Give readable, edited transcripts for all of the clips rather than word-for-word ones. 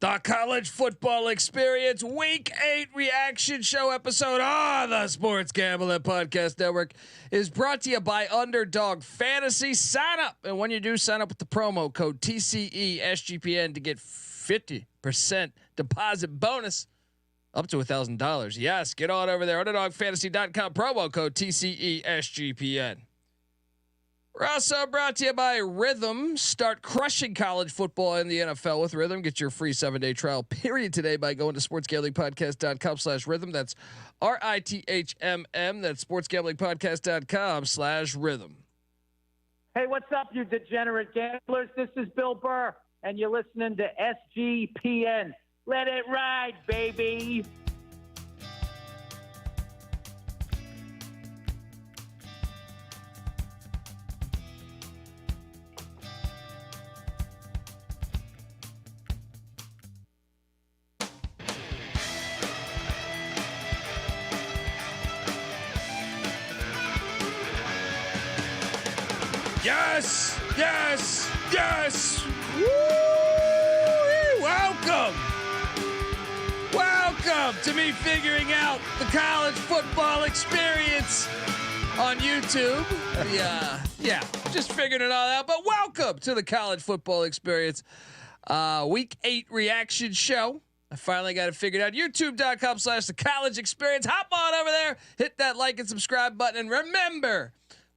The College Football Experience Week 8 reaction show episode on the Sports Gambling Podcast Network is brought to you by Underdog Fantasy. Sign up, and when you do, sign up with the promo code TCESGPN to get 50% deposit bonus up to $1,000. Yes, get on over there. UnderdogFantasy.com, promo code TCESGPN. We're also brought to you by Rhythm. Start crushing college football in the NFL with Rhythm. Get your free 7-day trial period today by going to sportsgamblingpodcast.com/rhythm. That's RITHMM. That's sportsgamblingpodcast.com/rhythm. Hey, what's up, you degenerate gamblers? This is Bill Burr, and you're listening to SGPN. Let it ride, baby. Yes, yes, yes. Woo! Welcome to me figuring out the college football experience on YouTube. Yeah, just figuring it all out. But welcome to the college football experience week 8 reaction show. I finally got it figured out. YouTube.com/the college experience. Hop on over there, hit that like and subscribe button, and remember,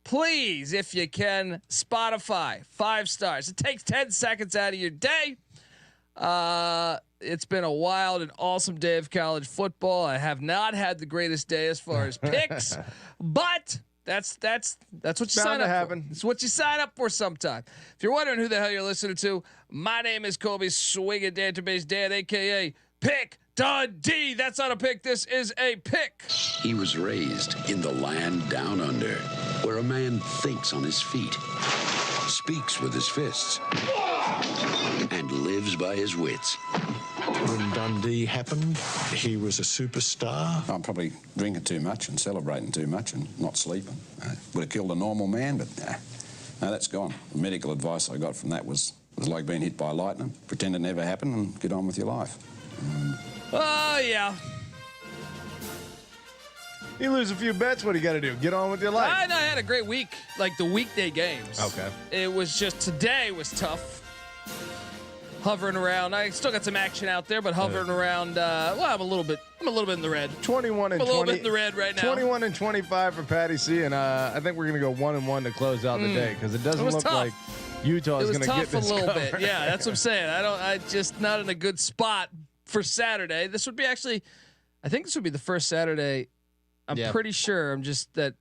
please, if you can, Spotify 5 stars. It takes 10 seconds out of your day. It's been a wild and awesome day of college football. I have not had the greatest day as far as picks, but that's what you sign up for. It's what you sign up for sometime. If you're wondering who the hell you're listening to, my name is Colby Swinging Database Dan, aka Pick Dundee. That's not a pick. This is a pick. He was raised in the land down under, where a man thinks on his feet, speaks with his fists, and lives by his wits. When Dundee happened, he was a superstar. I'm probably drinking too much and celebrating too much and not sleeping. Would have killed a normal man, but no, that's gone. The medical advice I got from that was like being hit by lightning. Pretend it never happened and get on with your life. Oh, yeah. You lose a few bets, what do you got to do? Get on with your life. I had a great week, like the weekday games. Okay. It was just today was tough. Hovering around. I still got some action out there, but hovering around. I'm a little bit in the red. 21 and 20. A little bit in the red right now. 21 and 25 for Patty C, and I think we're gonna go 1-1 to close out the day because it doesn't look tough. like Utah is gonna get this a little cover. bit. Yeah, that's what I'm saying. I just not in a good spot for Saturday. This would be actually, I think this would be the first Saturday. I'm pretty sure. I'm just that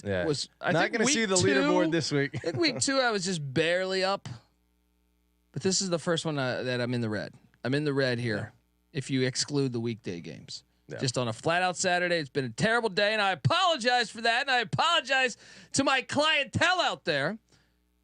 was. I not think gonna see the leaderboard this week. I think week 2 I was just barely up. But this is the first one that I'm in the red. I'm in the red here, if you exclude the weekday games. Yeah. Just on a flat-out Saturday. It's been a terrible day, and I apologize for that. And I apologize to my clientele out there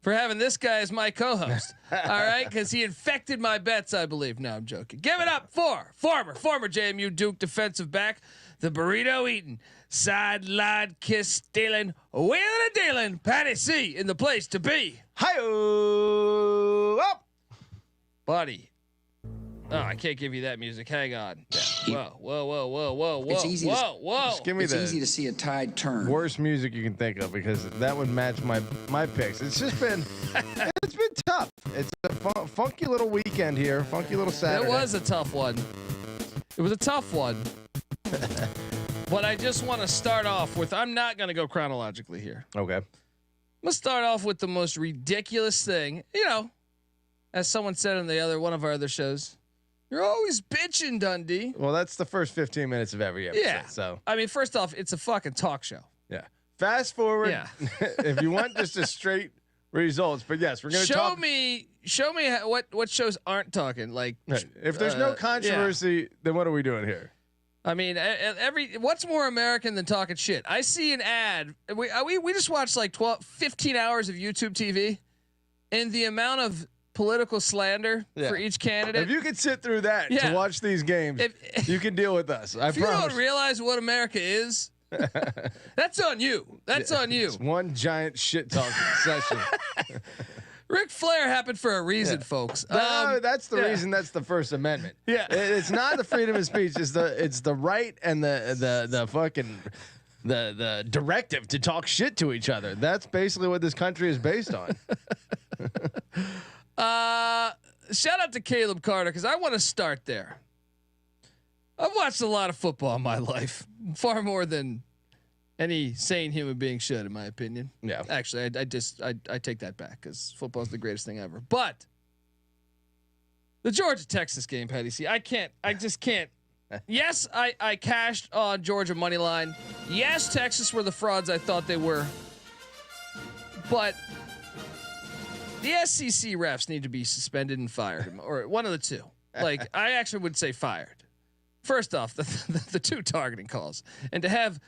for having this guy as my co-host. All right, because he infected my bets, I believe. No, I'm joking. Give it up for former JMU Duke defensive back, the burrito eating, sideline kiss stealing, wheeling and dealing, Patty C in the place to be. Hi-oh! Up! Buddy. Oh, I can't give you that music. Hang on. Whoa. It's easy Just give me it's easy to see a tide turn. Worst music you can think of because that would match my picks. It's just been it's been tough. It's a funky little weekend here. Funky little Saturday. It was a tough one. But I just want to start off with, I'm not going to go chronologically here. Okay. I'm going to start off with the most ridiculous thing. You know, as someone said on one of our other shows, you're always bitching, Dundee. Well, that's the first 15 minutes of every episode. Yeah. So I mean, first off, it's a fucking talk show. Yeah. Fast forward. Yeah. If you want just a straight results, but yes, we're going to talk. Show me what shows aren't talking. Like, right. If there's no controversy, then what are we doing here? I mean, what's more American than talking shit? I see an ad. We just watched like 15 hours of YouTube TV, and the amount of political slander for each candidate. If you could sit through that to watch these games, you can deal with us. I promise. If you don't realize what America is, that's on you. That's on you. It's one giant shit talking session. Ric Flair happened for a reason, folks. No, that's the reason. That's the First Amendment. Yeah. It's not the freedom of speech. It's the right and the fucking the directive to talk shit to each other. That's basically what this country is based on. Shout out to Caleb Carter, because I want to start there. I've watched a lot of football in my life, far more than any sane human being should, in my opinion. Yeah. Actually, I take that back, because football is the greatest thing ever. But the Georgia Texas game, Patty C, I just can't. Yes, I cashed on Georgia money line. Yes, Texas were the frauds I thought they were. But the SEC refs need to be suspended and fired, or one of the two. Like, I actually would say fired. First off, the two targeting calls, and to have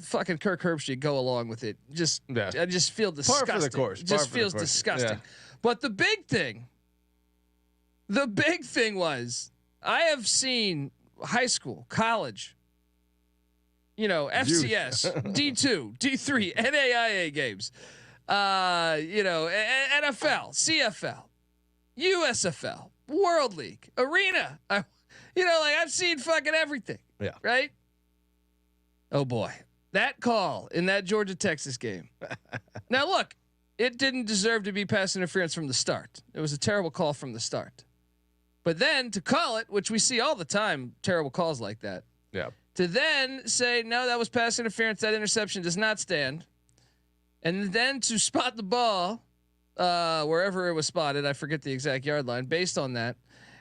fucking Kirk Herbstreit go along with it, I just feel disgusting. Par for the course. It just feels disgusting. Yeah. But the big thing was, I have seen high school, college, FCS, D2, D3, NAIA games, NFL, CFL, USFL, World League, Arena. I've seen fucking everything. Yeah. Right. Oh boy, that call in that Georgia Texas game. Now look, it didn't deserve to be pass interference from the start. It was a terrible call from the start. But then to call it, which we see all the time, terrible calls like that. Yeah. To then say, no, that was pass interference. That interception does not stand. And then to spot the ball wherever it was spotted, I forget the exact yard line, based on that.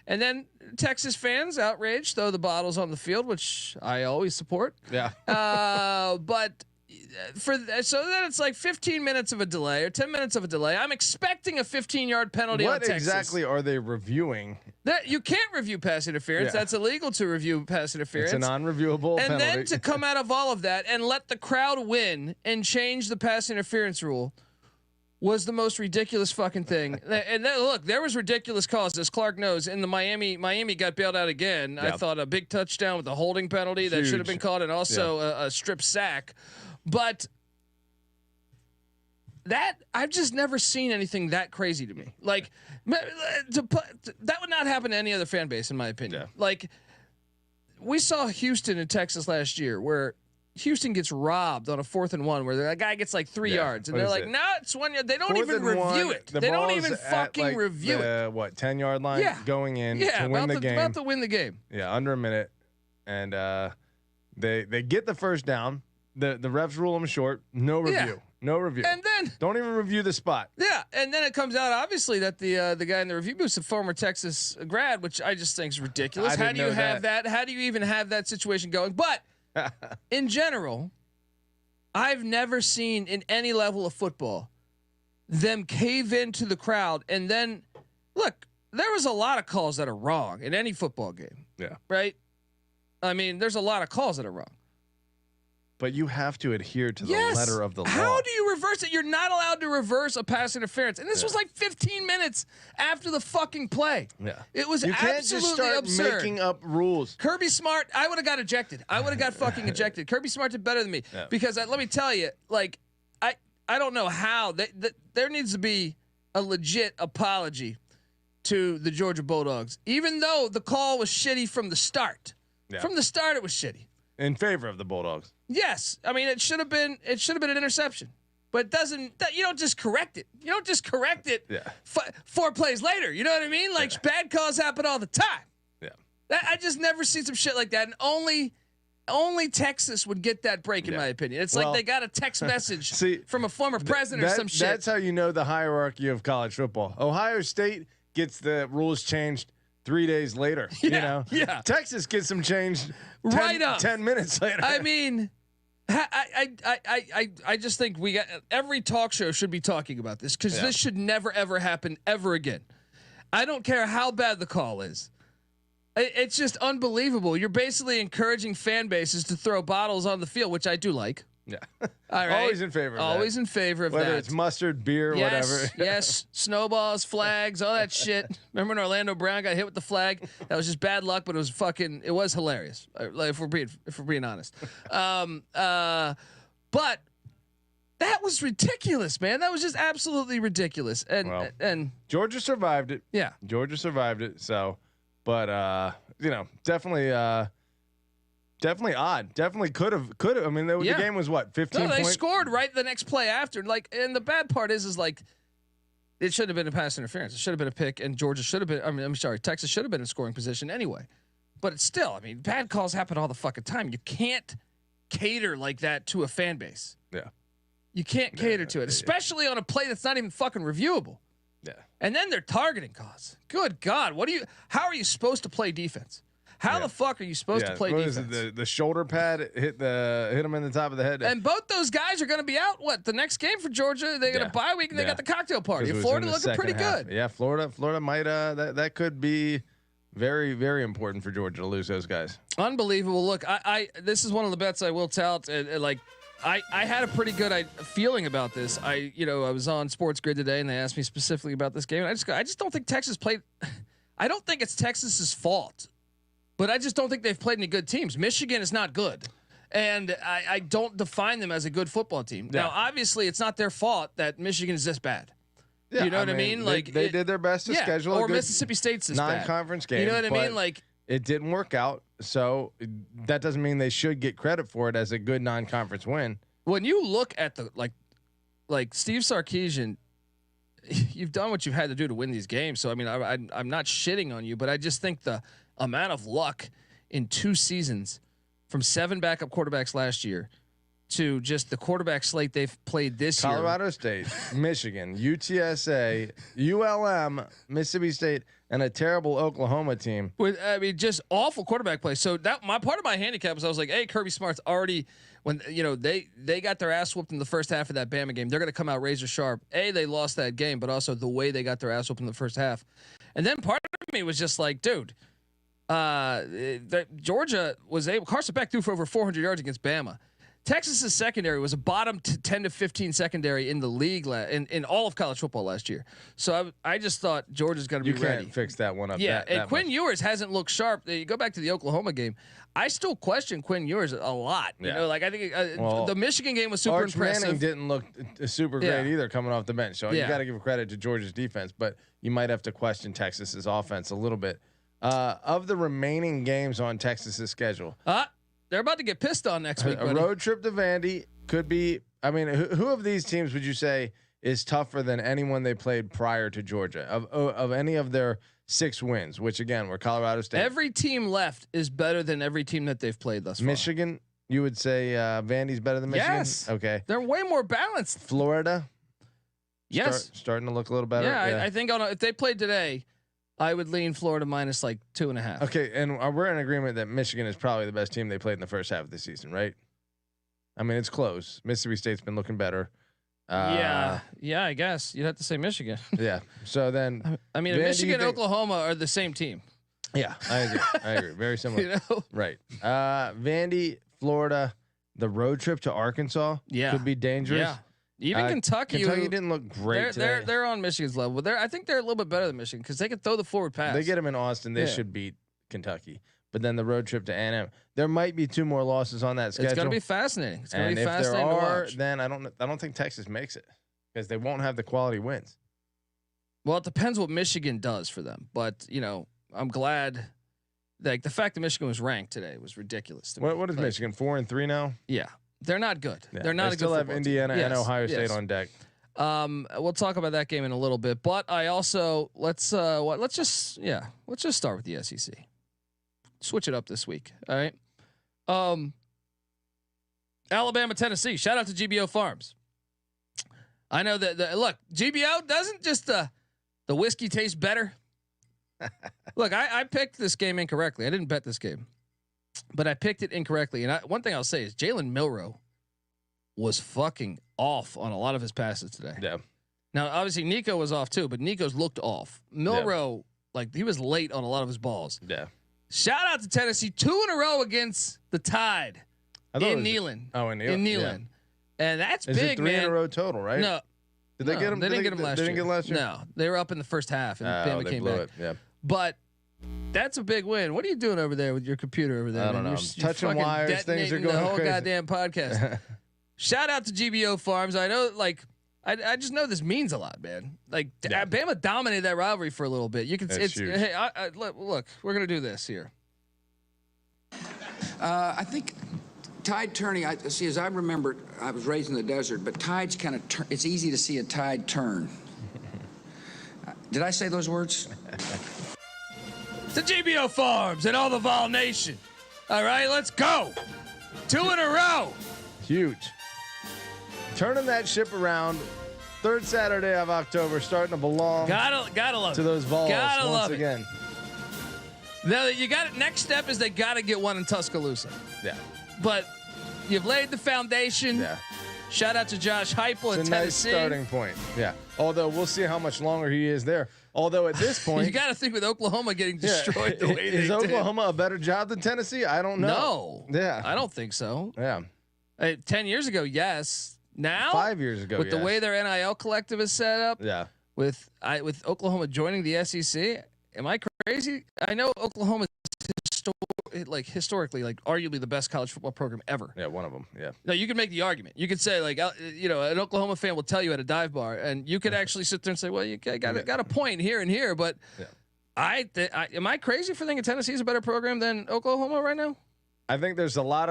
And then Texas fans outraged, throw the bottles on the field, which I always support. Yeah. But so then it's like 15 minutes of a delay or 10 minutes of a delay. I'm expecting a 15-yard penalty on Texas. What exactly are they reviewing? That you can't review pass interference. Yeah. That's illegal to review pass interference. It's a non-reviewable and penalty. Then to come out of all of that and let the crowd win and change the pass interference rule was the most ridiculous fucking thing. And then, look, there was ridiculous calls, as Clark knows. In the Miami got bailed out again. Yep. I thought a big touchdown with a holding penalty that should have been called, and also a strip sack. But that I've just never seen anything that crazy to me. Like that would not happen to any other fan base, in my opinion. Yeah. Like we saw Houston in Texas last year, where Houston gets robbed on a 4th and 1, where a guy gets like 3 yards, and they're like, "No, it's 1 yard." They don't even review it. They don't even fucking review it. 10-yard line going in to win the game. About to win the game. Yeah, under a minute, and they get the first down. The refs rule them short. No review. Yeah. No review. And then don't even review the spot. Yeah, and then it comes out obviously that the guy in the review booth's a former Texas grad, which I just think is ridiculous. How do you have that? How do you even have that situation going? But in general, I've never seen in any level of football them cave into the crowd. And then look, there was a lot of calls that are wrong in any football game. Yeah. Right. I mean, there's a lot of calls that are wrong. But you have to adhere to the letter of the law. How do you reverse it? You're not allowed to reverse a pass interference. And this was like 15 minutes after the fucking play. Yeah. It was you absolutely can't just start absurd. Making up rules. Kirby Smart, I would have got ejected. I would have got fucking ejected. Kirby Smart did better than me. Yeah. Because let me tell you, like, I don't know how. There needs to be a legit apology to the Georgia Bulldogs. Even though the call was shitty from the start. Yeah. From the start, it was shitty. In favor of the Bulldogs. Yes, I mean it should have been an interception, but it doesn't. You don't just correct it. You don't just correct it. Yeah. 4 plays later, you know what I mean? Like bad calls happen all the time. Yeah. I just never see some shit like that, and only Texas would get that break, in my opinion. It's like they got a text message from a former president or some shit. That's how you know the hierarchy of college football. Ohio State gets the rules changed 3 days later. Yeah. Texas gets them changed 10 minutes later. I mean, I just think we got every talk show should be talking about this, because this should never ever happen ever again. I don't care how bad the call is. It's just unbelievable. You're basically encouraging fan bases to throw bottles on the field, which I do like. Yeah. All right. Always in favor of Always that. in favor of Whether that. Whether it's mustard, beer, whatever. Yes. Snowballs, flags, all that shit. Remember when Orlando Brown got hit with the flag? That was just bad luck, but it was hilarious. Like, if we're being honest. But That was ridiculous, man. That was just absolutely ridiculous. And Georgia survived it. Yeah, Georgia survived it. So, but definitely odd. Definitely could have. I mean, the game was what 15. No, they scored right the next play after. And the bad part is it should have been a pass interference. It should have been a pick, and Georgia should have been. I'm sorry, Texas should have been in scoring position anyway. But it's still, bad calls happen all the fucking time. You can't cater like that to a fan base. Yeah. You can't cater to it, especially on a play that's not even fucking reviewable. Yeah. And then they're targeting calls. Good God. How are you supposed to play defense? How the fuck are you supposed to play defense? The shoulder pad hit him in the top of the head. And both those guys are going to be out. The next game for Georgia? They're going to bye week and they got the cocktail party. Florida looking pretty good. Yeah, Florida might that could be very, very important for Georgia to lose those guys. Unbelievable. Look, I this is one of the bets I will tout. I had a pretty good feeling about this. I was on Sports Grid today and they asked me specifically about this game. And I just don't think Texas played. I don't think it's Texas's fault. But I just don't think they've played any good teams. Michigan is not good. And I don't define them as a good football team. Yeah. Now, obviously, it's not their fault that Michigan is this bad. Yeah, you know what I mean? They did their best to schedule a good Mississippi State's this non-conference game. You know what I mean? It didn't work out. So that doesn't mean they should get credit for it as a good non-conference win. When you look at the like Steve Sarkisian, you've done what you've had to do to win these games. So I'm not shitting on you, but I just think the amount of luck in 2 seasons from 7 backup quarterbacks last year to just the quarterback slate they've played this year. Colorado State, Michigan, UTSA, ULM, Mississippi State, and a terrible Oklahoma team. With just awful quarterback play. So that part of my handicap was I was like, hey, Kirby Smart's already when they got their ass whooped in the first half of that Bama game. They're going to come out razor sharp. They lost that game, but also the way they got their ass whooped in the first half. And then part of me was just like, dude, Georgia was able. Carson Beck threw for over 400 yards against Bama. Texas's secondary was a bottom 10 to 15 secondary in the league in all of college football last year. So I just thought Georgia's going to be ready. You can't fix that one up. Yeah, and Quinn Ewers hasn't looked sharp. You go back to the Oklahoma game. I still question Quinn Ewers a lot. You know, I think the Michigan game was super impressive. Manning didn't look super great either coming off the bench. So you got to give credit to Georgia's defense, but you might have to question Texas's offense a little bit. Of the remaining games on Texas's schedule, they're about to get pissed on next week. A road trip to Vandy could be. Who of these teams would you say is tougher than anyone they played prior to Georgia? Of any of their 6 wins, which again were Colorado State. Every team left is better than every team that they've played thus far. Michigan, you would say Vandy's better than Michigan? Yes. Okay. They're way more balanced. Florida. Yes. Starting to look a little better. Yeah. I think if they played today, I would lean Florida minus 2.5. Okay, and we're in agreement that Michigan is probably the best team they played in the first half of the season, right? It's close. Mississippi State's been looking better. Yeah, I guess you'd have to say Michigan. Yeah. So then, Michigan and Oklahoma are the same team. Yeah, I agree. Very similar. Right. Vandy, Florida, the road trip to Arkansas could be dangerous. Yeah. Even Kentucky didn't look great today. They're on Michigan's level. I think they're a little bit better than Michigan because they can throw the forward pass. They get them in Austin. They should beat Kentucky. But then the road trip to A&M. There might be 2 more losses on that schedule. It's going to be fascinating. It's going to be fascinating to watch. If there are, then I don't think Texas makes it because they won't have the quality wins. Well, it depends what Michigan does for them. But, I'm glad. The fact that Michigan was ranked today was ridiculous. What is Michigan, 4-3 now? Yeah. They're not good. Yeah, they're not they a good still have football Indiana team. and Ohio State on deck. We'll talk about that game in a little bit, but I also let's just start with the SEC. Switch it up this week. All right. Alabama, Tennessee. Shout out to GBO Farms. I know that look, GBO doesn't just the whiskey taste better. Look, I picked this game incorrectly. I didn't bet this game, but I picked it incorrectly. And one thing I'll say is Jalen Milroe was fucking off on a lot of his passes today. Yeah. Now, obviously, Nico was off too, but Nico's looked off. Milroe, he was late on a lot of his balls. Yeah. Shout out to Tennessee, 2 in a row against the Tide in Neyland. Oh, in Neyland. Yeah. And that's Is big, it 3 man. in a row total, right? No. Did they get them? They didn't get them last year. They didn't get last year? No. They were up in the first half, and Bama came back. Yeah. But that's a big win. What are you doing over there with your computer over there? I don't know. I'm touching wires. Things are going the whole crazy. goddamn podcast. shout out to GBO Farms. I know, like, I just know this means a lot, man. Like, Bama dominated that rivalry for a little bit. You can see it's huge. hey, look, we're gonna do this here. I think tide turning. As I remember, I was raised in the desert, but tides kind of turn. It's easy to see a tide turn. Did I say those words? To GBO Farms and all the Vol Nation. All right, let's go. 2 in a row. Huge. Turning that ship around. Third Saturday of October, starting to belong. Gotta love to those Vols gotta once love again. Now you got it. Next step is they got to get one in Tuscaloosa. Yeah. But you've laid the foundation. Yeah. Shout out to Josh Heupel in It's a Tennessee. nice starting point. Yeah. Although we'll see how much longer he is there. Although at this point, You got to think with Oklahoma getting destroyed the way they is did. Oklahoma a better job than Tennessee? I don't know. No. Yeah. I don't think so. Yeah. 10 years ago, yes. Now, 5 years ago, with the yes. way their NIL collective is set up, Yeah. with Oklahoma joining the SEC, am I crazy? I know Oklahoma historically, arguably the best college football program ever. Yeah, one of them. Yeah. No, you can make the argument. You could say, an Oklahoma fan will tell you at a dive bar, and you could actually sit there and say, well, you got a point here and here, but am I crazy for thinking Tennessee is a better program than Oklahoma right now? I think there's a lot,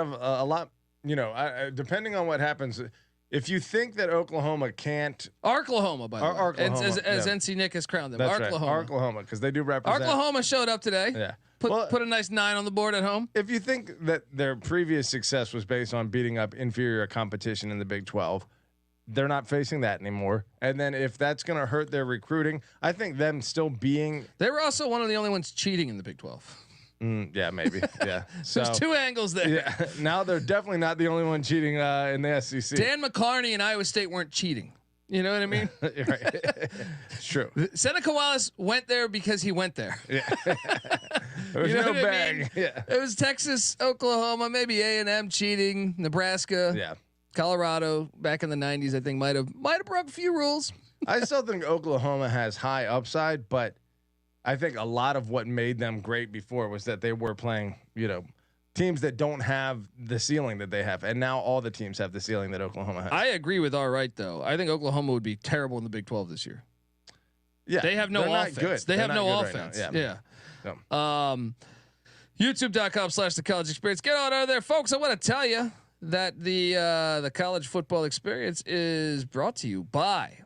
depending on what happens. If you think that Oklahoma can't, Arklahoma, by the way, Arklahoma, as NC Nick has crowned them, that's Arklahoma. right, Arklahoma, because they do represent. Arklahoma showed up today. Yeah. Put a nice 9 on the board at home. If you think that their previous success was based on beating up inferior competition in the Big 12, they're not facing that anymore. And then if that's going to hurt their recruiting, I think them still being. They were also one of the only ones cheating in the Big 12. Yeah, maybe. Yeah. So, There's 2 angles there. Yeah. Now they're definitely not the only one cheating in the SEC. Dan McCarney and Iowa State weren't cheating. You know what I mean? Right. It's true. Seneca Wallace went there because he went there. Yeah. There was no bag. I mean? Yeah. It was Texas, Oklahoma, maybe A&M cheating, Nebraska, Yeah. Colorado back in the 90s. I think might have broke a few rules. I still think Oklahoma has high upside, but I think a lot of what made them great before was that they were playing, teams that don't have the ceiling that they have, and now all the teams have the ceiling that Oklahoma has. I agree with all right though. I think Oklahoma would be terrible in the Big 12 this year. Yeah, they have no offense. Good. They They're have no not good offense. right now. Yeah. No. YouTube.com/the college experience. Get on out of there, folks. I want to tell you that the college football experience is brought to you by.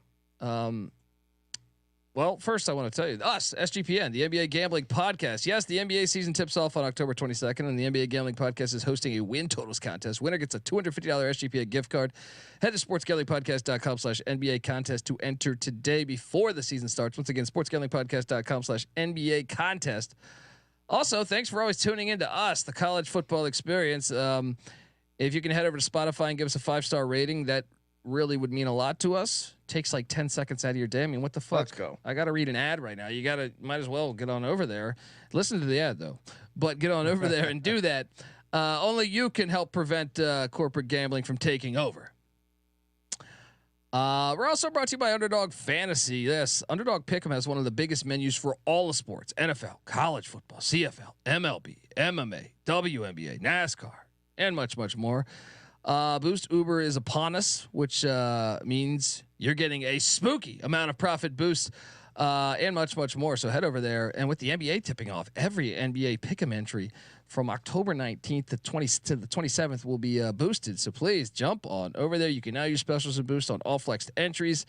Well, first I want to tell you us, SGPN, the NBA Gambling Podcast. Yes, the NBA season tips off on October 22nd, and the NBA Gambling Podcast is hosting a win totals contest. Winner gets a $250 SGPN gift card. Head to sportsgamblingpodcast.com/NBA contest to enter today before the season starts. Once again, sportsgamblingpodcast.com/NBA contest. Also, thanks for always tuning in to us, the college football experience. If you can head over to Spotify and give us a 5-star rating, that really would mean a lot to us. Takes like 10 seconds out of your day. I mean, what the fuck? Let's go. I got to read an ad right now. Might as well get on over there. Listen to the ad though, but get on over there and do that. Only you can help prevent corporate gambling from taking over. We're also brought to you by Underdog Fantasy. Yes, Underdog Pick'em has one of the biggest menus for all the sports: NFL, college football, CFL, MLB, MMA, WNBA, NASCAR, and much, much more. Boost Uber is upon us, which means you're getting a spooky amount of profit boost and much, much more. So head over there. And with the NBA tipping off, every NBA pick'em entry from October 19th to the 27th will be boosted. So please jump on over there. You can now use specials and boost on all flexed entries.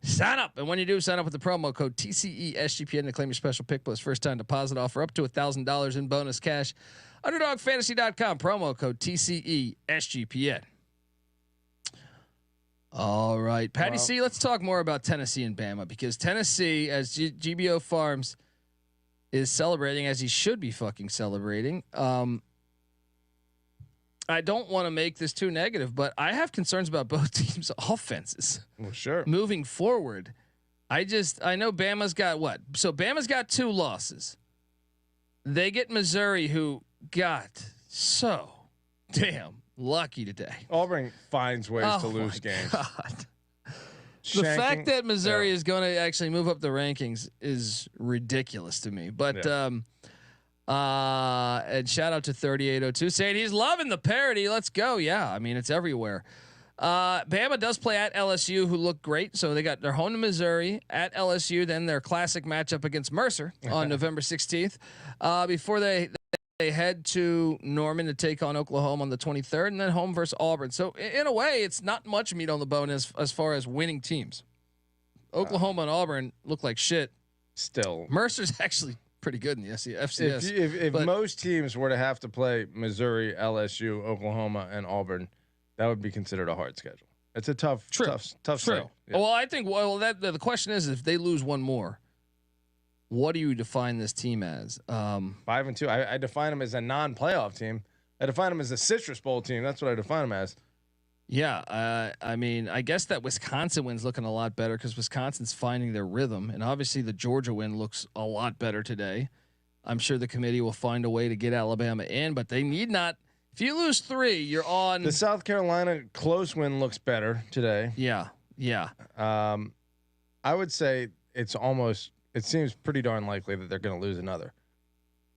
Sign up. And when you do, sign up with the promo code TCESGPN to claim your special pick plus first time deposit offer up to $1,000 in bonus cash. UnderdogFantasy.com, promo code TCESGPN. All right, Patty C, let's talk more about Tennessee and Bama, because Tennessee, as GBO Farms is celebrating, as he should be fucking celebrating. I don't want to make this too negative, but I have concerns about both teams' offenses. Well, sure. Moving forward, I know Bama's got what? So Bama's got 2 losses. They get Missouri, who got so damn lucky today. Auburn finds ways to lose games. God. The fact that Missouri is going to actually move up the rankings is ridiculous to me. But and shout out to 3802 saying he's loving the parody. Let's go. Yeah, I mean it's everywhere. Bama does play at LSU, who look great. So they're home to Missouri, at LSU, then their classic matchup against Mercer on November 16th. Before they head to Norman to take on Oklahoma on the 23rd, and then home versus Auburn. So in a way, it's not much meat on the bone as far as winning teams. Oklahoma and Auburn look like shit. Still, Mercer's actually pretty good in the FCS. If most teams were to have to play Missouri, LSU, Oklahoma, and Auburn, that would be considered a hard schedule. It's a tough slate. Yeah. Well, I think the question is, if they lose one more, what do you define this team as? 5-2. I define them as a non-playoff team. I define them as a Citrus Bowl team. That's what I define them as. Yeah, I mean, I guess that Wisconsin win's looking a lot better because Wisconsin's finding their rhythm, and obviously the Georgia win looks a lot better today. I'm sure the committee will find a way to get Alabama in, but they need not. If you lose 3, you're on. The South Carolina close win looks better today. Yeah. I would say it's almost. It seems pretty darn likely that they're going to lose another.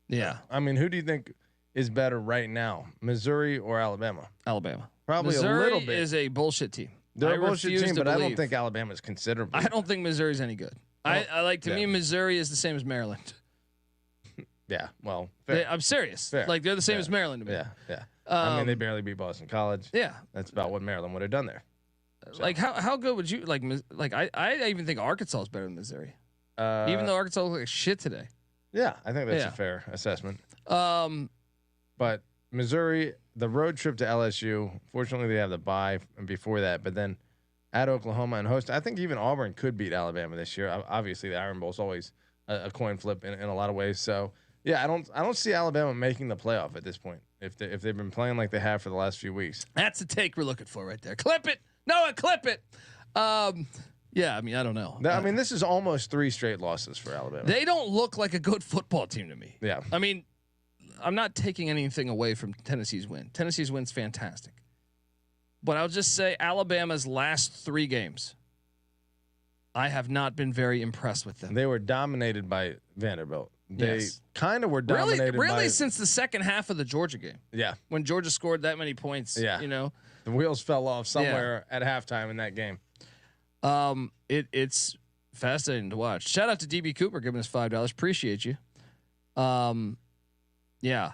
Yeah. I mean, who do you think is better right now, Missouri or Alabama? Alabama. Probably Missouri a little bit. is a bullshit team. They're a bullshit team, but I don't believe. think Alabama's considerably. I don't think Missouri's any good. I like to me Missouri is the same as Maryland. Yeah, well, fair. I'm serious. Fair. Like they're the same as Maryland to me. Yeah. I mean, they barely beat Boston College. Yeah, that's about what Maryland would have done there. So. Like how good would you like? I even think Arkansas is better than Missouri. Even though Arkansas looked like shit today. Yeah, I think that's a fair assessment. But Missouri, the road trip to LSU, fortunately they have the bye before that, but then at Oklahoma and host. I think even Auburn could beat Alabama this year. Obviously, the Iron Bowl is always a coin flip in a lot of ways. So yeah, I don't see Alabama making the playoff at this point if they've been playing like they have for the last few weeks. That's the take we're looking for right there. Clip it, Noah, clip it. Yeah, I mean, I don't know. I mean, this is almost 3 straight losses for Alabama. They don't look like a good football team to me. Yeah. I mean, I'm not taking anything away from Tennessee's win. Tennessee's win's fantastic. But I'll just say Alabama's last 3 games, I have not been very impressed with them. They were dominated by Vanderbilt. They kind of were dominated really since the second half of the Georgia game. Yeah. When Georgia scored that many points, you know. The wheels fell off somewhere at halftime in that game. It's fascinating to watch. Shout out to DB Cooper giving us $5. Appreciate you. Yeah.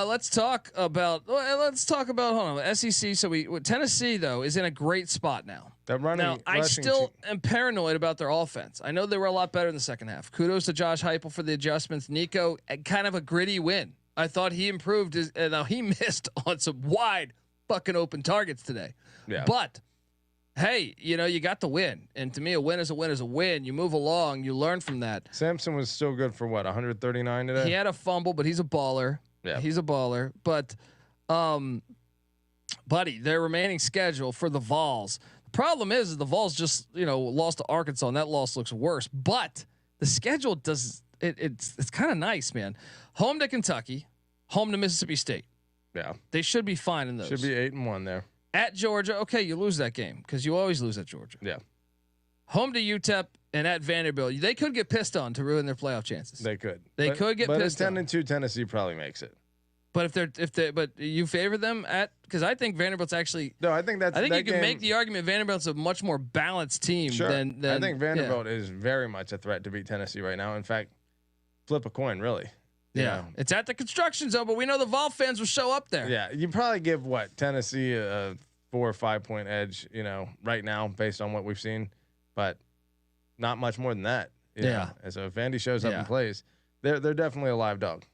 Let's talk about hold on, SEC. So Tennessee though is in a great spot now. They're running. Now I still am paranoid about their offense. I know they were a lot better in the second half. Kudos to Josh Heupel for the adjustments. Nico, kind of a gritty win. I thought he improved. Now he missed on some wide fucking open targets today. Yeah. But hey, you know, you got the win. And to me, a win is a win is a win. You move along, you learn from that. Samson was still good for what, 139 today? He had a fumble, but he's a baller. Yeah. He's a baller. But buddy, their remaining schedule for the Vols. The problem is the Vols just, you know, lost to Arkansas, and that loss looks worse. But the schedule does it's kind of nice, man. Home to Kentucky, home to Mississippi State. Yeah. They should be fine in those. Should be 8-1 there. At Georgia, okay, you lose that game because you always lose at Georgia. Yeah. Home to UTEP and at Vanderbilt, they could get pissed on to ruin their playoff chances. They could. They could get pissed on. But 10-2 Tennessee probably makes it. But but you favor them because I think Vanderbilt's actually. No, I think you can make the argument Vanderbilt's a much more balanced team than I think Vanderbilt is very much a threat to beat Tennessee right now. In fact, flip a coin, really. Yeah, it's at the construction zone, but we know the Vol fans will show up there. Yeah, you probably give Tennessee a 4 or 5 point edge, you know, right now based on what we've seen, but not much more than that. Yeah. And so if Vandy shows up and plays, they're definitely a live dog.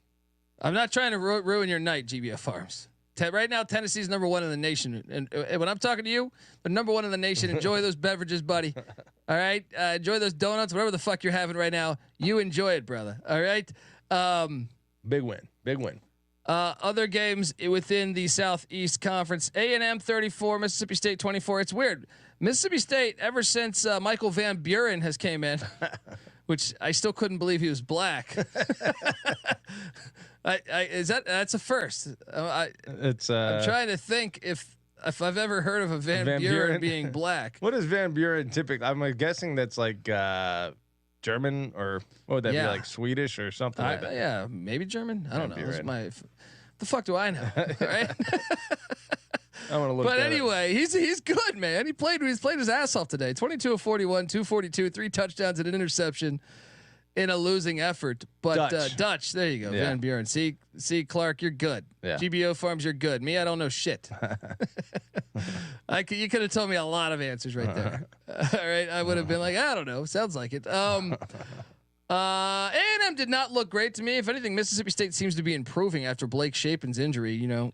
I'm not trying to ruin your night, GBF Farms. Right now, Tennessee's #1 in the nation, and when I'm talking to you, they're #1 in the nation. Enjoy those beverages, buddy. All right, enjoy those donuts, whatever the fuck you're having right now. You enjoy it, brother. All right. Big win. Other games within the Southeast Conference: A&M 34, Mississippi State 24. It's weird. Mississippi State, ever since Michael Van Buren has came in, which I still couldn't believe he was black. That's a first. I'm trying to think if I've ever heard of a Van Buren being black. What is Van Buren typically? I'm guessing that's like German, or what would that be, like Swedish or something like that? Yeah, maybe German. I don't know. The fuck do I know? Right? I want to look. But anyway, he's good, man. He's played his ass off today. 22 of 41, 242, 3 touchdowns and an interception in a losing effort. But Dutch, there you go. Yeah. Van Buren. See Clark, you're good. Yeah. GBO Farms, you're good. Me, I don't know shit. You could have told me a lot of answers right there. All right, I would have been like, I don't know. Sounds like it. A&M did not look great to me. If anything, Mississippi State seems to be improving after Blake Shapen's injury. You know,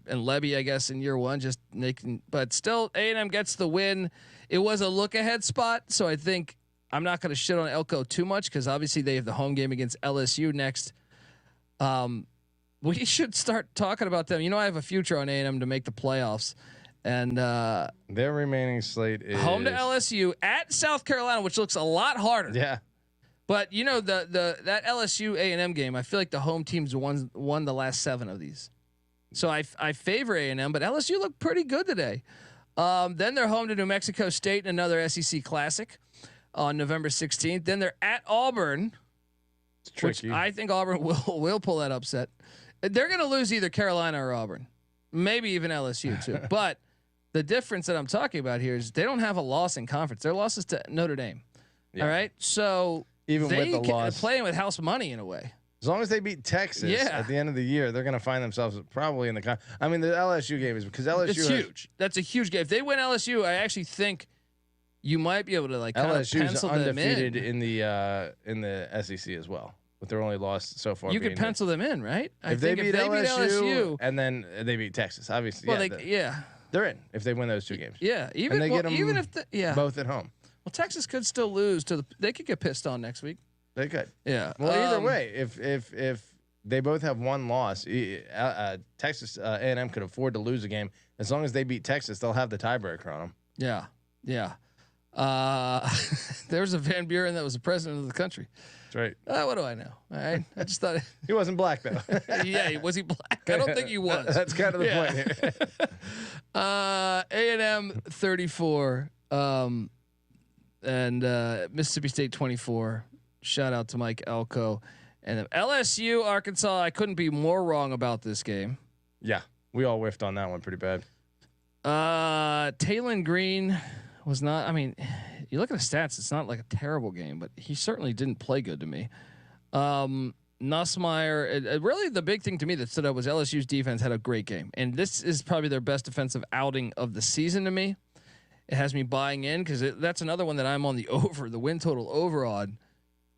and Levy, I guess, in year one, just making. But still, A&M gets the win. It was a look ahead spot, so I think I'm not going to shit on Elko too much because obviously they have the home game against LSU next. We should start talking about them. You know, I have a future on A&M to make the playoffs, and their remaining slate is home to LSU at South Carolina, which looks a lot harder. Yeah, but you know that LSU A&M game, I feel like the home teams won the last 7 of these, so I favor A&M, but LSU looked pretty good today. Then they're home to New Mexico State in another SEC Classic on November 16th. Then they're at Auburn, which I think Auburn will pull that upset. They're going to lose either Carolina or Auburn, maybe even LSU too. But the difference that I'm talking about here is they don't have a loss in conference. Their loss is to Notre Dame. Yeah. All right, so even with the loss, playing with house money in a way. As long as they beat Texas at the end of the year, they're going to find themselves probably in the. I mean, the LSU game is because LSU is huge. That's a huge game. If they win LSU, I actually think you might be able to LSU's undefeated in the SEC as well, with their only loss so far. You could pencil them in, right? If they beat LSU and then they beat Texas, obviously. Well, they're in if they win those 2 games. Yeah, even if both at home. Well, Texas could still lose they could get pissed on next week. They could. Yeah. Well, either way, if they both have one loss, Texas A&M could afford to lose a game as long as they beat Texas. They'll have the tiebreaker on them. Yeah. There's a Van Buren that was the president of the country. That's right. What do I know? All right. I just thought he wasn't black though. Yeah, was he black? I don't think he was. That's kind of the point here. A&M 34, and Mississippi State 24. Shout out to Mike Elko. And LSU Arkansas. I couldn't be more wrong about this game. Yeah, we all whiffed on that one pretty bad. Taylon Green was not. I mean, you look at the stats; it's not like a terrible game, but he certainly didn't play good to me. Nussmeier. Really, the big thing to me that stood out was LSU's defense had a great game, and this is probably their best defensive outing of the season to me. It has me buying in because that's another one that I'm on the win total over on.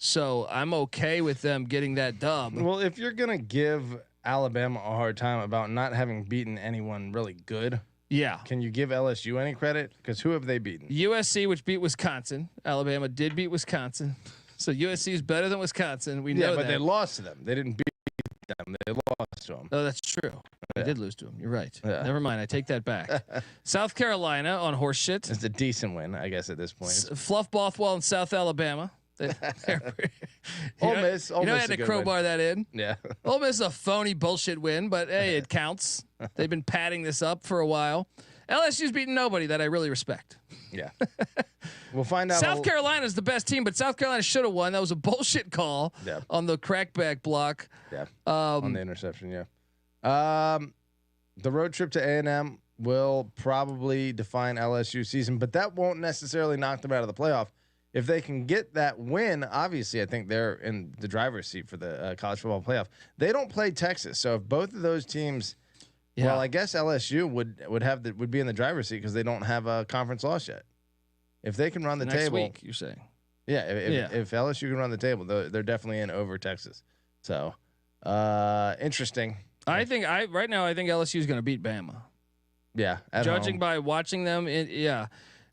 So I'm okay with them getting that dub. Well, if you're gonna give Alabama a hard time about not having beaten anyone really good. Yeah. Can you give LSU any credit? Because who have they beaten? USC, which beat Wisconsin. Alabama did beat Wisconsin. So USC is better than Wisconsin. We know that. Yeah, but they lost to them. They didn't beat them. They lost to them. Oh, that's true. They did lose to them. You're right. Yeah. Never mind. I take that back. South Carolina on horse shit. It's a decent win, I guess, at this point. Fluff Bothwell in South Alabama. Ole Miss. I had to crowbar that in. Yeah. Ole Miss is a phony bullshit win, but hey, it counts. They've been padding this up for a while. LSU's beaten nobody that I really respect. Yeah. We'll find out. South Carolina's the best team, but South Carolina should have won. That was a bullshit call on the crackback block. Yeah. On the interception. Yeah. The road trip to A&M will probably define LSU season, but that won't necessarily knock them out of the playoff. If they can get that win, obviously, I think they're in the driver's seat for the college football playoff. They don't play Texas, so if both of those teams, well, I guess LSU would be in the driver's seat because they don't have a conference loss yet. If they can run the next table, week, you're saying, if LSU can run the table, they're definitely in over Texas. So interesting. Right now I think LSU is going to beat Bama. Yeah, judging by watching them,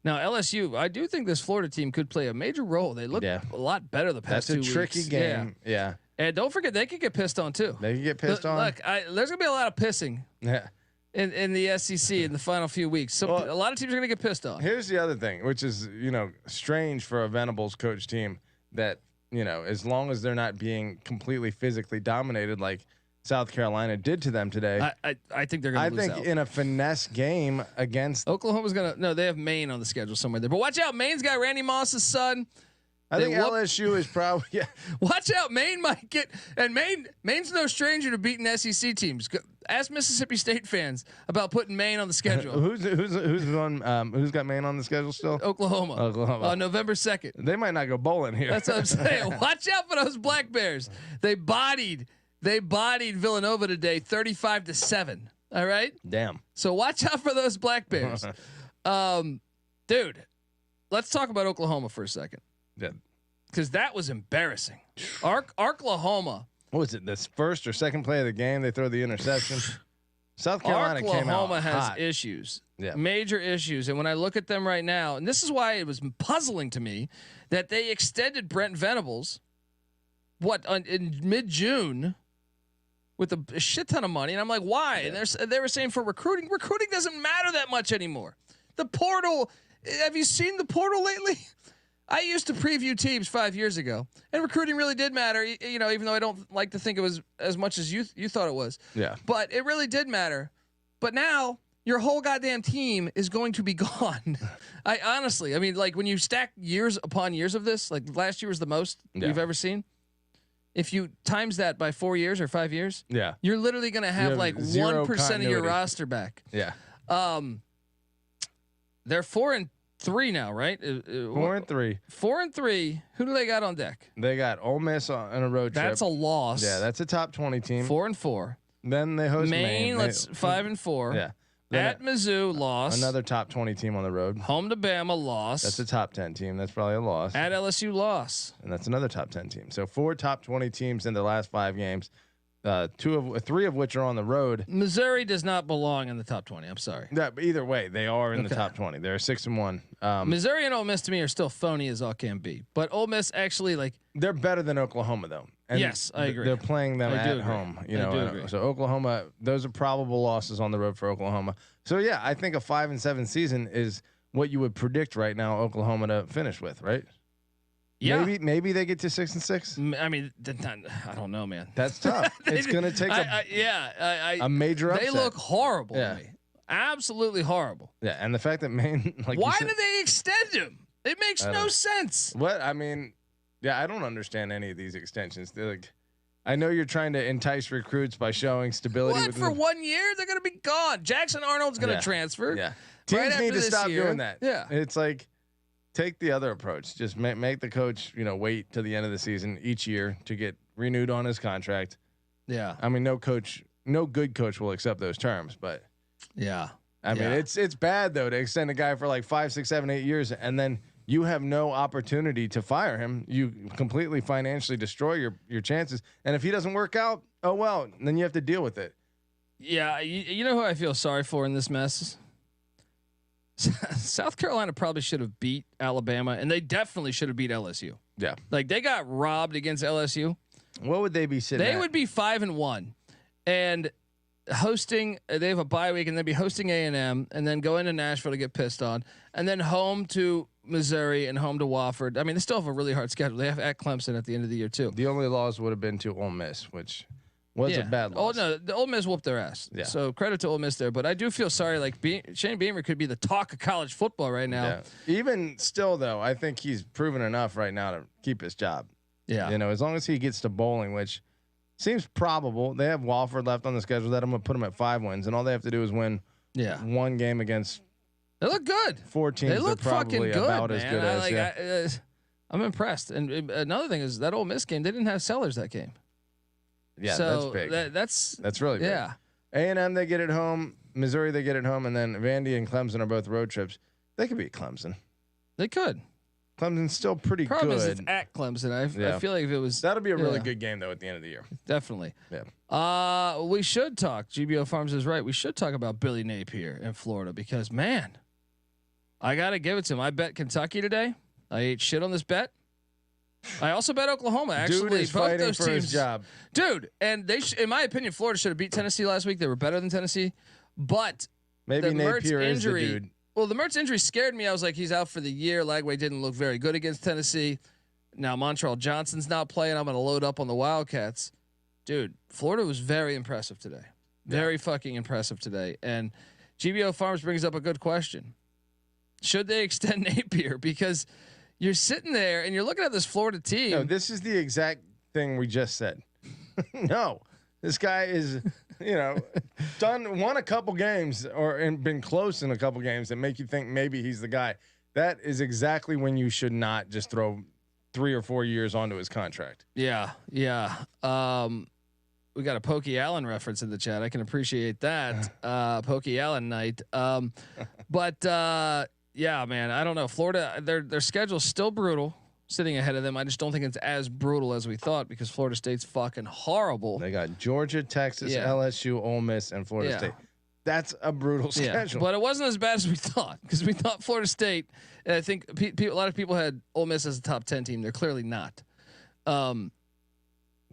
Now LSU, I do think this Florida team could play a major role. They look a lot better the past 2 weeks. That's a tricky game. Yeah. And don't forget, they could get pissed on too. They can get pissed on. Look, there's gonna be a lot of pissing. Yeah. In the SEC in the final few weeks, a lot of teams are gonna get pissed on. Here's the other thing, which is strange for a Venables coach team that as long as they're not being completely physically dominated like South Carolina did to them today. I think they're going to lose out. In a finesse game against Oklahoma's going to. No, they have Maine on the schedule somewhere there. But watch out, Maine's got Randy Moss's son. I think LSU is probably Watch out, Maine might get, and Maine's no stranger to beating SEC teams. Ask Mississippi State fans about putting Maine on the schedule. who's got Maine on the schedule still? Oklahoma. November 2nd. They might not go bowling here. That's what I'm saying. Watch out for those Black Bears. They bodied Villanova today, 35-7. All right. Damn. So watch out for those Black Bears. Dude, let's talk about Oklahoma for a second. Yeah. Because that was embarrassing. Oklahoma. What was it? This first or second play of the game, they throw the interception. South Carolina came out Oklahoma has hot. issues, Yeah. major issues. And when I look at them right now, and this is why it was puzzling to me that they extended Brent Venables, in mid-June with a shit ton of money. And I'm like, why? Yeah. And they were saying for recruiting. Recruiting doesn't matter that much anymore. The portal. Have you seen the portal lately? I used to preview teams 5 years ago, and recruiting really did matter. You know, even though I don't like to think it was as much as you thought it was. Yeah. But it really did matter. But now your whole goddamn team is going to be gone. I mean, like when you stack years upon years of this, like last year was the most we've ever seen. If you times that by 4 years or 5 years, you're literally going to have like 1% of your roster back. Yeah. They're 4-3 now, right? 4-3. 4-3. Who do they got on deck? They got Ole Miss on a road trip. That's a loss. Yeah, that's a top 20 team. 4-4. Then they host Maine. Let's 5-4. Yeah. At Mizzou, loss. Another top 20 team on the road. Home to Bama, loss. That's a top 10 team. That's probably a loss. At LSU, loss. And that's another top 10 team. So 4 top 20 teams in the last 5 games. 3 of which are on the road. Missouri does not belong in the top 20. I'm sorry. Yeah, but either way, they are in the top 20. They're 6-1. Missouri and Ole Miss to me are still phony as all can be. But Ole Miss actually they're better than Oklahoma though. And yes, I agree. They're playing them at home. You know, so Oklahoma. Those are probable losses on the road for Oklahoma. So yeah, I think a 5-7 season is what you would predict right now Oklahoma to finish with, right? Yeah, maybe they get to 6-6. I mean, I don't know, man. That's tough. It's gonna take a major upset. They look horrible to me. Absolutely horrible. Yeah, and the fact that Maine, why did they extend him? It makes no sense. What I mean, yeah, I don't understand any of these extensions. They're like, I know you're trying to entice recruits by showing stability. What for 1 year? They're gonna be gone. Jackson Arnold's gonna transfer. Yeah, teams need to stop doing that. Yeah, it's like. Take the other approach. Just make the coach, wait to the end of the season each year to get renewed on his contract. Yeah. I mean, no good coach will accept those terms, but yeah. I mean, it's bad though to extend a guy for like 5, 6, 7, 8 years and then you have no opportunity to fire him. You completely financially destroy your chances. And if he doesn't work out, oh well, then you have to deal with it. Yeah, you know who I feel sorry for in this mess? South Carolina probably should have beat Alabama, and they definitely should have beat LSU. Yeah, like they got robbed against LSU. What would they be sitting? They would be 5-1, and hosting. They have a bye week, and they'd be hosting A&M, and then go into Nashville to get pissed on, and then home to Missouri and home to Wofford. I mean, they still have a really hard schedule. They have at Clemson at the end of the year too. The only loss would have been to Ole Miss, which. Was a bad loss. Oh no, the Ole Miss whooped their ass. Yeah. So credit to Ole Miss there, but I do feel sorry. Like Shane Beamer could be the talk of college football right now. Yeah. Even still, though, I think he's proven enough right now to keep his job. Yeah. As long as he gets to bowling, which seems probable. They have Wofford left on the schedule. That I'm gonna put them at 5 wins, and all they have to do is win. One game against. They look good. 4 teams. They look fucking good, about man. as good as. I'm impressed. And another thing is that Ole Miss game. They didn't have Sellers that game. Yeah, so that's big. That's really big. Yeah. A&M they get it home. Missouri they get it home, and then Vandy and Clemson are both road trips. They could beat Clemson. They could. Clemson's still pretty Problem good. Is it's at Clemson. I feel like if it was that'll be a really good game though at the end of the year. Definitely. Yeah. We should talk. GBO Farms is right. We should talk about Billy Napier in Florida because man, I gotta give it to him. I bet Kentucky today. I ate shit on this bet. I also bet Oklahoma. Actually, dude is both fighting those for teams, his job. Dude, and they, in my opinion, Florida should have beat Tennessee last week. They were better than Tennessee, but maybe the Napier Mertz is the injury. dude. Well, the Mertz injury scared me. I was like, he's out for the year. Lagway didn't look very good against Tennessee. Now Montreal Johnson's not playing. I'm going to load up on the Wildcats. Dude, Florida was very impressive today. Very fucking impressive today. And GBO Farms brings up a good question. Should they extend Napier? Because you're sitting there and you're looking at this Florida team. No, this is the exact thing we just said. No, this guy is, won a couple games and been close in a couple games that make you think maybe he's the guy. That is exactly when you should not just throw 3 or 4 years onto his contract. Yeah. We got a Pokey Allen reference in the chat. I can appreciate that. Pokey Allen night. Yeah, man, I don't know. Florida, their schedule's still brutal, sitting ahead of them. I just don't think it's as brutal as we thought because Florida State's fucking horrible. They got Georgia, Texas, LSU, Ole Miss, and Florida State. That's a brutal schedule. But it wasn't as bad as we thought because we thought Florida State. And I think a lot of people had Ole Miss as a top 10 team. They're clearly not. Ole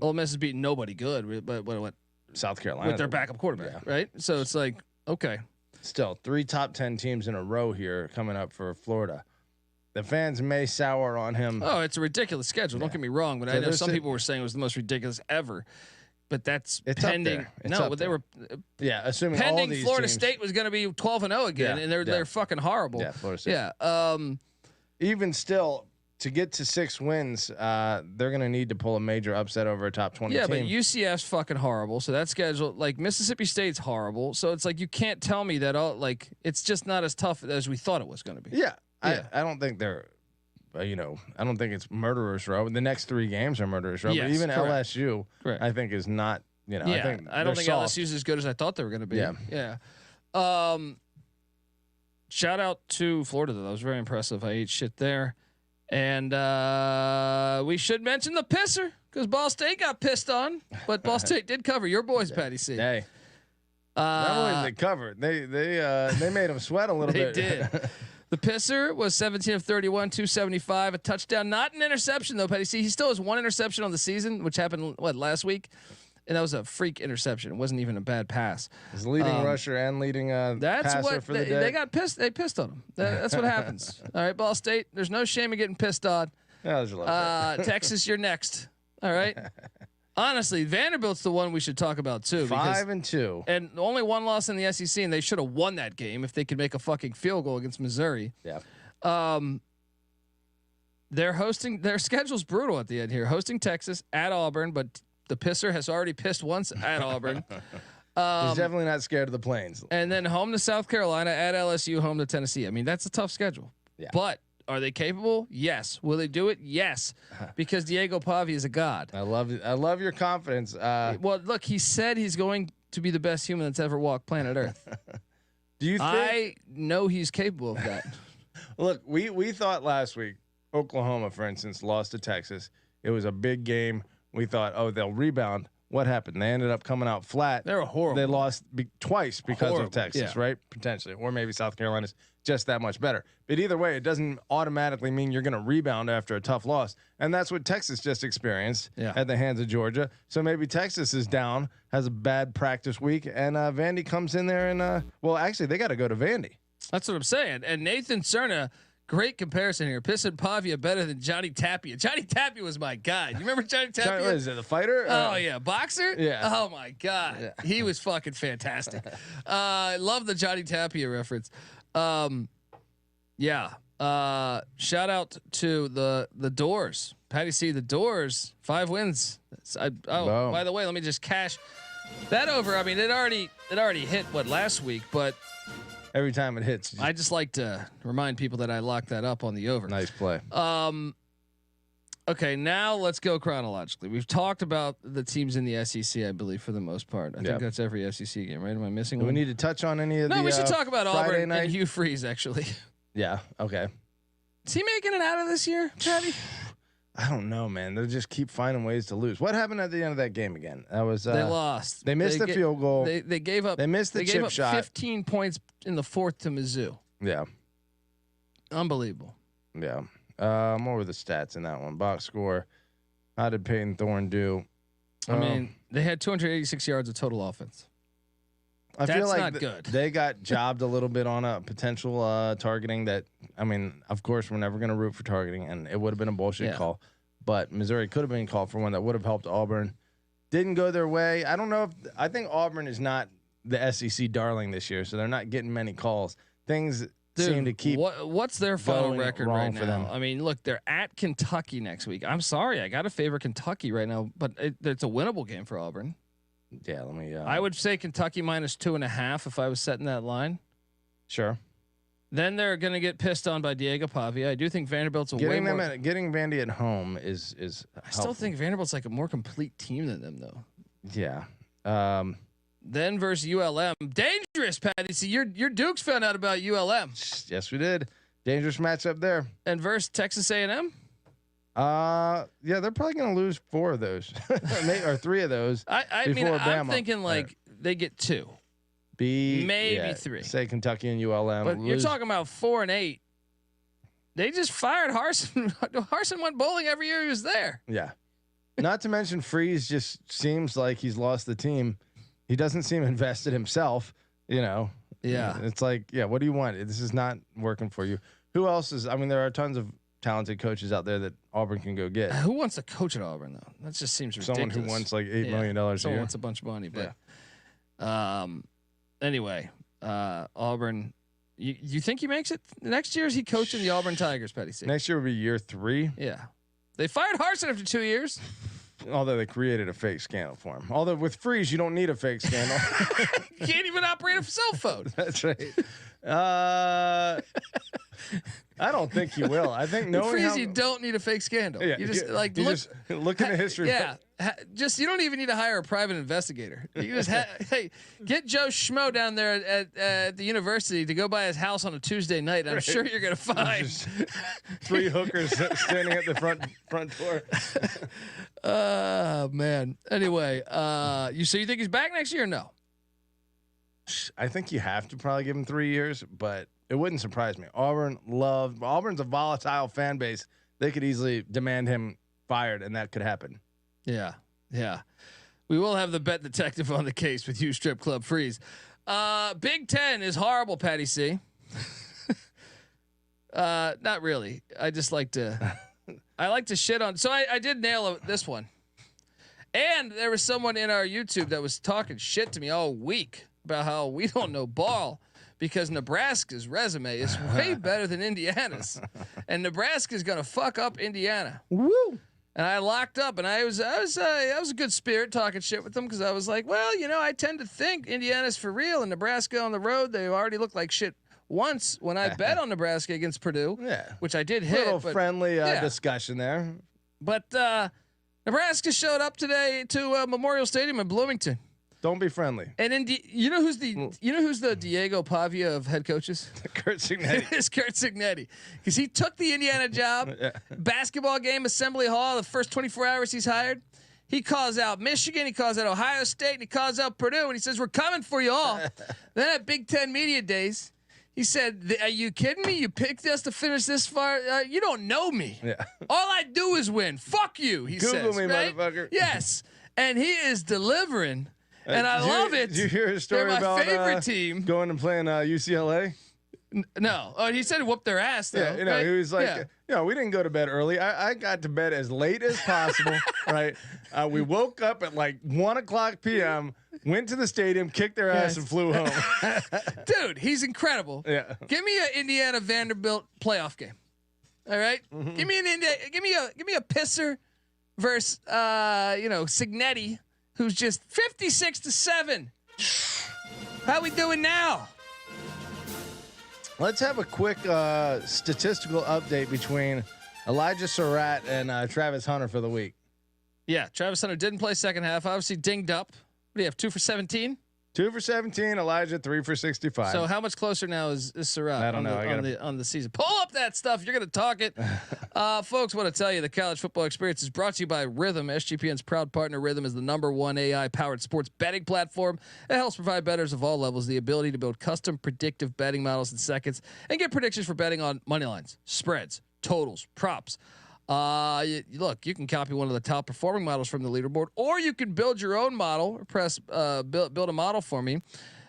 Miss has beaten nobody good, but what? South Carolina with their backup quarterback, right? So it's like, okay. Still, 3 top 10 teams in a row here coming up for Florida. The fans may sour on him. Oh, it's a ridiculous schedule. Don't get me wrong, but So I know some they're people were saying it was the most ridiculous ever. But that's It's pending. up there. It's No, up but they there. were assuming all pending. these Florida teams, State was going to be 12-0 again, and they're fucking horrible. Yeah, Florida State. Yeah. Even still, to get to 6 wins, they're going to need to pull a major upset over a top 20 Yeah, team. but UCF's fucking horrible. So that schedule, like Mississippi State's horrible. So it's like you can't tell me that it's just not as tough as we thought it was going to be. Yeah. Yeah. I don't think they're, I don't think it's murderer's row. The next 3 games are murderer's row. Yes, but even correct. LSU, Correct. I think is not. I don't think soft. LSU's as good as I thought they were going to be. Yeah. Shout out to Florida though. That was very impressive. I ate shit there, and we should mention the pisser because Ball State got pissed on, but Ball State did cover. Your boys, Patty C. Hey. Not only did they cover, they made them sweat a little bit. They did. The pisser was 17 of 31, 275, a touchdown, not an interception though. Patty C. He still has 1 interception on the season, which happened last week. And that was a freak interception. It wasn't even a bad pass. His leading rusher and leading passer for the day. They got pissed. They pissed on him. That's what happens. All right, Ball State. There's no shame in getting pissed on. Texas, you're next. All right. Honestly, Vanderbilt's the one we should talk about too. 5-2, and only 1 loss in the SEC, and they should have won that game if they could make a fucking field goal against Missouri. Yeah. They're hosting. Their schedule's brutal at the end here. Hosting Texas at Auburn, but the pisser has already pissed once at Auburn. He's definitely not scared of the Plains. And then home to South Carolina, at LSU, home to Tennessee. I mean, that's a tough schedule. Yeah. But are they capable? Yes. Will they do it? Yes. Because Diego Pavi is a god. I love your confidence. Well, look, he said he's going to be the best human that's ever walked planet Earth. Do you think? I know he's capable of that. Look, we thought last week, Oklahoma, for instance, lost to Texas. It was a big game. We thought, they'll rebound. What happened? They ended up coming out flat. They were horrible. They lost twice because of Texas, yeah. right? Potentially. Or maybe South Carolina's just that much better. But either way, it doesn't automatically mean you're going to rebound after a tough loss. And that's what Texas just experienced at the hands of Georgia. So maybe Texas is down, has a bad practice week, and Vandy comes in there and, actually, they got to go to Vandy. That's what I'm saying. And Nathan Cerna, great comparison here. Pissing Pavia better than Johnny Tapia. Johnny Tapia was my guy. You remember Johnny Tapia? Is it the fighter? Oh yeah, boxer. Yeah. Oh my god, he was fucking fantastic. I love the Johnny Tapia reference. Shout out to the Doors. Patty C. The Doors, 5 wins. By the way, let me just cash that over. I mean, it already hit last week, but. Every time it hits. I just like to remind people that I locked that up on the over. Nice play. Okay, now let's go chronologically. We've talked about the teams in the SEC, I believe, for the most part. I think that's every SEC game, right? Am I missing Do one? we need to touch on any of the? No, we should talk about Friday Auburn night? and Hugh Freeze, actually. Yeah. Okay. Is he making it out of this year, Patty? I don't know, man. They just keep finding ways to lose. What happened at the end of that game again? That was They lost. They missed the field goal. They gave up. They missed the they chip gave up shot. 15 points in the 4th to Mizzou. Yeah. Unbelievable. Yeah. What were the stats in that one? Box score. How did Peyton Thorne do? I mean, they had 286 yards of total offense. I feel That's like not good. They got jobbed a little bit on a potential targeting that, I mean, of course, we're never going to root for targeting, and it would have been a bullshit call. But Missouri could have been called for one that would have helped Auburn. Didn't go their way. I don't know if I think Auburn is not the SEC darling this year, so they're not getting many calls. Things seem to keep. What's their final going record wrong right for now? them. I mean, look, they're at Kentucky next week. I'm sorry, I got to favor Kentucky right now, but it's a winnable game for Auburn. Yeah, let me. I would say Kentucky -2.5 if I was setting that line. Sure. Then they're going to get pissed on by Diego Pavia. I do think Vanderbilt's Getting Vandy at home is. I still think Vanderbilt's like a more complete team than them, though. Yeah. Then versus ULM, dangerous, Patty. See, your Dukes found out about ULM. Yes, we did. Dangerous matchup there. And versus Texas A&M. Yeah, they're probably going to lose 4 of those, or 3 of those. I mean, I'm thinking like they get 2. Maybe 3. Say Kentucky and ULM. But you're talking about 4 and 8. They just fired Harsin. Harsin went bowling every year he was there. Yeah. Not to mention Freeze just seems like he's lost the team. He doesn't seem invested himself, Yeah. It's like, yeah, what do you want? This is not working for you. Who else is? I mean, there are tons of talented coaches out there that Auburn can go get. Who wants to coach at Auburn though? That just seems ridiculous. Someone who wants like $8 million a year. Someone wants a bunch of money, but anyway, Auburn. You think he makes it next year? Is he coaching the Auburn Tigers, Petty C? Next year will be year 3. Yeah, they fired Harsin after 2 years. Although they created a fake scandal for him. Although with Freeze, you don't need a fake scandal. You can't even operate a cell phone. That's right. I don't think he will. I think knowing Freeze, you don't need a fake scandal. Yeah, you just look in the history. Yeah, just you don't even need to hire a private investigator. You just hey, get Joe Schmo down there at the university to go by his house on a Tuesday night. I'm sure you're gonna find 3 hookers standing at the front door. Man. Anyway, you think he's back next year? Or no. I think you have to probably give him 3 years, but it wouldn't surprise me. Auburn's a volatile fan base. They could easily demand him fired, and that could happen. Yeah. We will have the bet detective on the case with you, Strip Club Freeze. Big Ten is horrible, Patty C. Not really. I just like to. I like to shit on. So I did nail this one, and there was someone in our YouTube that was talking shit to me all week about how we don't know ball because Nebraska's resume is way better than Indiana's, and Nebraska's gonna fuck up Indiana. Woo! And I locked up, and I was a good spirit talking shit with them because I was like, well, I tend to think Indiana's for real, and Nebraska on the road, they already looked like shit once when I bet on Nebraska against Purdue, which I did hit. A little friendly discussion there. But Nebraska showed up today to Memorial Stadium in Bloomington. Don't be friendly. And you know who's the Diego Pavia of head coaches? Kurt Cignetti. It's Kurt Cignetti, because he took the Indiana job. Basketball game, Assembly Hall. The first 24 hours he's hired, he calls out Michigan, he calls out Ohio State, and he calls out Purdue, and he says, "We're coming for you all." Then at Big Ten Media Days, he said, "Are you kidding me? You picked us to finish this far? You don't know me. Yeah. All I do is win. Fuck you." He says, Google me, right? motherfucker. Yes, and he is delivering. And I love it. Did you hear his story They're my about favorite team going and playing UCLA? No. Oh, he said whoop their ass, though. Yeah, right? he was like, we didn't go to bed early. I got to bed as late as possible, right? We woke up at like 1:00 p.m., went to the stadium, kicked their ass, and flew home. Dude, he's incredible. Yeah. Give me an Indiana Vanderbilt playoff game. All right? Mm-hmm. Give me a pisser versus Cignetti, who's just 56-7. How we doing now? Let's have a quick statistical update between Elijah Surratt and Travis Hunter for the week. Yeah, Travis Hunter didn't play second half. Obviously dinged up. What do you have, 2 for 17? 2 for 17, Elijah 3 for 65. So how much closer now is Surratt? I don't know. On the season. Pull up that stuff. You're going to talk it. Folks, want to tell you the college football experience is brought to you by Rhythm. SGPN's proud partner. Rhythm is the #1 AI-powered sports betting platform. It helps provide bettors of all levels the ability to build custom predictive betting models in seconds and get predictions for betting on money lines, spreads, totals, props. Look, you can copy one of the top performing models from the leaderboard, or you can build your own model. Press build a model for me,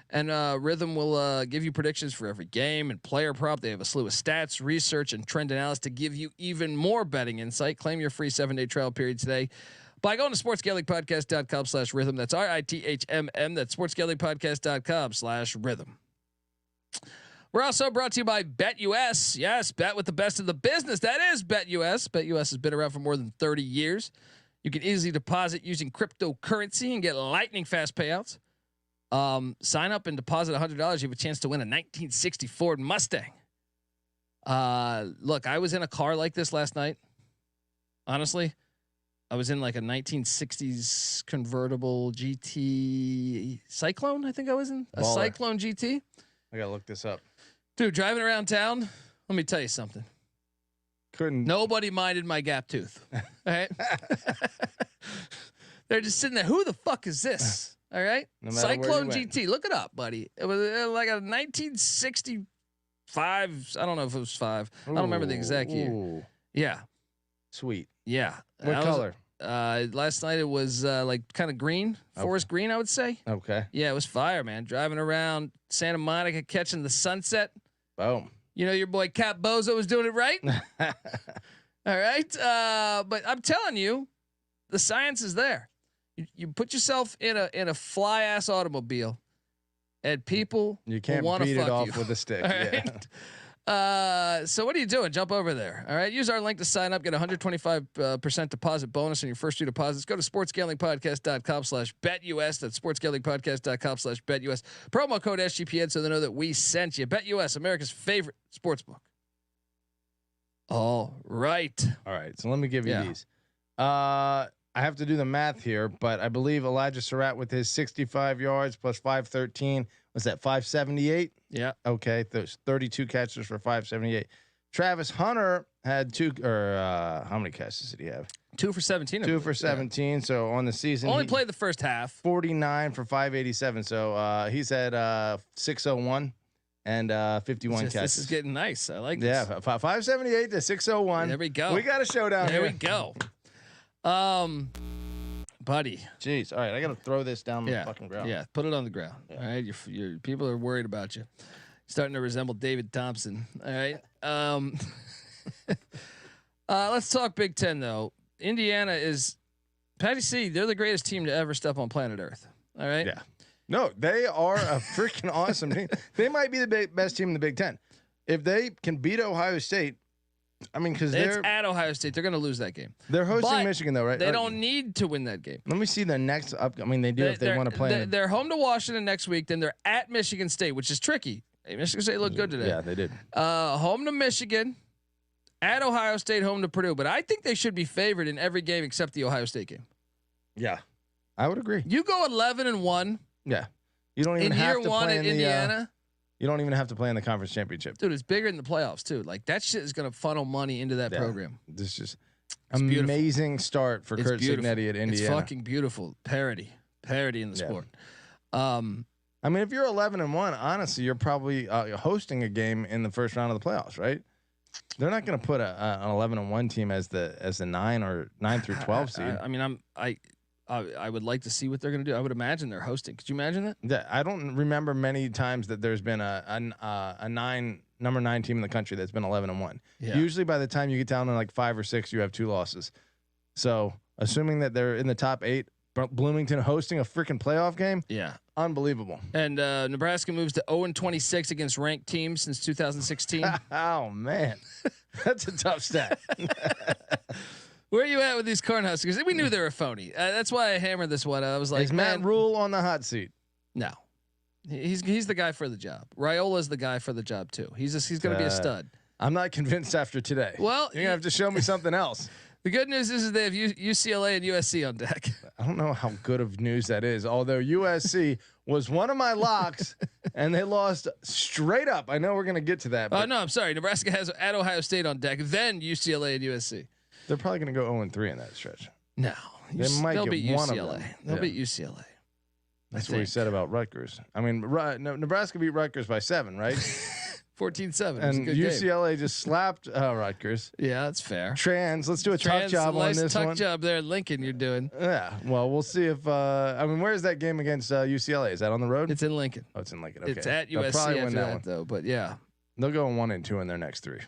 and Rhythm will give you predictions for every game and player prop. They have a slew of stats, research, and trend analysis to give you even more betting insight. Claim your free 7-day trial period today by going to sportsgamblingpodcast.com/rhythm. That's RITHMM. That's sportsgamblingpodcast.com/rhythm. We're also brought to you by BetUS. Yes, bet with the best of the business. That is BetUS. BetUS has been around for more than 30 years. You can easily deposit using cryptocurrency and get lightning fast payouts. Sign up and deposit $100. You have a chance to win a 1960 Ford Mustang. Look, I was in a car like this last night. Honestly, I was in like a 1960s convertible GT Cyclone. I think I was in a Baller. Cyclone GT. I gotta look this up. Dude, driving around town, let me tell you something. Couldn't. Nobody minded my gap tooth. All right. They're just sitting there. Who the fuck is this? All right. No matter where you Cyclone went. GT. Look it up, buddy. It was like a 1965. I don't know if it was 5. I don't remember the exact year. Ooh, Yeah. sweet. Yeah. What color? Last night it was like kind of green, forest green, I would say. Okay. Yeah, it was fire, man. Driving around Santa Monica, catching the sunset. Boom. You know, your boy Cap Bozo was doing it right. All right. But I'm telling you, the science is there. You put yourself in a fly ass automobile, and people You can't want to beat fuck it off you. with a stick. All Yeah. right? So what are you doing? Jump over there. All right. Use our link to sign up. Get a 125% deposit bonus on your first 2 deposits. Go to sportsgamblingpodcast.com/betus. That's sportsgamblingpodcast.com/betus. Promo code SGPN so they know that we sent you. BetUS, America's favorite sportsbook. All right. All right. So let me give you Yeah. these. I have to do the math here, but I believe Elijah Surratt with his 65 yards plus 513 was that 578. Yeah. Okay, there's 32 catches for 578. Travis Hunter had how many catches did he have? 2 for 17. 2 for 17. So on the season, Only he played the first half. 49 for 587. So he's at 601 and 51 catches. This is getting nice. I like this. Yeah, 578 to 601. There we go. We got a showdown There here. we go. Buddy. Jeez. All right, I got to throw this down Yeah. the fucking ground. Yeah. Put it on the ground. All right. Your people are worried about you. Starting to resemble David Thompson. All right. Let's talk Big Ten though. Indiana is Patty C. They're the greatest team to ever step on planet Earth. All right. Yeah. No, they are a freaking awesome team. They might be the best team in the Big Ten. If they can beat Ohio State, I mean, because It's they're at Ohio State. They're going to lose that game. hosting But Michigan though, right? They don't need to win that game. Let me see the next up. I mean, they do if they want to play. They're home to Washington next week. Then they're at Michigan State, which is tricky. Hey, Michigan State looked good today. Yeah, they did. Home to Michigan, at Ohio State, home to Purdue. But I think they should be favored in every game except the Ohio State game. Yeah, I would agree. You go 11-1 Yeah, you don't even in have year to 1 play in in Indiana. you don't even have to play in the conference championship. Dude, it's bigger than the playoffs too. Like that shit is going to funnel money into that Yeah. program. This is just beautiful. amazing start for It's Kurt beautiful. Cignetti at Indiana. It's fucking beautiful. Parity in the Yeah. sport. I mean, if you're 11-1, honestly, you're probably hosting a game in the first round of the playoffs, right? They're not going to put an 11-1 team as the 9 through 12 seed. I would like to see what they're going to do. I would imagine they're hosting. Could you imagine that? Yeah, I don't remember many times that there's been a number 9 team in the country that's been 11-1. Yeah. Usually, by the time you get down to like 5 or 6, you have 2 losses. So, assuming that they're in the top 8, Bloomington hosting a freaking playoff game, Yeah. unbelievable. And Nebraska moves to 0-26 against ranked teams since 2016. Oh man, that's a tough stat. Where are you at with these Cornhuskers? We knew they were phony. That's why I hammered this one. I was like, Is Matt man, Rule on the hot seat? no. He's the guy for the job. Raiola's the guy for the job too. He's going to be a stud. I'm not convinced after today. Well, you're gonna have to show me something else. The good news is they have UCLA and USC on deck. I don't know how good of news that is. Although USC was one of my locks, and they lost straight up. I know we're gonna get to that. Oh But no, I'm sorry. Nebraska has at Ohio State on deck, then UCLA and USC. they're probably gonna go 0-3 in that stretch. No, They might they'll get beat one of UCLA. them. They'll Yeah. beat UCLA. That's what we said about Rutgers. I mean, Nebraska beat Rutgers by 7, right? 14-7. And UCLA just slapped Rutgers. Yeah, that's fair. Let's do a tuck job on nice this tuck one. job there in Lincoln. You're doing. Yeah. Well, we'll see if. Where's that game against UCLA? Is that on the road? It's in Lincoln. Oh, it's in Lincoln. Okay. It's at They'll USC probably after win that, that one. though. But yeah, They'll go 1-2 in their next 3.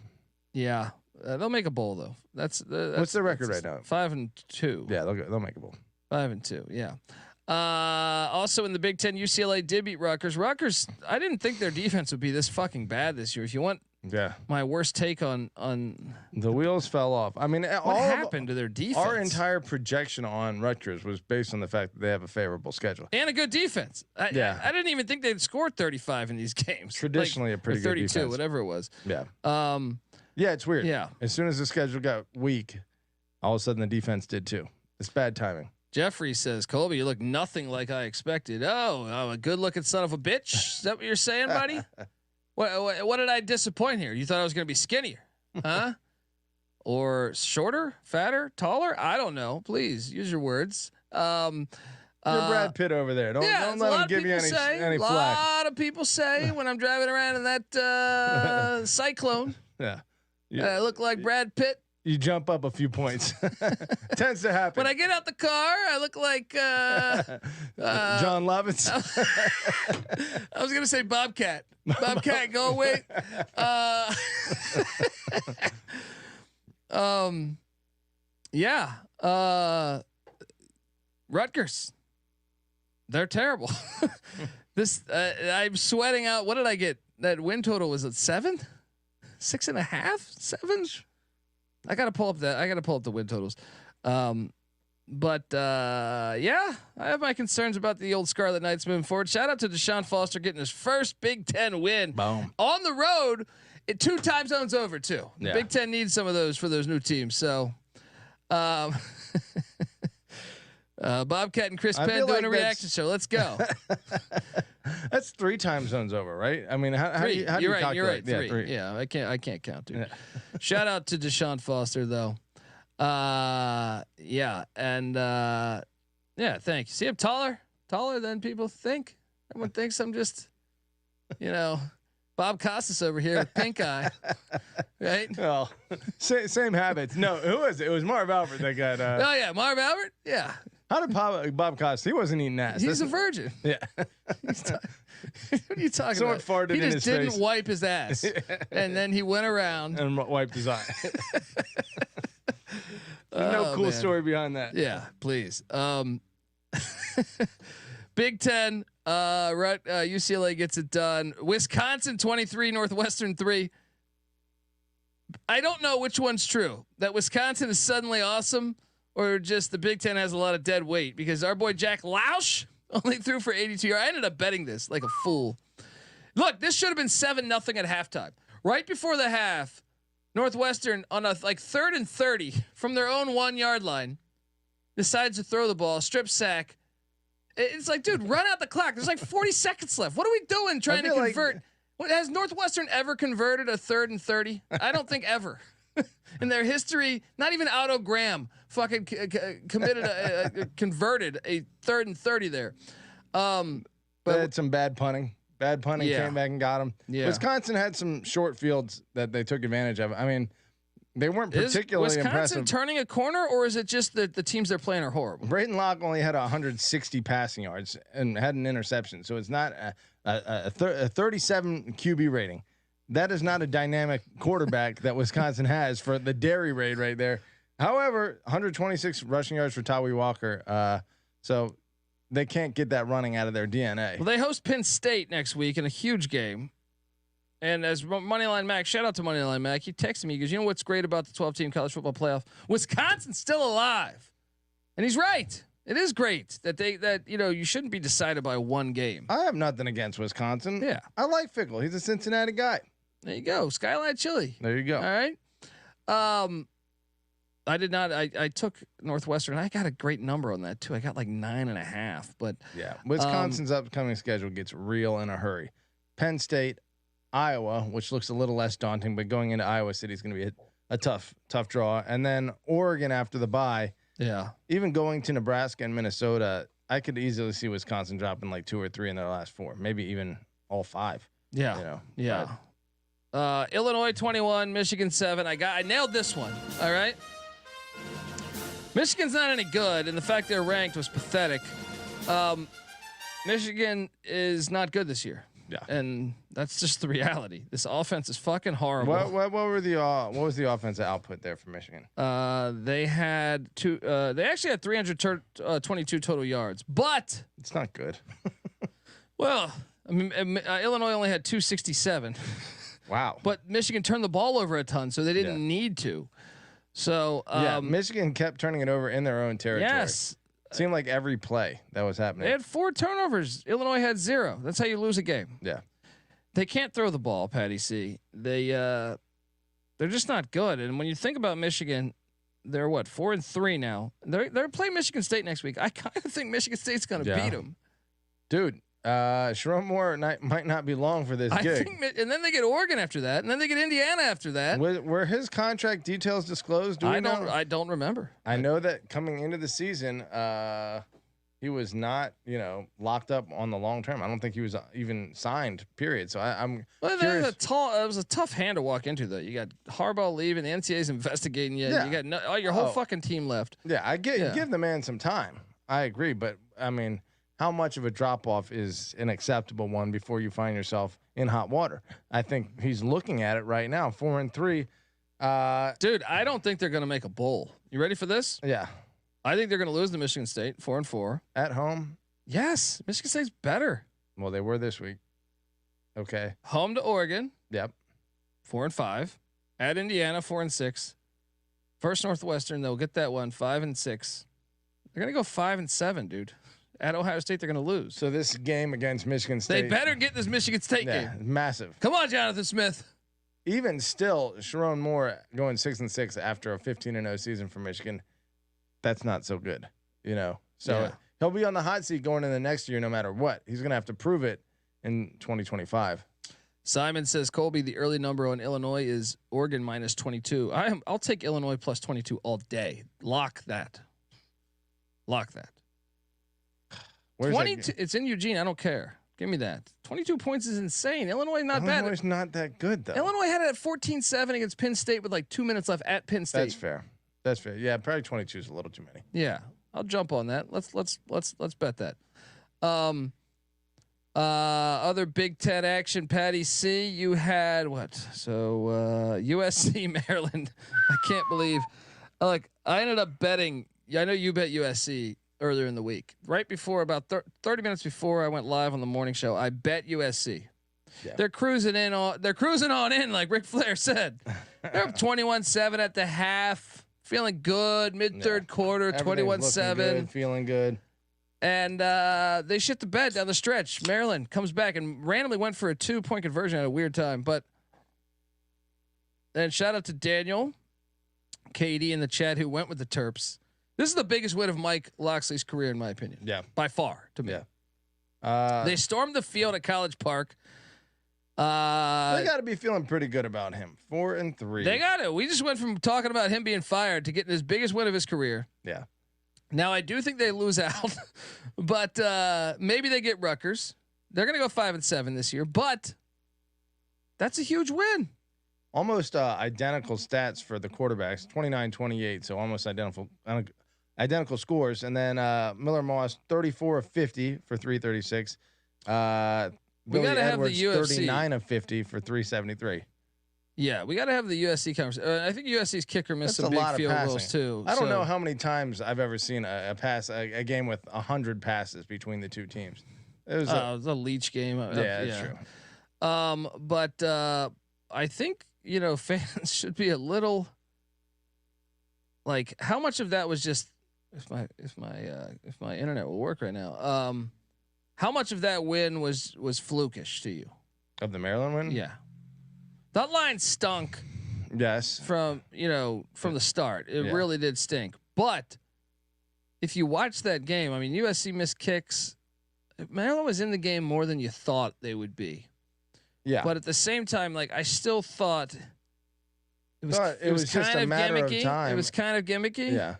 yeah, they'll make a bowl though. That's What's their record right now? 5-2. Yeah, they'll make a bowl. 5-2. Yeah. Also in the Big Ten, UCLA did beat Rutgers. Rutgers, I didn't think their defense would be this fucking bad this year. If you want my worst take on the wheels fell off. I mean, what happened to their defense? Our entire projection on Rutgers was based on the fact that they have a favorable schedule and a good defense. I didn't even think they'd scored 35 in these games. Traditionally, a pretty good 32, defense. whatever it was. Yeah. Yeah, it's weird. Yeah. As soon as the schedule got weak, all of a sudden the defense did too. It's bad timing. Jeffrey says, Colby, you look nothing like I expected. Oh, a good-looking son of a bitch. Is that what you're saying, buddy? What did I disappoint here? You thought I was going to be skinnier, huh? Or shorter, fatter, taller? I don't know. Please use your words. You're Brad Pitt over there. Don't let him give you any flack. A lot of people say when I'm driving around in that Cyclone. Yeah. I look like Brad Pitt. You jump up a few points. Tends to happen. When I get out the car, I look like John Lovitz. I was gonna say Bobcat. Bobcat, go away. Rutgers. They're terrible. I'm sweating out. What did I get? That win total was at 7, 6.5, 7. I gotta pull up the win totals. I have my concerns about the old Scarlet Knights moving forward. Shout out to Deshaun Foster getting his first Big Ten win. Boom. On the road, 2 time zones over too. Yeah. Big Ten needs some of those for those new teams. So, Bobcat and Chris Penn doing a reaction show. Let's go. That's 3 time zones over, right? I mean, how do you calculate? You're right. 3. Yeah, I can't count, dude. Yeah. Shout out to Deshaun Foster though. Thank you. See, I'm taller than people think. Everyone thinks I'm just, Bob Costas over here with pink eye, right? Well, same habits. No, who was it? It was Marv Albert that got. Oh yeah, Marv Albert. Yeah. How did Bob Costas? He wasn't eating ass. He's a virgin. Yeah. What are you talking Someone about? farted he in just his didn't face. wipe his ass, and then he went around and wiped his eye. No cool story behind that. Yeah, please. Big Ten. UCLA gets it done. Wisconsin 23, Northwestern 3. I don't know which one's true. That Wisconsin is suddenly awesome, or just the Big Ten has a lot of dead weight, because our boy Jack Lausch only threw for 82 yards. I ended up betting this like a fool. Look, this should have been 7-0 at halftime. Right before the half, Northwestern on a 3rd and 30 from their own 1 yard line decides to throw the ball, strip sack. It's like, dude, run out the clock. There's 40 seconds left. What are we doing trying to convert? Has Northwestern ever converted a 3rd and 30? I don't think ever. In their history, not even Otto Graham fucking converted a 3rd and 30 there. But had some bad punting. Bad punting came back and got them. Yeah. Wisconsin had some short fields that they took advantage of. I mean, they weren't particularly impressive. Is Wisconsin turning a corner, or is it just that the teams they're playing are horrible? Braden Locke only had 160 passing yards and had an interception, so it's not a 37 QB rating. That is not a dynamic quarterback that Wisconsin has for the dairy raid right there. However, 126 rushing yards for Tawi Walker. So they can't get that running out of their DNA. Well, they host Penn State next week in a huge game. And as Moneyline Mac, shout out to Moneyline Mac, he texted me, he goes, you know what's great about the 12-team college football playoff? Wisconsin's still alive. And he's right. It is great that you shouldn't be decided by one game. I have nothing against Wisconsin. Yeah. I like Fickle. He's a Cincinnati guy. There you go. Skyline Chili. There you go. All right. I did not. I took Northwestern. I got a great number on that too. I got 9.5. But yeah, Wisconsin's upcoming schedule gets real in a hurry. Penn State, Iowa, which looks a little less daunting, but going into Iowa City is going to be a tough draw, and then Oregon after the bye. Yeah. Even going to Nebraska and Minnesota, I could easily see Wisconsin dropping 2 or 3 in their last 4, maybe even all 5. Yeah. Yeah. Illinois 21, Michigan 7. I nailed this one. All right. Michigan's not any good, and the fact they're ranked was pathetic. Michigan is not good this year. Yeah. And that's just the reality. This offense is fucking horrible. What was the offensive output there for Michigan? They had they actually had 322 total yards, but It's not good. well, I mean, Illinois only had 267. Wow. But Michigan turned the ball over a ton, so they didn't need to. So Michigan kept turning it over in their own territory. Yes. Seemed like every play that was happening. They had 4 turnovers. Illinois had 0. That's how you lose a game. Yeah. They can't throw the ball, Patty C. They're just not good. And when you think about Michigan, they're what, 4-3 now. They're playing Michigan State next week. I kind of think Michigan State's going to beat them. Dude, Sharon Moore might not be long for this gig. And then they get Oregon after that, and then they get Indiana after that. Were his contract details disclosed? I don't remember. I know that coming into the season, he was not, locked up on the long term. I don't think he was even signed. Period. So I'm curious. It was a tough hand to walk into. Though you got Harbaugh leaving, the NCAA's investigating you. Yeah. You got your whole fucking team left. Yeah, give the man some time. I agree, but I mean, how much of a drop off is an acceptable one before you find yourself in hot water? I think he's looking at it right now, 4-3. Dude, I don't think they're going to make a bowl. You ready for this? Yeah. I think they're going to lose to Michigan State, 4-4 at home. Yes, Michigan State's better. Well, they were this week. Okay. Home to Oregon. Yep. 4-5. At Indiana, 4-6. First Northwestern, they'll get that one, 5-6. They're going to go 5-7, dude. At Ohio State, they're going to lose. So this game against Michigan State, they better get this Michigan State game. Massive. Come on, Jonathan Smith. Even still, Sharon Moore going 6-6 after a 15-0 season for Michigan. That's not so good, So he'll be on the hot seat going into the next year, no matter what. He's going to have to prove it in 2025. Simon says, Colby, the early number on Illinois is Oregon -22. I'll take Illinois plus 22 all day. Lock that. Lock that. 22. It's in Eugene. I don't care. Give me that. 22 points is insane. Illinois not bad. Illinois is not that good though. Illinois had it at 14-7 against Penn State with like 2 minutes left at Penn State. That's fair. Yeah, probably 22 is a little too many. Yeah, I'll jump on that. Let's bet that. Other Big Ten action, Patty C. You had what? So USC Maryland. I can't believe. Like I ended up betting. Yeah, I know you bet USC earlier in the week. Right before, about 30 minutes before I went live on the morning show, I bet USC. Yeah. They're cruising on in, like Ric Flair said. They're up 21-7 at the half, feeling good. Mid-third quarter, 21-7, feeling good. And they shit the bed down the stretch. Maryland comes back and randomly went for a 2-point conversion at a weird time. But then shout out to Daniel, Katie in the chat who went with the Terps. This is the biggest win of Mike Loxley's career, in my opinion. Yeah, by far to me. Yeah. They stormed the field at College Park. They got to be feeling pretty good about him. 4-3. They got it. We just went from talking about him being fired to getting his biggest win of his career. Yeah. Now I do think they lose out, but maybe they get Rutgers. They're going to go 5-7 this year, but that's a huge win. Almost identical stats for the quarterbacks, 29-28, so almost identical scores. And then Miller Moss, 34 of 50 for 336. We got to have the UFC. 39 of 50 for 373. Yeah, we got to have the USC conversation. I think USC's kicker missed some big field goals too. I don't know how many times I've ever seen a game with 100 passes between the two teams. It was a Leach game. Yeah, that's true. But I think fans should be a little like, how much of that was just if my internet will work right now. How much of that win was flukish to you? Of the Maryland win? Yeah. That line stunk. Yes. From the start. It really did stink. But if you watch that game, I mean, USC missed kicks. Maryland was in the game more than you thought they would be. Yeah. But at the same time, like, I still thought it was kind just a matter gimmicky. of time. It was kind of gimmicky. Yeah.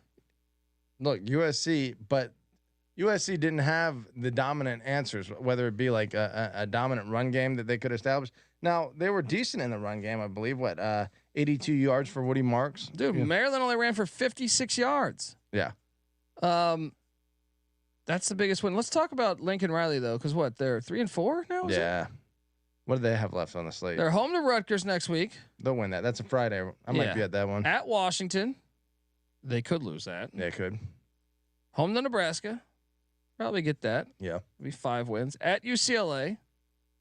Look, USC didn't have the dominant answers, whether it be like a dominant run game that they could establish. Now, they were decent in the run game, I believe. 82 yards for Woody Marks? Dude, Maryland only ran for 56 yards. Yeah. That's the biggest win. Let's talk about Lincoln Riley, though, because they're 3-4 now? Yeah. What do they have left on the slate? They're home to Rutgers next week. They'll win that. That's a Friday. I might be at that one. At Washington. They could lose that. They could. Home to Nebraska. Probably get that. Yeah. Be 5 wins. At UCLA.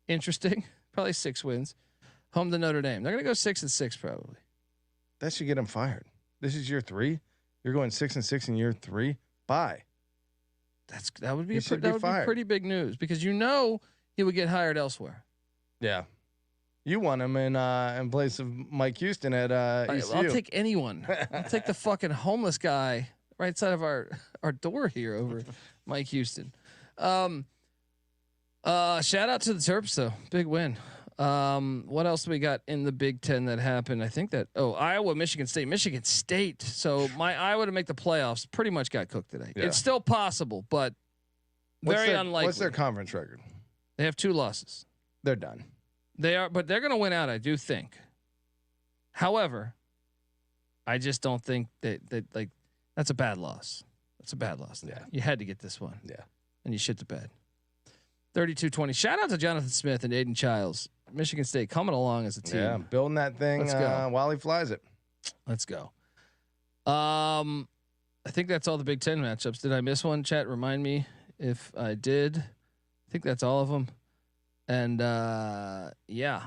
Interesting. Probably 6 wins. Home to Notre Dame. They're going to go 6-6 probably. That should get him fired. This is year 3. You're going 6-6 in year 3. Bye. That would be be pretty big news because he would get hired elsewhere. Yeah. You want him in place of Mike Houston at ECU. I'll take anyone. I'll take the fucking homeless guy right side of our door here over Mike Houston. Shout out to the Terps though. Big win. What else do we got in the Big Ten that happened? I think that Iowa, Michigan State. So my Iowa to make the playoffs pretty much got cooked today. Yeah. It's still possible, but very unlikely. What's their conference record? They have 2 losses. They're done. They are, but they're going to win out. I do think. However, I just don't think that like that's a bad loss. That's a bad loss. Yeah, you had to get this one. Yeah, and you shit the bed. 32-20. Shout out to Jonathan Smith and Aiden Childs. Michigan State coming along as a team. Yeah, building that thing while he flies it. Let's go. I think that's all the Big Ten matchups. Did I miss one? Chat, remind me if I did. I think that's all of them. And yeah.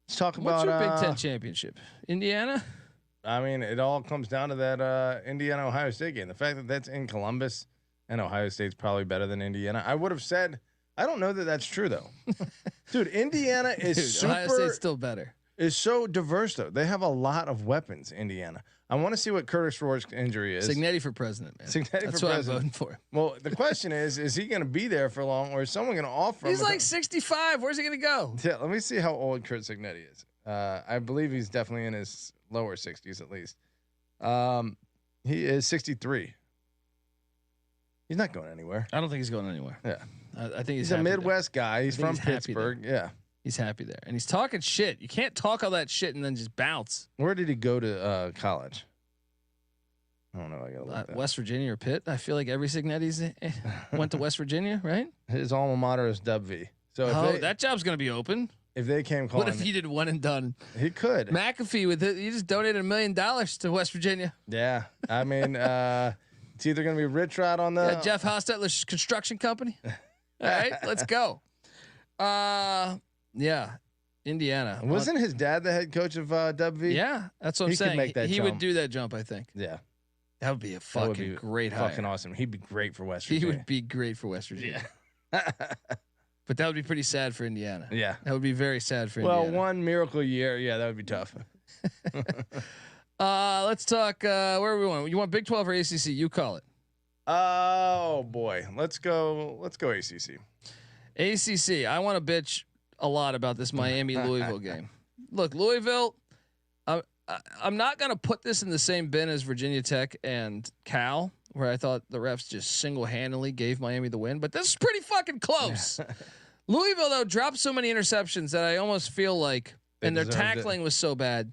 Let's talk What's about your Big Ten championship? Indiana? I mean, it all comes down to that Indiana Ohio State game. The fact that that's in Columbus and Ohio State's probably better than Indiana. I would have said, I don't know that that's true though. Dude, Indiana is Ohio State's still better. Is so diverse though. They have a lot of weapons, Indiana. I want to see what Curtis Rourke's injury is. Signetti for president, man. That's what I'm voting for. Well, the question is he going to be there for long or is someone going to offer him? He's like 65. Where's he going to go? Yeah, let me see how old Kurt Signetti is. I believe he's definitely in his lower 60s at least. He is 63. He's not going anywhere. I don't think he's going anywhere. Yeah. I think he's a Midwest guy. He's from Pittsburgh. Yeah. He's happy there. And he's talking shit. You can't talk all that shit and then just bounce. Where did he go to college? I don't know. I gotta look West Virginia or Pitt. I feel like every Signetti's went to West Virginia, right? His alma mater is Dub V. So that job's going to be open. If they came calling. What if he did one and done? He could. McAfee he just donated $1 million to West Virginia. Yeah. I mean, it's either going to be Rich Rod on the Jeff Hostetler's construction company. All right, let's go. Yeah. Indiana. Wasn't his dad the head coach of Dub V? Yeah, that's what I'm saying. Could make that he jump. would do that jump, I think. Yeah. That would be a fucking great hire. Fucking awesome. He'd be great for West Virginia. He would be great for West Virginia. Yeah. But that would be pretty sad for Indiana. Yeah. That would be very sad for Indiana. Well, one miracle year, yeah, that would be tough. Let's talk where are we want? You want Big 12 or ACC? You call it. Oh boy. Let's go ACC. ACC. I want to bitch a lot about this Miami Louisville game. Look, Louisville, I'm not going to put this in the same bin as Virginia Tech and Cal, where I thought the refs just single-handedly gave Miami the win, but this is pretty fucking close. Louisville, though, dropped so many interceptions that I almost feel like, and their tackling was so bad,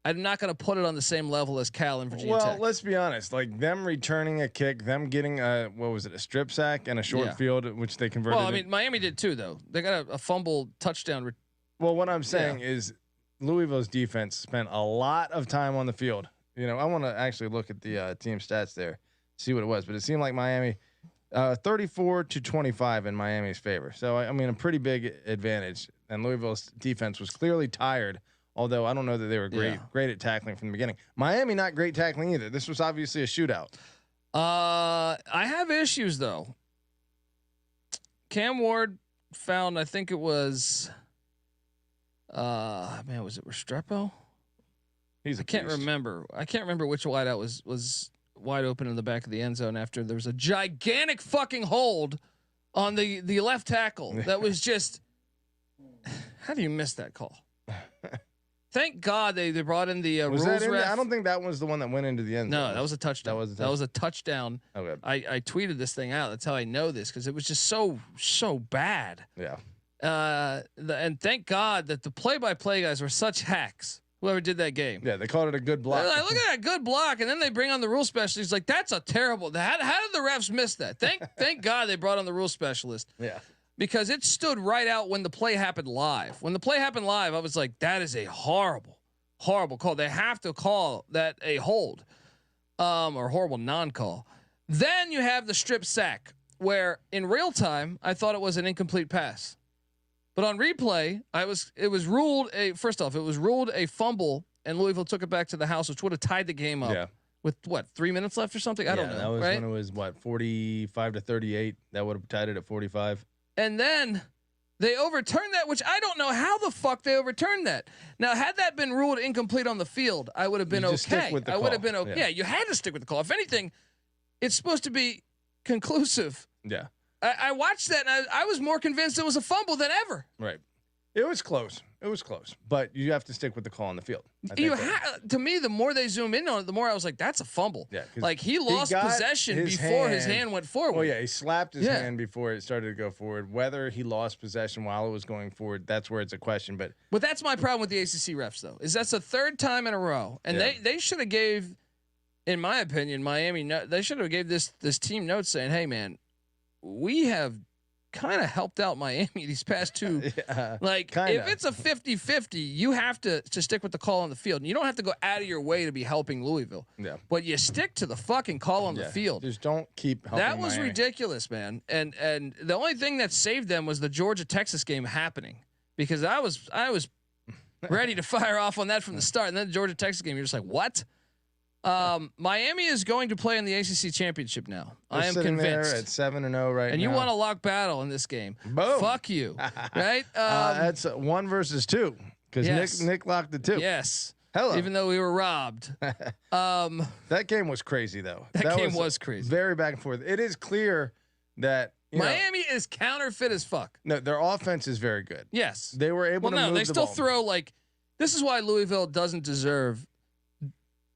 I'm not going to put it on the same level as Cal and Virginia Tech. Well, let's be honest. Like them returning a kick, them getting a strip sack and a short field, which they converted. Well, I mean, Miami did too, though. They got a fumble touchdown. Well, what I'm saying is Louisville's defense spent a lot of time on the field. You know, I want to actually look at the team stats there, see what it was, but it seemed like Miami 34-25 in Miami's favor. So I mean, a pretty big advantage. And Louisville's defense was clearly tired. Although I don't know that they were great at tackling from the beginning. Miami not great tackling either. This was obviously a shootout. I have issues though. Cam Ward found, I think it was, was it Restrepo? I can't remember. I can't remember which wideout was wide open in the back of the end zone after there was a gigantic fucking hold on the left tackle. That was just, how do you miss that call? Thank God they brought in the rules ref. I don't think that was the one that went into the end zone. No, that was a touchdown. That was a touchdown. Okay. I tweeted this thing out. That's how I know this, because it was just so bad. Yeah. And thank God that the play-by-play guys were such hacks. Whoever did that game. Yeah, they called it a good block. They're like, look at that good block, and then they bring on the rule specialist. He's like, that's a terrible. How did the refs miss that? Thank God they brought on the rule specialist. Yeah. because it stood right out when the play happened live. When the play happened live, I was like, that is a horrible call. They have to call that a hold, or horrible non-call. Then you have the strip sack where in real time, I thought it was an incomplete pass, but on replay, it was ruled a fumble, and Louisville took it back to the house, which would have tied the game up. Yeah. With 3 minutes left or something? I don't know. That was right? when it was 45-38. That would have tied it at 45. And then they overturned that, which I don't know how the fuck they overturned that. Now, had that been ruled incomplete on the field, I would have been okay. I would have been okay. Yeah, you had to stick with the call. If anything, it's supposed to be conclusive. Yeah. I watched that and I was more convinced it was a fumble than ever. Right. It was close. But you have to stick with the call on the field. To me, the more they zoom in on it, the more I was like, that's a fumble. Yeah. Like he lost possession before his hand went forward. Oh yeah. He slapped his hand before it started to go forward. Whether he lost possession while it was going forward, that's where it's a question. But that's my problem with the ACC refs though, is that's the third time in a row. And they should have gave, in my opinion, Miami, they should have gave this team notes saying, hey man, we have kind of helped out Miami these past two. If it's a 50-50, you have to stick with the call on the field. And you don't have to go out of your way to be helping Louisville. Yeah. But you stick to the fucking call on the field. Just don't keep helping That was Miami. Ridiculous, man. And the only thing that saved them was the Georgia-Texas game happening, because I was ready to fire off on that from the start. And then the Georgia-Texas game, you're just like, what? Miami is going to play in the ACC championship now. They're I am sitting convinced. there at 7-0 right now. And you want a lock battle in this game? Boom. Fuck you, right? That's 1 versus 2 because Nick locked the 2. Yes. Hello. Even though we were robbed. That game was crazy though. That game was crazy. Very back and forth. It is clear that Miami is counterfeit as fuck. No, their offense is very good. Yes. They were able to move they the still ball. throw this is why Louisville doesn't deserve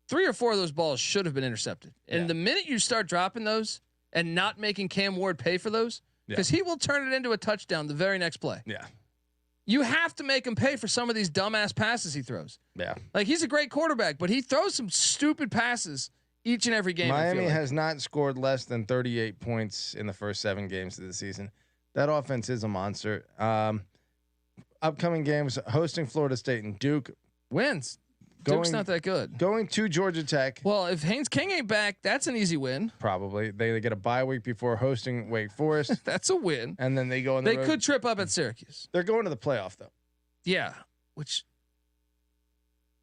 3 or 4 of those balls should have been intercepted. And the minute you start dropping those and not making Cam Ward pay for those, because he will turn it into a touchdown the very next play. Yeah. You have to make him pay for some of these dumbass passes he throws. Yeah. He's a great quarterback, but he throws some stupid passes each and every game. Miami has not scored less than 38 points in the first 7 games of the season. That offense is a monster. Upcoming games, hosting Florida State and Duke. Wins. Duke's not that good. Going to Georgia Tech. Well, if Haynes King ain't back, that's an easy win. Probably. They get a bye week before hosting Wake Forest. That's a win. And then they go on the road. They could trip up at Syracuse. They're going to the playoff, though. Yeah. Which,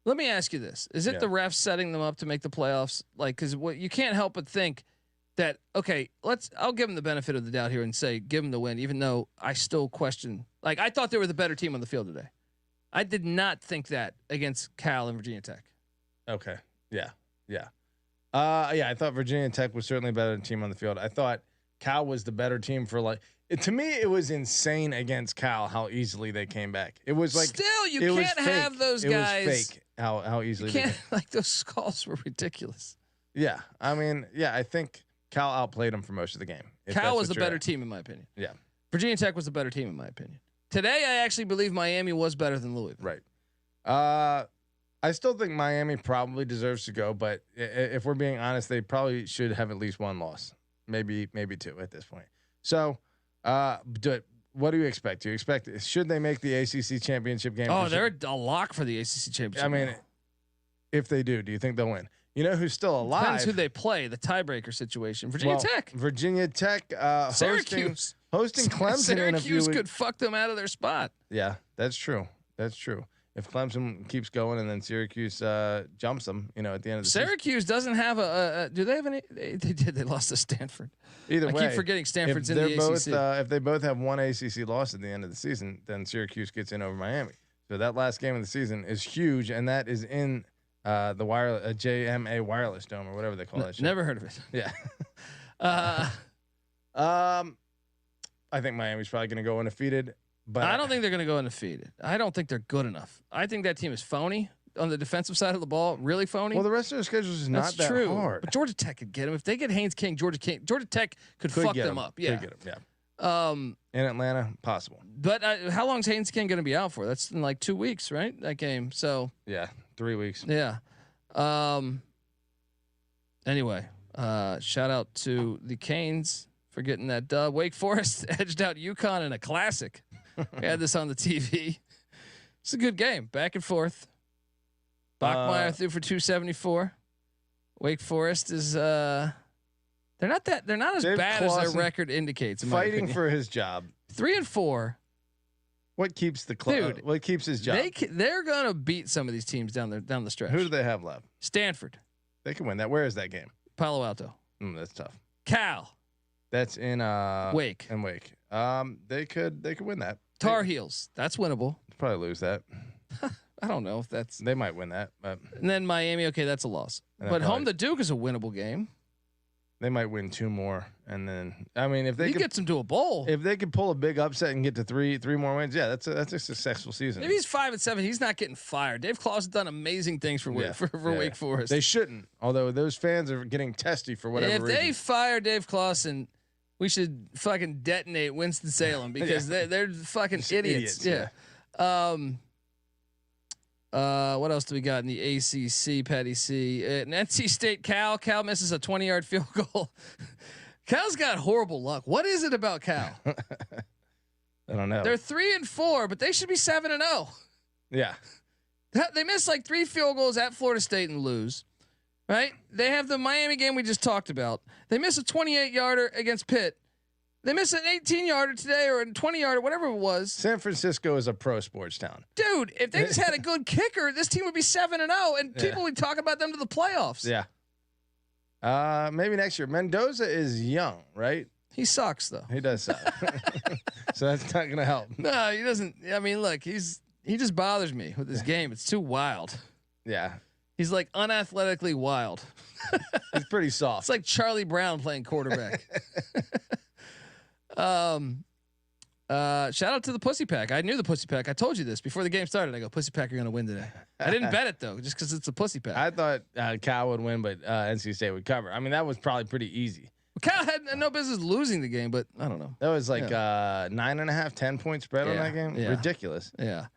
let me ask you this. Is it the refs setting them up to make the playoffs? Because you can't help but think that, okay, I'll give them the benefit of the doubt here and say, give them the win, even though I still question. I thought they were the better team on the field today. I did not think that against Cal and Virginia Tech. Okay. Yeah. I thought Virginia Tech was certainly a better team on the field. I thought Cal was the better team for to me, it was insane against Cal how easily they came back. It was still you can't have those guys. It was fake how easily you can't, those calls were ridiculous. Yeah. I mean, I think Cal outplayed them for most of the game. Cal was the better team in my opinion. Yeah. Virginia Tech was the better team in my opinion. Today, I actually believe Miami was better than Louisville. Right. I still think Miami probably deserves to go, but if we're being honest, they probably should have at least 1 loss, maybe 2 at this point. So, what do you expect? Should they make the ACC championship game? Oh, they're a lock for the ACC championship. I mean, if they do you think they'll win? You know who's still alive? Depends who they play. The tiebreaker situation. Virginia Tech. Syracuse. Hosting Clemson. Syracuse could fuck them out of their spot. Yeah, that's true. If Clemson keeps going and then Syracuse jumps them, at the end of the Syracuse doesn't have a do they have any? They did. They lost to Stanford. Either way, I keep forgetting Stanford's in the ACC. If they both have 1 ACC loss at the end of the season, then Syracuse gets in over Miami. So that last game of the season is huge, and that is in the JMA Wireless Dome or whatever they call that shit. Never heard of it. Yeah. I think Miami's probably going to go undefeated, but I don't think they're going to go undefeated. I don't think they're good enough. I think that team is phony on the defensive side of the ball. Really phony. Well, the rest of their schedule is not that hard. But Georgia Tech could get them if they get Haynes King. Georgia Tech could fuck them up. Yeah. Could get them. Yeah. In Atlanta, possible. But how long is Haynes King going to be out for? That's in 2 weeks, right? That game. So yeah, 3 weeks. Yeah. Anyway, shout out to the Canes for getting that dub. Wake Forest edged out UConn in a classic. We had this on the TV. It's a good game, back and forth. Bachmeier threw for 274. Wake Forest is they're not as Dave bad Clawson as their record indicates. In fighting for his job. 3-4. What keeps the Dude, what keeps his job? They're gonna beat some of these teams down the stretch. Who do they have left? Stanford, They can win that. Where is that game? Palo Alto, That's tough. Cal, That's in Wake. And Wake. They could win that. Tar Heels. That's winnable. Probably lose that. I don't know if that's. They might win that, but And then Miami. Okay, that's a loss. But home to Duke is a winnable game. they might win 2 more, and then I mean, if they He could, gets them to a bowl. if they could pull a big upset and get to three more wins, yeah, that's a successful season. Maybe he's 5-7. He's not getting fired. Dave Claw's done amazing things for Wake Forest. They shouldn't, although those fans are getting testy for whatever If reason. they fire Dave Clawson, we should fucking detonate Winston-Salem because they're fucking idiots. Yeah. What else do we got in the ACC, Patty C? NC State Cal. Cal misses a 20-yard field goal. Cal's got horrible luck. What is it about Cal? I don't know. They're 3-4, but they should be 7-0. Yeah. They miss like 3 field goals at Florida State and lose. Right? They have the Miami game we just talked about. They miss a 28-yarder against Pitt. They miss an 18-yarder today or a 20-yarder, whatever it was. San Francisco is a pro sports town. Dude, if they just had a good kicker, this team would be 7-0, and people would talk about them to the playoffs. Yeah. Maybe next year. Mendoza is young, right? He sucks though. He does suck. So that's not gonna help. No, he doesn't. I mean, look, he just bothers me with his game. It's too wild. Yeah. He's like unathletically wild. He's pretty soft. It's like Charlie Brown playing quarterback. Shout out to the Pussy Pack. I knew the Pussy Pack. I told you this before the game started. I go, Pussy Pack, you're gonna win today. I didn't bet it though, just because it's a Pussy Pack. I thought Cal would win, but NC State would cover. I mean, that was probably pretty easy. Cal had no business losing the game, but I don't know. That was like 9.5, 10-point spread on that game. Yeah. Ridiculous. Yeah.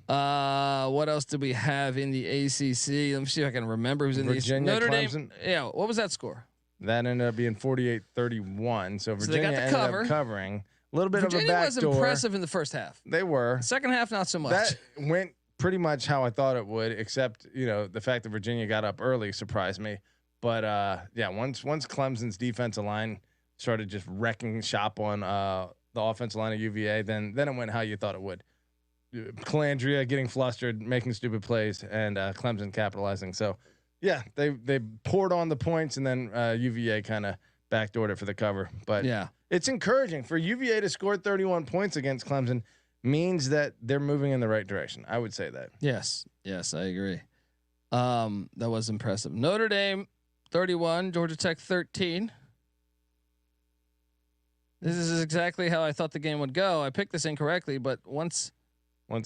What else did we have in the ACC? Let me see if I can remember who's in Virginia, the Notre Clemson. Dame. Yeah. What was that score? That ended up being 48-31. So Virginia they got the ended cover. up covering. A little bit Virginia of a was backdoor. impressive in the first half. They were. Second half, not so much. That went pretty much how I thought it would, except the fact that Virginia got up early surprised me. But once Clemson's defensive line started just wrecking shop on the offensive line of UVA, then it went how you thought it would. Calandria getting flustered, making stupid plays, and Clemson capitalizing. So yeah, they poured on the points, and then UVA kind of backdoored it for the cover. But yeah, it's encouraging for UVA to score 31 points against Clemson. Means that they're moving in the right direction. I would say that. Yes, I agree. That was impressive. Notre Dame 31, Georgia Tech 13. This is exactly how I thought the game would go. I picked this incorrectly, but once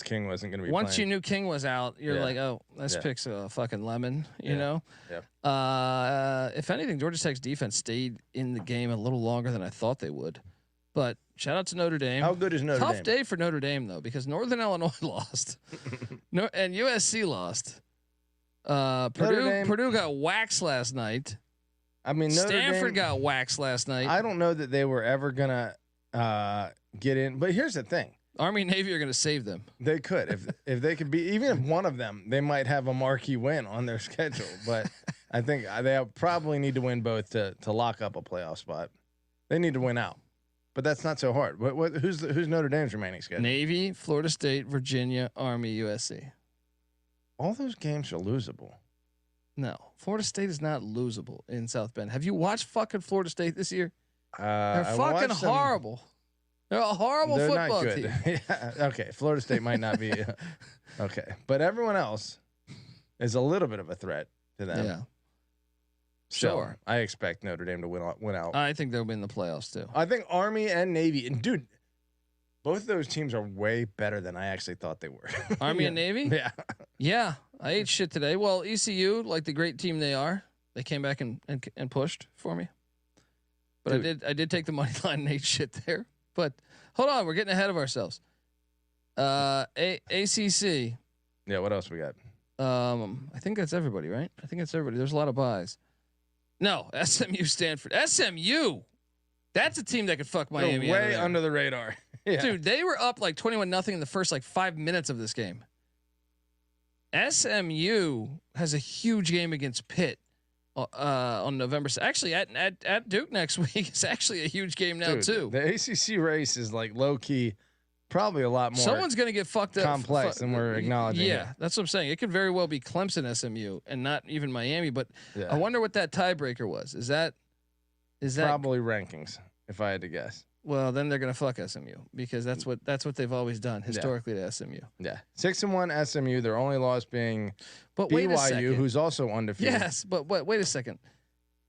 King wasn't going to be once playing. you knew King was out, you're like, oh, this pick's a fucking lemon, you know? Yeah. If anything, Georgia Tech's defense stayed in the game a little longer than I thought they would. But shout out to Notre Dame. How good is Notre Dame? Tough day for Notre Dame, though, because Northern Illinois lost. And USC lost. Purdue got waxed last night. I mean, Stanford got waxed last night. I don't know that they were ever going to get in. But here's the thing. Army and Navy are going to save them. They could. If they could be, even if one of them, they might have a marquee win on their schedule. But I think they probably need to win both to lock up a playoff spot. They need to win out. But that's not so hard. Who's Notre Dame's remaining schedule? Navy, Florida State, Virginia, Army, USC. All those games are losable. No, Florida State is not losable in South Bend. Have you watched fucking Florida State this year? They're fucking horrible. They're a horrible football team. Yeah, okay, Florida State might not be okay, but everyone else is a little bit of a threat to them. Yeah. Sure. So I expect Notre Dame to win out. I think they'll be in the playoffs too. I think Army and Navy, and dude, both of those teams are way better than I actually thought they were. Army and Navy? Yeah. Yeah. I ate shit today. Well, ECU, like the great team they are, they came back and pushed for me. But dude. I did take the money line and ate shit there. But hold on, we're getting ahead of ourselves. ACC. Yeah, what else we got? I think that's everybody, right? I think that's everybody. There's a lot of buys. No, SMU, Stanford. SMU. That's a team that could fuck Miami. They're way under the radar. Yeah. Dude, they were up like 21-0 in the first like 5 minutes of this game. SMU has a huge game against Pitt on November. Actually, at Duke next week is actually a huge game now too. The ACC race is like low key, probably a lot more. Someone's going to get fucked up. Complex than we're acknowledging. Yeah, that's what I'm saying. It could very well be Clemson, SMU, and not even Miami. But I wonder what that tiebreaker was. Is that probably rankings? If I had to guess. Well, then they're gonna fuck SMU because that's what they've always done historically to SMU. Yeah, 6-1 SMU. Their only loss being wait a BYU, second. who's also undefeated. Yes, but wait a second.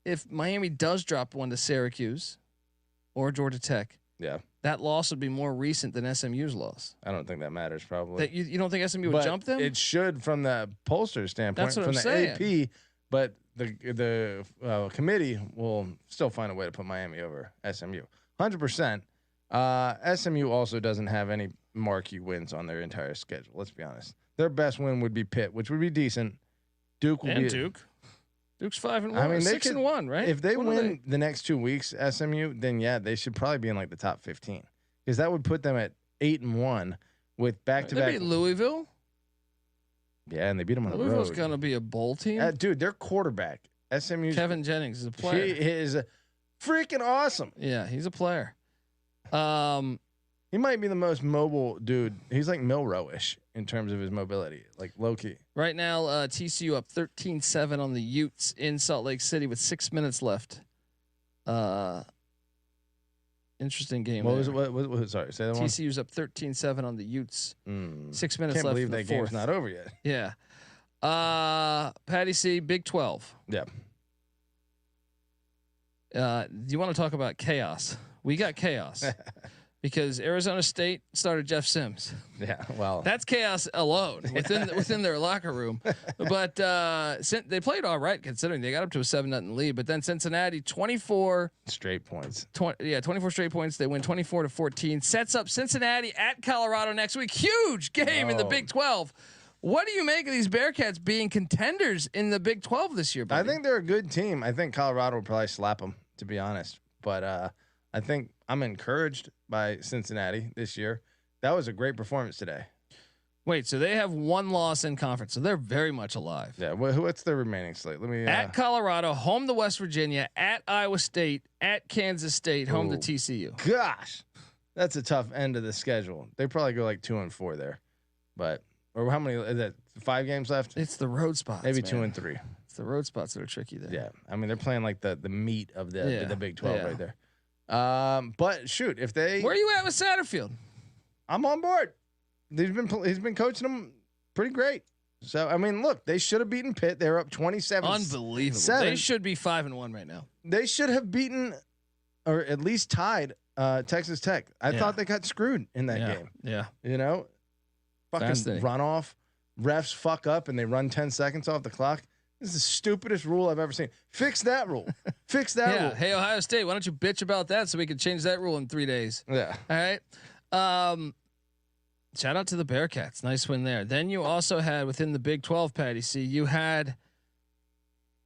If Miami does drop one to Syracuse or Georgia Tech, that loss would be more recent than SMU's loss. I don't think that matters. Probably. That you don't think SMU would jump them? It should from the pollster standpoint. That's what from I'm the saying. AP, but the committee will still find a way to put Miami over SMU. 100%. SMU also doesn't have any marquee wins on their entire schedule. Let's be honest. Their best win would be Pitt, which would be decent. Duke will be Duke. Duke's 5-1. I mean, 6-1, right? If they win the next 2 weeks, SMU, then they should probably be in like the top 15 because that would put them at 8-1 with back-to-back. They beat Louisville. Yeah, and they beat them on the road. Louisville's gonna be a bowl team. Dude, their quarterback, SMU's Kevin Jennings is a player. He is freaking awesome. Yeah, he's a player. He might be the most mobile dude. He's like Milrow-ish in terms of his mobility, like low key. Right now, TCU up 13-7 on the Utes in Salt Lake City with 6 minutes left. Interesting game. What was it? What, sorry, say that one. TCU's up 13-7 on the Utes. 6 minutes Can't left. believe in the that fourth. game's not over yet. Yeah. Patty C, Big 12. Yeah. Do you want to talk about chaos? We got chaos because Arizona State started Jeff Sims. Yeah, well, that's chaos alone within their locker room. But they played all right considering they got up to a 7-0 lead. But then Cincinnati 24 straight points. 24 straight points. They win 24-14. Sets up Cincinnati at Colorado next week. Huge game in the Big 12. What do you make of these Bearcats being contenders in the Big 12 this year, buddy? I think they're a good team. I think Colorado will probably slap them, to be honest. But I think I'm encouraged by Cincinnati this year. That was a great performance today. Wait, so they have one loss in conference, so they're very much alive. Yeah. What's their remaining slate? Let me. At Colorado, home to West Virginia, at Iowa State, at Kansas State, home to TCU. Gosh, that's a tough end of the schedule. They probably go like 2-4 there, but. Or how many? Is that 5 games left? It's the road spots. Maybe 2 and 3. It's the road spots that are tricky there. Yeah, I mean they're playing like the meat of the Big 12 right there. But shoot, if they where are you at with Satterfield? I'm on board. He's been coaching them pretty great. So I mean, look, they should have beaten Pitt. They're up 27. Unbelievable. They should be 5-1 right now. They should have beaten, or at least tied, Texas Tech. I thought they got screwed in that game. Yeah, you know. Fucking run off. Refs fuck up and they run 10 seconds off the clock. This is the stupidest rule I've ever seen. Fix that rule. Fix that rule. Hey, Ohio State, why don't you bitch about that so we can change that rule in 3 days? Yeah. All right. Shout out to the Bearcats. Nice win there. Then you also had within the Big 12, Patty C, you had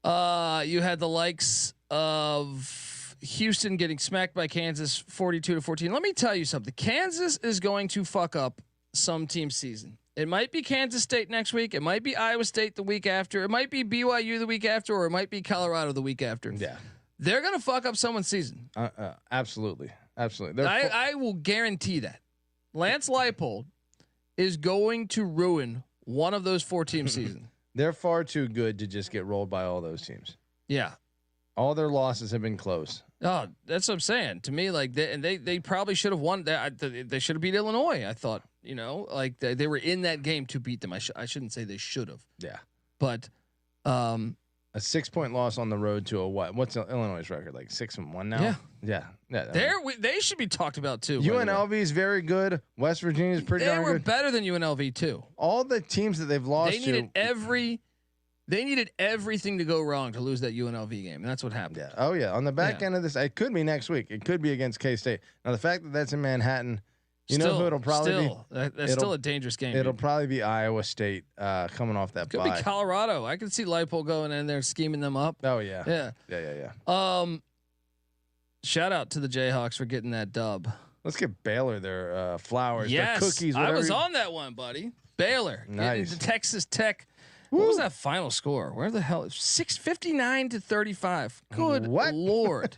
the likes of Houston getting smacked by Kansas 42-14. Let me tell you something. Kansas is going to fuck up some team season. It might be Kansas State next week. It might be Iowa State the week after. It might be BYU the week after, or it might be Colorado the week after. Yeah, they're gonna fuck up someone's season. Absolutely. I will guarantee that Lance Leipold is going to ruin one of those 4 team season. They're far too good to just get rolled by all those teams. Yeah, all their losses have been close. Oh, that's what I'm saying. To me, like they probably should have won. They should have beat Illinois. I thought, like they were in that game to beat them. I shouldn't say they should have. Yeah, but a 6-point loss on the road to a what? What's Illinois' record? Like 6-1 now. Yeah. They should be talked about too. UNLV is very good. West Virginia is pretty darn good. They were better than UNLV too. All the teams that they've lost, They needed everything to go wrong to lose that UNLV game, and that's what happened. Yeah. Oh yeah. On the back end of this, it could be next week. It could be against K-State. Now the fact that that's in Manhattan, know who it'll probably be. That's still a dangerous game. It'll probably be Iowa State coming off that. Could be Colorado. I can see Leipold going in there scheming them up. Oh yeah. Yeah. Yeah. Shout out to the Jayhawks for getting that dub. Let's get Baylor their flowers, Yes, their cookies. I was on that one, buddy. Baylor, Nice. getting to Texas Tech. What was that final score? Where the hell? 659 to 35. Good Lord.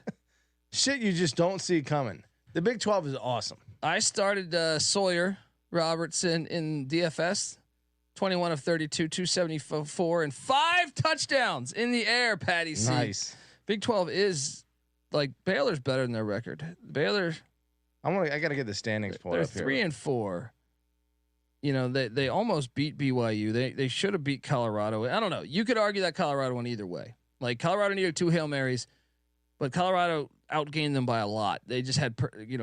Shit, you just don't see coming. The Big 12 is awesome. I started Sawyer Robertson in DFS. 21 of 32, 274, and 5 touchdowns in the air. Patty C. Nice. Big 12 is like Baylor's better than their record. Baylor. I got to get the standings pulled They're up here. 3-4. You know, they almost beat BYU. They should have beat Colorado. I don't know. You could argue that Colorado went either way. Like Colorado needed 2 Hail Marys, but Colorado outgained them by a lot. They just had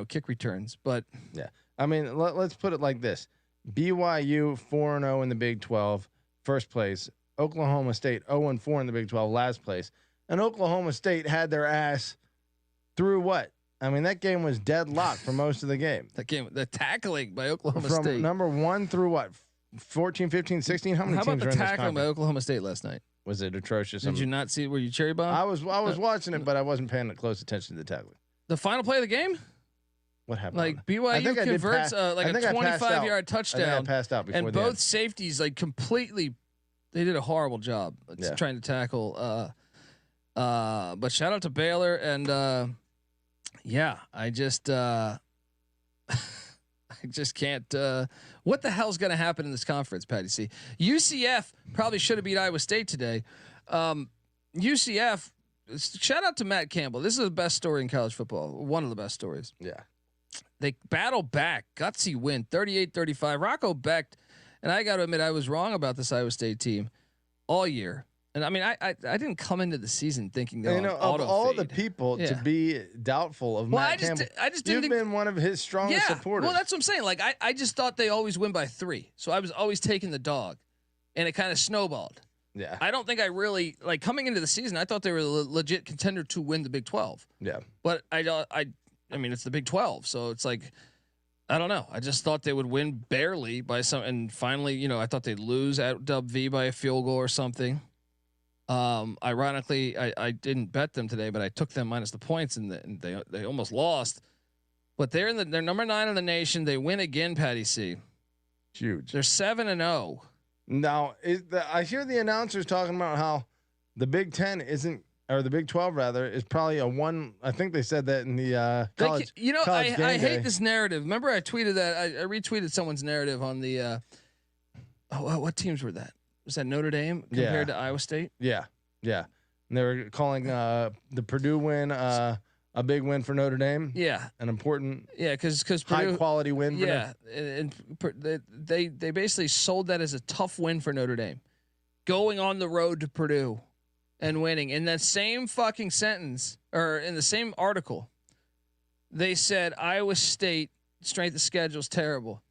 kick returns. But yeah, I mean, let's put it like this: BYU 4-0 in the Big 12, first place. Oklahoma State 0-4 in the Big 12, last place. And Oklahoma State had their ass through what? I mean, that game was deadlocked for most of the game. That game, the tackling by Oklahoma From State. number 1 through what? 14, 15, 16? How many How teams about are the in this tackling by conference? Oklahoma State last night? Was it atrocious? Did you not see? Were you cherry bomb? I was watching it, but I wasn't paying close attention to the tackling. The final play of the game? What happened? Like BYU converts like a 25-yard touchdown. I think I passed out before and the both end. safeties like completely, they did a horrible job trying to tackle. But shout out to Baylor and I just I just can't. What the hell's going to happen in this conference, Patty C? UCF probably should have beat Iowa State today. UCF. Shout out to Matt Campbell. This is the best story in college football. One of the best stories. Yeah. They battle back. Gutsy win 38-35. Rocco Becht, and I got to admit I was wrong about this Iowa State team all year. And I mean, I didn't come into the season thinking they're of all the people to be doubtful of Matt Campbell. I just didn't You've been one of his strongest supporters. Well, that's what I'm saying. Like I just thought they always win by 3. So I was always taking the dog, and it kind of snowballed. Yeah. I don't think I really like coming into the season. I thought they were a legit contender to win the Big 12. Yeah. But I mean, it's the Big 12, so it's like, I don't know. I just thought they would win barely by some, and finally, I thought they'd lose at Dub V by a field goal or something. Ironically, I didn't bet them today, but I took them minus the points, and they almost lost. But they're number 9 in the nation. They win again, Patty C. Huge. They're 7-0. Now, I hear the announcers talking about how the Big 10 isn't, or the Big 12 rather, is probably a one. I think they said that in the college. I hate this narrative. Remember, I tweeted that. I retweeted someone's narrative on the. What teams were that? Was that Notre Dame compared to Iowa State? Yeah. And they were calling the Purdue win a big win for Notre Dame. Yeah, an important. Yeah, because high quality win. For and they basically sold that as a tough win for Notre Dame, going on the road to Purdue, and winning. In that same fucking sentence, or in the same article, they said Iowa State strength of schedule is terrible,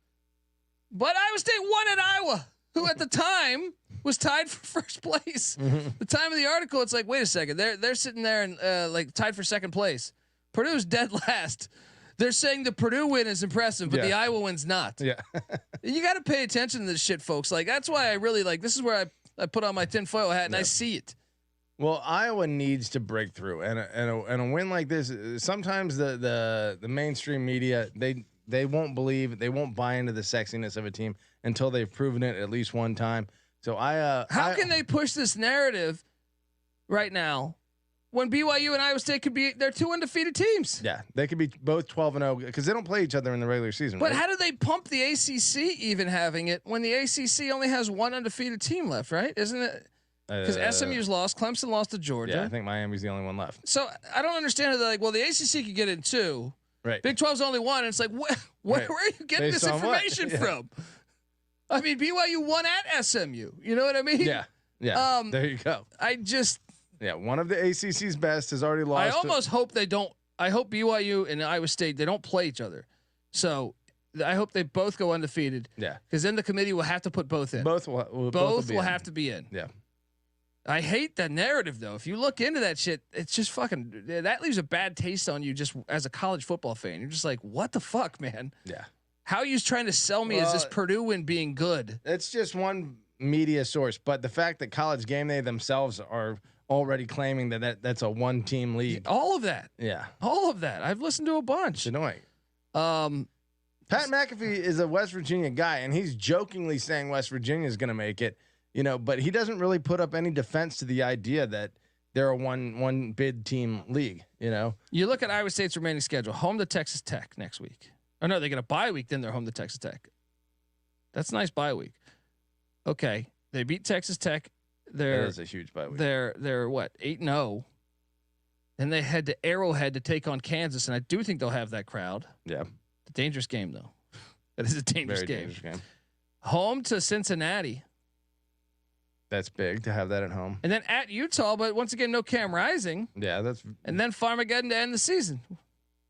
but Iowa State won at Iowa, who at the time was tied for first place. Mm-hmm. The time of the article, it's like, wait a second, they're sitting there and like tied for second place. Purdue's dead last. They're saying the Purdue win is impressive, but the Iowa win's not. Yeah. You got to pay attention to this shit, folks. Like, that's why I really like, this is where I put on my tinfoil hat and I see it. Well, Iowa needs to break through, and a win like this. Sometimes the mainstream media they won't believe, they won't buy into the sexiness of a team until they've proven it at least one time. So how can they push this narrative right now when BYU and Iowa State they're 2 undefeated teams? Yeah, they could be both 12-0 because they don't play each other in the regular season. But right? how do they pump the ACC even having it when the ACC only has 1 undefeated team left, right? Isn't it? Because SMU's lost, Clemson lost to Georgia. Yeah, I think Miami's the only one left. So I don't understand how they're like, well, the ACC could get in 2. Right. Big 12's only 1. And it's like, where are you getting Based this on what? information from? I mean, BYU won at SMU. You know what I mean? Yeah. There you go. One of the ACC's best has already lost. I almost hope they don't. I hope BYU and Iowa State, they don't play each other. So I hope they both go undefeated. Yeah. Because then the committee will have to put both in. Both will have to be in. Yeah. I hate that narrative, though. If you look into that shit, it's just fucking. That leaves a bad taste on you just as a college football fan. You're just like, what the fuck, man? Yeah. How are you trying to sell me as this Purdue win being good? It's just one media source, but the fact that College Game Day themselves are already claiming that's a one-team league. All of that. Yeah, all of that. I've listened to a bunch. It's annoying. Pat McAfee is a West Virginia guy, and he's jokingly saying West Virginia is going to make it, but he doesn't really put up any defense to the idea that they're a one bid team league. You look at Iowa State's remaining schedule: home to Texas Tech next week. Oh no, they get a bye week, then they're home to Texas Tech. That's a nice bye week. Okay, they beat Texas Tech. That is a huge bye week. They're what, 8-0. Then they head to Arrowhead to take on Kansas, and I do think they'll have that crowd. Yeah. A dangerous game, though. That is a dangerous Very game. Dangerous game. Home to Cincinnati. That's big to have that at home. And then at Utah, but once again, no Cam Rising. Yeah, that's. And then Farmageddon to end the season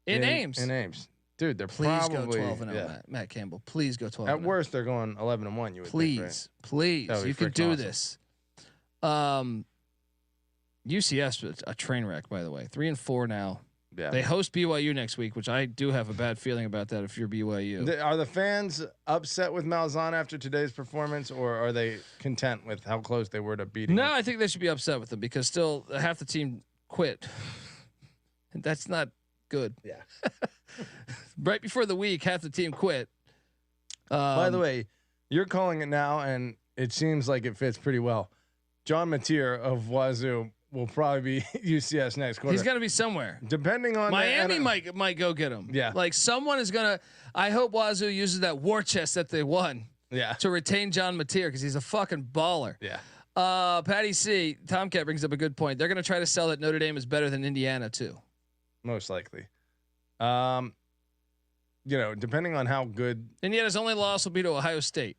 in Ames. In Ames, dude, they're please probably go 12-0. Matt Campbell, please go 12. At worst, they're going 11-1. You would please, think, right? please, you could do awesome. this. UCS a train wreck, by the way. 3-4 now. Yeah. They host BYU next week, which I do have a bad feeling about that. If you're BYU, Are the fans upset with Malzahn after today's performance, or are they content with how close they were to beating? No, him? I think they should be upset with him because still half the team quit. And that's not good. Yeah. Right before the week, half the team quit. By the way, you're calling it now, and it seems like it fits pretty well. John Mateer of Wazoo will probably be UCS next quarter. He's going to be somewhere. Depending on Miami might go get him. Yeah. Like someone is going to. I hope Wazoo uses that war chest that they won. Yeah. To retain John Mateer because he's a fucking baller. Yeah. Patty C. Tomcat brings up a good point. They're going to try to sell that Notre Dame is better than Indiana too. Most likely. Depending on how good Indiana's only loss will be to Ohio State.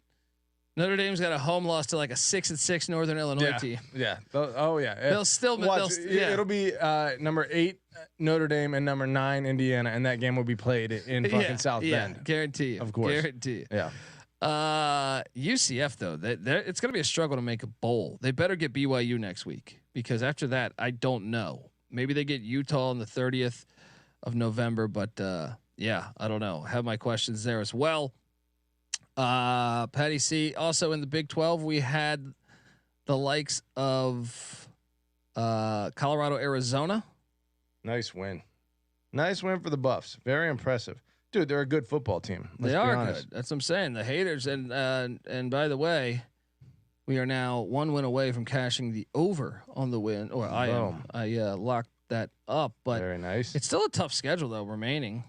Notre Dame's got a home loss to like a 6-6 Northern Illinois team. Yeah. Oh yeah. They'll still. It'll be number 8 Notre Dame and number 9 Indiana, and that game will be played in fucking South Bend. Guarantee you. Of course. Guarantee you. Yeah. UCF though, it's going to be a struggle to make a bowl. They better get BYU next week because after that, I don't know. Maybe they get Utah on the 30th of November, but yeah, I don't know. Have my questions there as well. Patty C. Also in the Big 12, we had the likes of Colorado, Arizona. Nice win for the Buffs. Very impressive, dude. They're a good football team. They are good. That's what I'm saying. The haters and by the way, we are now 1 win away from cashing the over on the win. Or I locked that up, but very nice. It's still a tough schedule though remaining.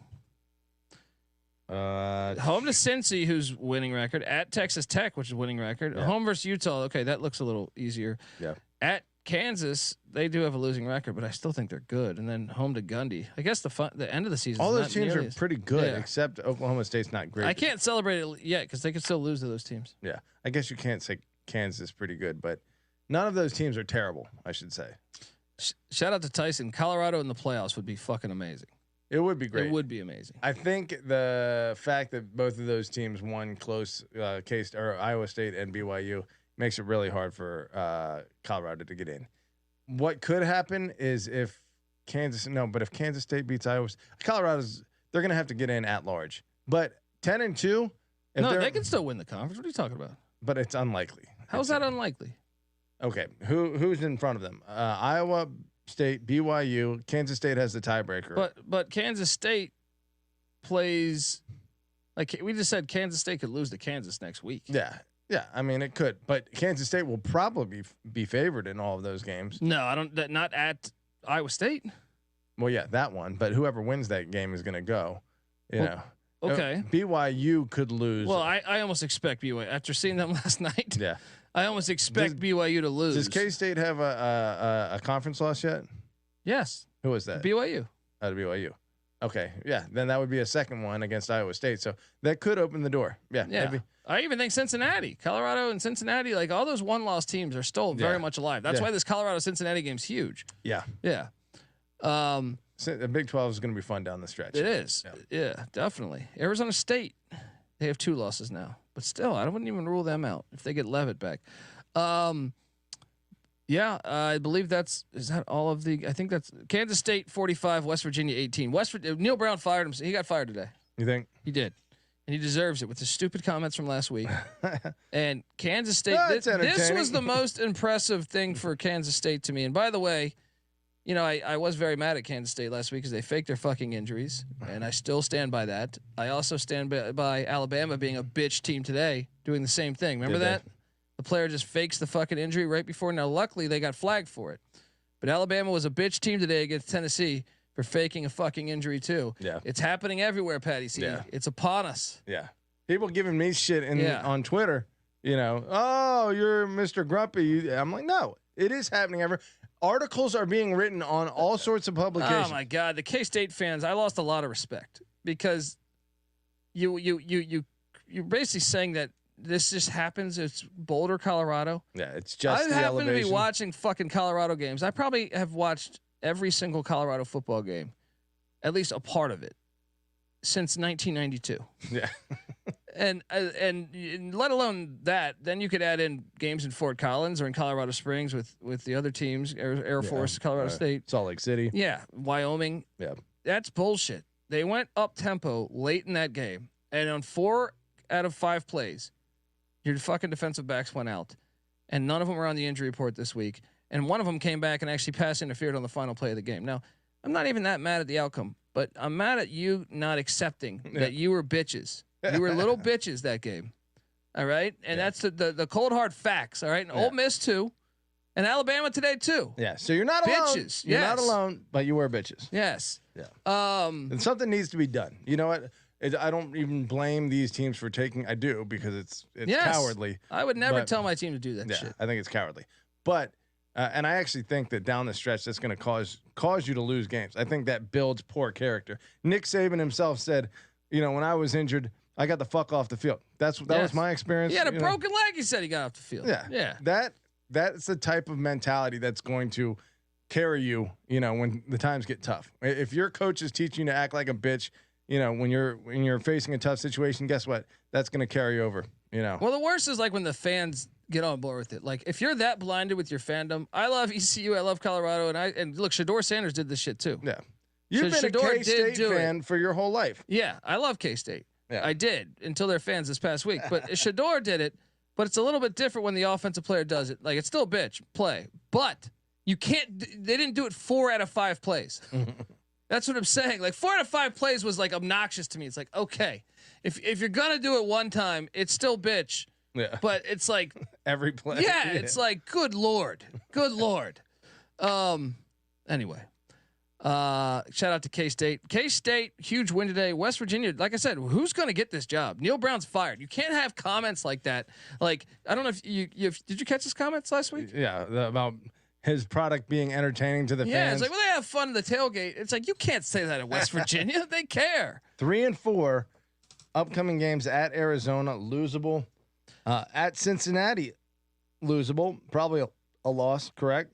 Home to Cincy, who's winning record. At Texas Tech, which is winning record. Yeah. Home versus Utah. Okay, that looks a little easier. Yeah. At Kansas, they do have a losing record, but I still think they're good. And then home to Gundy. I guess the end of the season. All those teams are pretty good, Yeah. except Oklahoma State's not great. I can't celebrate it yet because they could still lose to those teams. Yeah, I guess you can't say Kansas is pretty good, but none of those teams are terrible. I should say. Shout out to Tyson. Colorado in the playoffs would be fucking amazing. It would be great. It would be amazing. I think the fact that both of those teams won close Iowa State and BYU makes it really hard for Colorado to get in. What could happen is if Kansas State beats Iowa, they're going to have to get in at large. But 10-2, they can still win the conference. What are you talking about? But it's unlikely. How's that unlikely? Okay, who's in front of them? Iowa State, BYU, Kansas State has the tiebreaker. But Kansas State plays like we just said. Kansas State could lose to Kansas next week. Yeah. I mean, it could, but Kansas State will probably be favored in all of those games. No, I don't. Not at Iowa State. Well, yeah, that one. But whoever wins that game is going to go. Okay. BYU could lose. Well, I almost expect BYU after seeing them last night. Yeah. I almost expect BYU to lose. Does K-State have a conference loss yet? Yes. Who was that? BYU. Out of BYU. Okay. Yeah. Then that would be a second one against Iowa State. So that could open the door. Yeah. Maybe. I even think Cincinnati, Colorado and Cincinnati, like all those one-loss teams are still very much alive. That's why this Colorado-Cincinnati game's huge. Yeah. Yeah. The Big 12 is going to be fun down the stretch. It is. Yeah, definitely. Arizona State, they have 2 losses now. But still, I wouldn't even rule them out if they get Levitt back. Yeah, I believe is that all of the. I think that's Kansas State 45, West Virginia 18. Neil Brown fired him. He got fired today. You think? He did. and he deserves it with the stupid comments from last week. And Kansas State, it's this was the most impressive thing for Kansas State to me. And by the way, you know, I was very mad at Kansas State last week because they faked their fucking injuries, and I still stand by that. I also stand by Alabama being a bitch team today, doing the same thing. Remember that? The player just fakes the fucking injury right before. Now, luckily, they got flagged for it. But Alabama was a bitch team today against Tennessee for faking a fucking injury too. Yeah. It's happening everywhere, Patty C. Yeah. It's upon us. Yeah. People giving me shit on Twitter, you know, oh, you're Mr. Grumpy. I'm like, no, it is happening everywhere. Articles are being written on all sorts of publications. Oh my God. The K-State fans, I lost a lot of respect because you're basically saying that this just happens. It's Boulder, Colorado. Yeah, it's just I happen to be watching fucking Colorado games. I probably have watched every single Colorado football game, at least a part of it, since 1992. Yeah. and let alone that, then you could add in games in Fort Collins or in Colorado Springs with the other teams, Air Force, Colorado State, Salt Lake City. Yeah, Wyoming. Yeah. That's bullshit. They went up tempo late in that game, and on 4 out of 5 plays, your fucking defensive backs went out, and none of them were on the injury report this week. And one of them came back and actually pass interfered on the final play of the game. Now, I'm not even that mad at the outcome, but I'm mad at you not accepting that you were bitches. You were little bitches that game. All right? And that's the cold hard facts, all right? And Ole Miss too. And Alabama today too. Yeah. So you're not alone. Bitches. You're not alone, but you were bitches. Yes. Yeah. And something needs to be done. You know what? I don't even blame these teams for taking. I do because it's cowardly. I would never tell my team to do that shit. I think it's cowardly. But and I actually think that down the stretch that's going to cause you to lose games. I think that builds poor character. Nick Saban himself said, you know, when I was injured, I got the fuck off the field. That was my experience. He had a broken leg. He said he got off the field. Yeah. That's the type of mentality that's going to carry you. You know, when the times get tough. If your coach is teaching you to act like a bitch, you know, when you're facing a tough situation, guess what? That's going to carry over, you know. Well, the worst is like when the fans get on board with it. Like if you're that blinded with your fandom, I love ECU, I love Colorado, and look, Shador Sanders did this shit too. Yeah. You've been Shador a K-State fan for your whole life. Yeah, I love K-State. Yeah. I did until their fans this past week. But Shador did it, but it's a little bit different when the offensive player does it. Like it's still bitch play, but you can't. They didn't do it 4 out of 5 plays. That's what I'm saying. Like 4 out of 5 plays was like obnoxious to me. It's like, okay, if you're gonna do it one time, it's still bitch. Yeah. But it's like every play. Yeah, it's like good lord. Anyway. Shout out to K-State. K-State, huge win today. West Virginia, like I said, who's going to get this job? Neil Brown's fired. You can't have comments like that. Like, I don't know if you did you catch his comments last week? Yeah, about his product being entertaining to the fans. Yeah, it's like, well, they have fun in the tailgate. It's like, you can't say that at West Virginia. They care. 3-4 upcoming games at Arizona, losable. At Cincinnati, losable. Probably a loss, correct?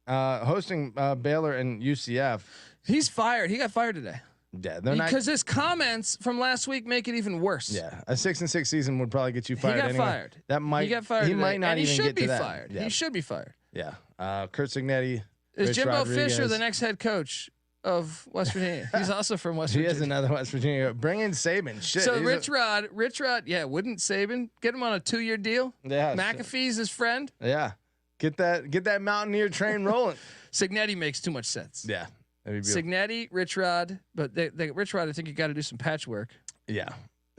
Hosting Baylor and UCF. He's fired. He got fired today. Yeah, because his comments from last week make it even worse. Yeah, a 6-6 season would probably get you fired. He got anyway. fired. He got fired. He today. might not and even he should get be to that. fired. Yeah. He should be fired. Yeah. Kurt Cignetti. Is Rich Jimbo Rodriguez. Fisher the next head coach of West Virginia? He's also from West Virginia. He is another West Virginia. Bring in Saban. Shit. So Rich Rod, yeah, wouldn't Saban get him on a 2-year deal? Yeah. McAfee's his friend. Yeah. Get that Mountaineer train rolling. Cignetti makes too much sense. Yeah. That'd be beautiful. Cignetti, Rich Rod, but Rich Rod, I think you got to do some patchwork. Yeah.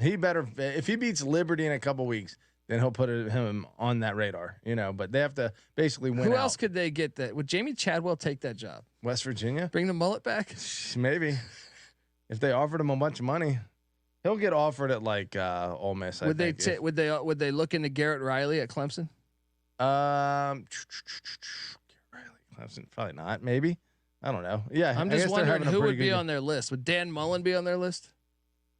He better, if he beats Liberty in a couple weeks, then he'll put him on that radar, you know, but they have to basically win. Who out. else could they get that? Would Jamie Chadwell take that job? West Virginia? Bring the mullet back? Maybe. If they offered him a bunch of money, he'll get offered at like Ole Miss. Would they look into Garrett Riley at Clemson? Riley, Clemson, probably not. Maybe. I don't know. Yeah, I'm just wondering who would be on their list. Would Dan Mullen be on their list?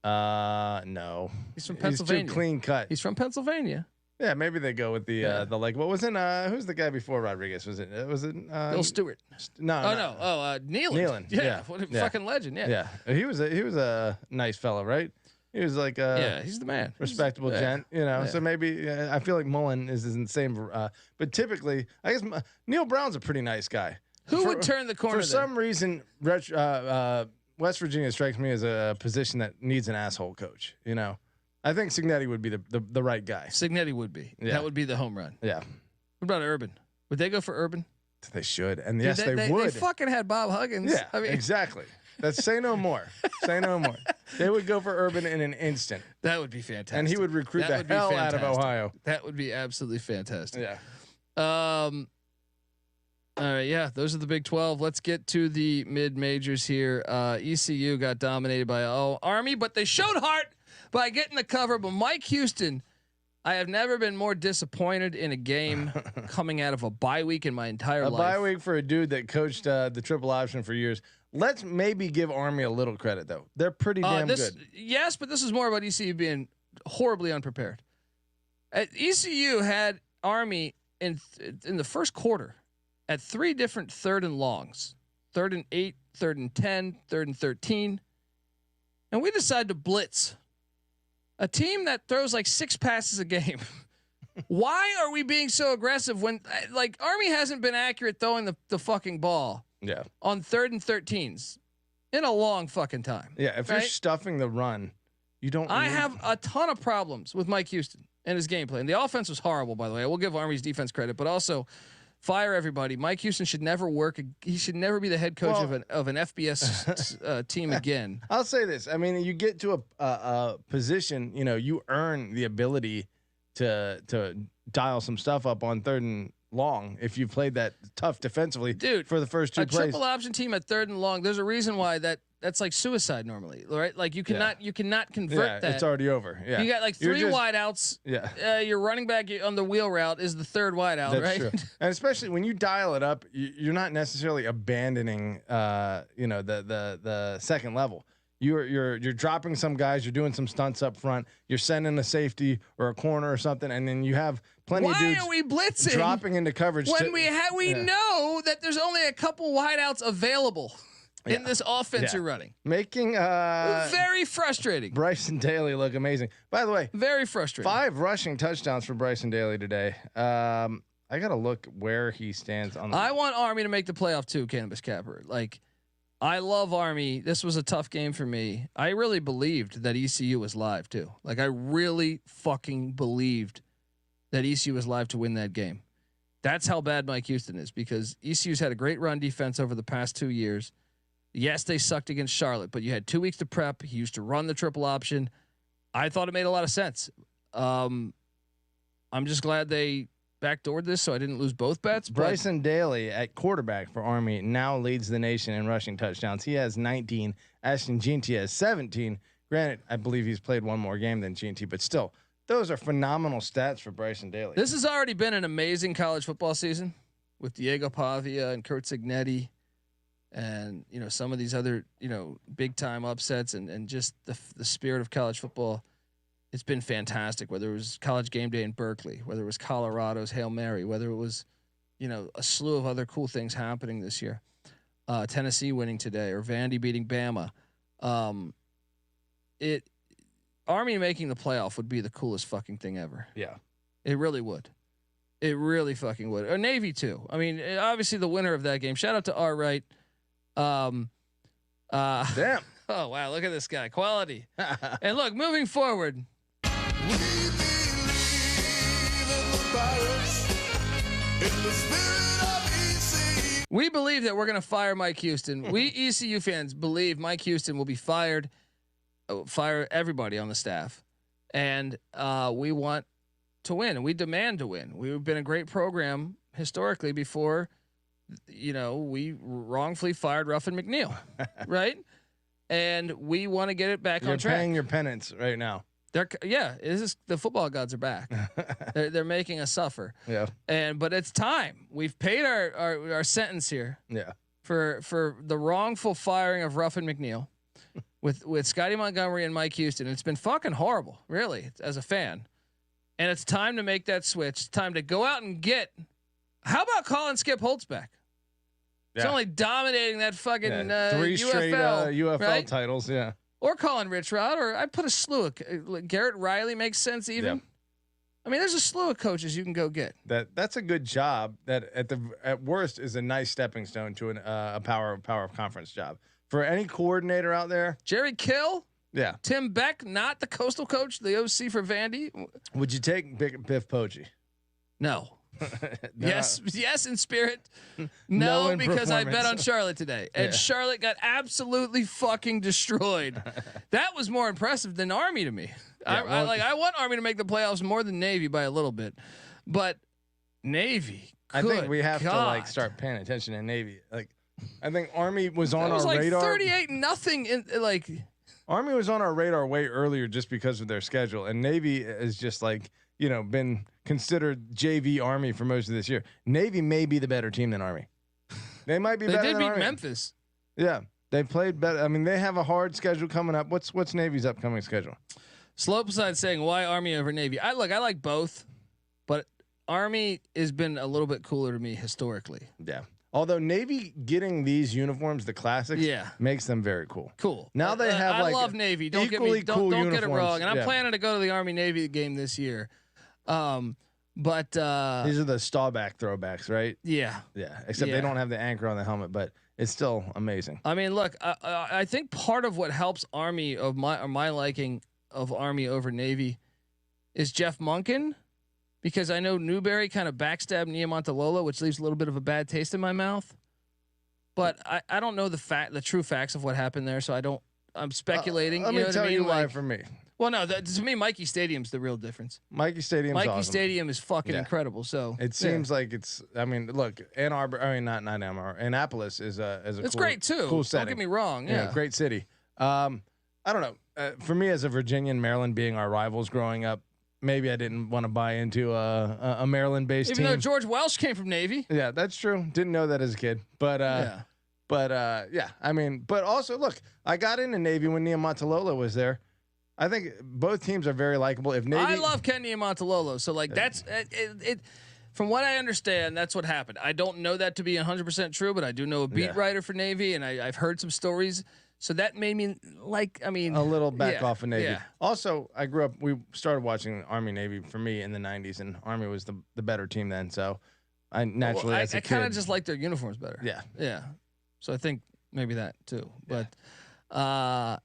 No. He's from Pennsylvania. He's too clean cut. He's from Pennsylvania. Yeah, maybe they go with the like what was in who's the guy before Rodriguez? Was it Bill Stewart? No. Nealon. Yeah. What a fucking legend. Yeah. He was a nice fellow, right? He was like he's the man. Respectable gent, you know. So maybe I feel like Mullen is in the same but typically I guess Neil Brown's a pretty nice guy. Who would turn the corner? For some reason, West Virginia strikes me as a position that needs an asshole coach. You know, I think Cignetti would be the right guy. Cignetti would be. Yeah. That would be the home run. Yeah. What about Urban? Would they go for Urban? They should. And Dude, yes, they would. They fucking had Bob Huggins. Yeah, I mean, exactly. That's say no more. Say no more. They would go for Urban in an instant. that would be fantastic. And he would recruit That would the be hell out of fantastic. Ohio. That would be absolutely fantastic. Yeah. All right, yeah, those are the Big 12. Let's get to the mid majors here. ECU got dominated by Army, but they showed heart by getting the cover. But Mike Houston, I have never been more disappointed in a game coming out of a bye week in my entire life. A bye week for a dude that coached the triple option for years. Let's maybe give Army a little credit though. They're pretty damn good. Yes, but this is more about ECU being horribly unprepared. ECU had Army in the first quarter at 3 different 3rd and longs, 3rd and 8, 3rd and 10, 3rd and 13, and we decided to blitz a team that throws like 6 passes a game. Why are we being so aggressive when like Army hasn't been accurate throwing the fucking ball? Yeah. On 3rd and 13s in a long fucking time. Yeah. If you're stuffing the run, you don't. I have a ton of problems with Mike Houston and his gameplay. And the offense was horrible, by the way. I will give Army's defense credit, but also fire everybody. Mike Houston should never work. He should never be the head coach of an FBS team again. I'll say this. I mean, you get to a position, you earn the ability to dial some stuff up on 3rd and long if you've played that tough defensively, dude. For the first 2 plays. Triple option team at 3rd and long. There's a reason why that's like suicide normally, right? Like you cannot convert that. It's already over. Yeah, you got like 3 wideouts. Yeah, your running back on the wheel route is the 3rd wideout, that's right? True. And especially when you dial it up, you're not necessarily abandoning, the second level. You're dropping some guys. You're doing some stunts up front. You're sending a safety or a corner or something, and then you have plenty of dudes. Why are we blitzing dropping into coverage when we know that there's only a couple wideouts available in this offense you're running? Making very frustrating. Bryson Daly look amazing. By the way, very frustrating. 5 rushing touchdowns for Bryson Daly today. I gotta look where he stands on. I want Army to make the playoff too, Cannabis Capper. Like, I love Army. This was a tough game for me. I really believed that ECU was live too. Like, I really fucking believed that ECU was live to win that game. That's how bad Mike Houston is, because ECU's had a great run defense over the past 2 years. Yes, they sucked against Charlotte, but you had 2 weeks to prep. He used to run the triple option. I thought it made a lot of sense. I'm just glad they backdoored this so I didn't lose both bets. Bryson Daly at quarterback for Army now leads the nation in rushing touchdowns. He has 19. Ashton Jeanty has 17. Granted, I believe he's played one more game than Jeanty, but still, those are phenomenal stats for Bryson Daly. This has already been an amazing college football season with Diego Pavia and Kurt Cignetti and, some of these other, big time upsets and just the spirit of college football. It's been fantastic, whether it was College Game Day in Berkeley, whether it was Colorado's Hail Mary, whether it was, a slew of other cool things happening this year. Tennessee winning today, or Vandy beating Bama. Army making the playoff would be the coolest fucking thing ever. Yeah. It really would. It really fucking would. Or Navy too. I mean, obviously the winner of that game. Shout out to R. Wright. Damn. Oh wow, look at this guy. Quality. And look, moving forward. We believe that we're going to fire Mike Houston. We ECU fans believe Mike Houston will be fired. Fire everybody on the staff, and we want to win, and we demand to win. We've been a great program historically before, we wrongfully fired Ruffin McNeil, right? And we want to get it back on track. You're paying your penance right now. The football gods are back. they're making us suffer. Yeah. But it's time. We've paid our sentence here. Yeah. For the wrongful firing of Ruffin McNeil. With Scotty Montgomery and Mike Houston. It's been fucking horrible, really, as a fan. And it's time to make that switch. It's time to go out and get. How about calling Skip Holtz back? It's only dominating that fucking 3 straight UFL right? titles. Yeah. Or calling Rich Rod, or I put a slew of Garrett Riley makes sense even. Yeah. I mean, there's a slew of coaches you can go get. That's a good job. That at worst is a nice stepping stone to a power conference job. For any coordinator out there, Jerry Kill, Yeah. Tim Beck, not the Coastal coach, the OC for Vandy. Would you take Biff Poggi? No. No. Yes, in spirit. No No, in because I bet performance. on Charlotte today, and Yeah. Charlotte got absolutely fucking destroyed. That was more impressive than Army to me. Yeah, I want Army to make the playoffs more than Navy by a little bit, but Navy. I think we have to like God. start paying attention to Navy. Like, I think Army was on That was our like radar. 38-0 in like. Army was on our radar way earlier just because of their schedule, and Navy is just like been considered JV Army for most of this year. Navy may be the better team than Army. They might be. They better did than beat Army. Memphis. Yeah, they played better. I mean, they have a hard schedule coming up. What's Navy's upcoming schedule? Slopeside saying why Army over Navy. I like both, but Army has been a little bit cooler to me historically. Yeah. Although Navy getting these uniforms, the classics, makes them very cool. Cool. Now they have I like love Navy. Don't get equally me. Don't, cool don't get it uniforms. wrong. And I'm Yeah. planning to go to the Army Navy game this year. But These are the Staubach throwbacks, right? yeah. Yeah. Except Yeah. they don't have the anchor on the helmet, but it's still amazing. I mean, look. I think part of what helps Army of my liking of Army over Navy is Jeff Monken, because I know Newberry kind of backstabbed Niamontolola, which leaves a little bit of a bad taste in my mouth. But I don't know the true facts of what happened there, so I'm speculating. Let you me know what tell I mean? you why Like, for me. well, no, to me, Mikey Stadium's the real difference. Mikey Stadium's Mikey awesome. Stadium is fucking Yeah. incredible. So It seems like it's. I mean, look, Ann Arbor. I mean, not Ann Arbor. Annapolis is a. it's cool, great too. Cool Don't setting. get me wrong. Yeah. Great city. I don't know. For me, as a Virginian, Maryland being our rivals growing up, maybe I didn't want to buy into a Maryland-based Even team. though George Welsh came from Navy. Yeah, that's true. Didn't know that as a kid, but Yeah. yeah. I mean, but also look, I got into Navy when Niamontolola was there. I think both teams are very likable. If Navy, I love Ken Niamontololo. So like that's it. From what I understand, that's what happened. I don't know that to be 100% true, but I do know a beat writer for Navy, and I've heard some stories. So that made me like. I mean, a little back yeah, off of Navy. Yeah. Also, I grew up. We started watching Army Navy for me in the '90s, and Army was the better team then. So I naturally, Well, as a I kind of kid- just like their uniforms better. Yeah. Yeah. So I think maybe that too. But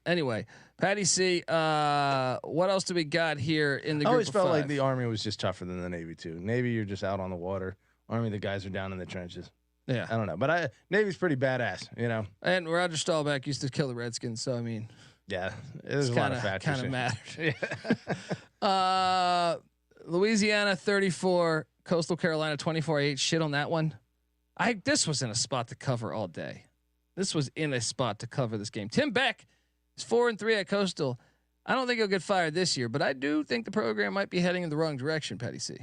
anyway, Patty C, what else do we got here in the I group always of felt like five? the Army was just tougher than the Navy too. Navy, you're just out on the water. Army, the guys are down in the trenches. Yeah. I don't know, but Navy's pretty badass. And Roger Staubach used to kill the Redskins, so I mean, Yeah, there's a lot of factors. kind of matters. Louisiana 34, Coastal Carolina 24-8. Shit on that one. This was in a spot to cover all day. This was in a spot to cover this game. Tim Beck is 4-3 at Coastal. I don't think he'll get fired this year, but I do think the program might be heading in the wrong direction. Patty C.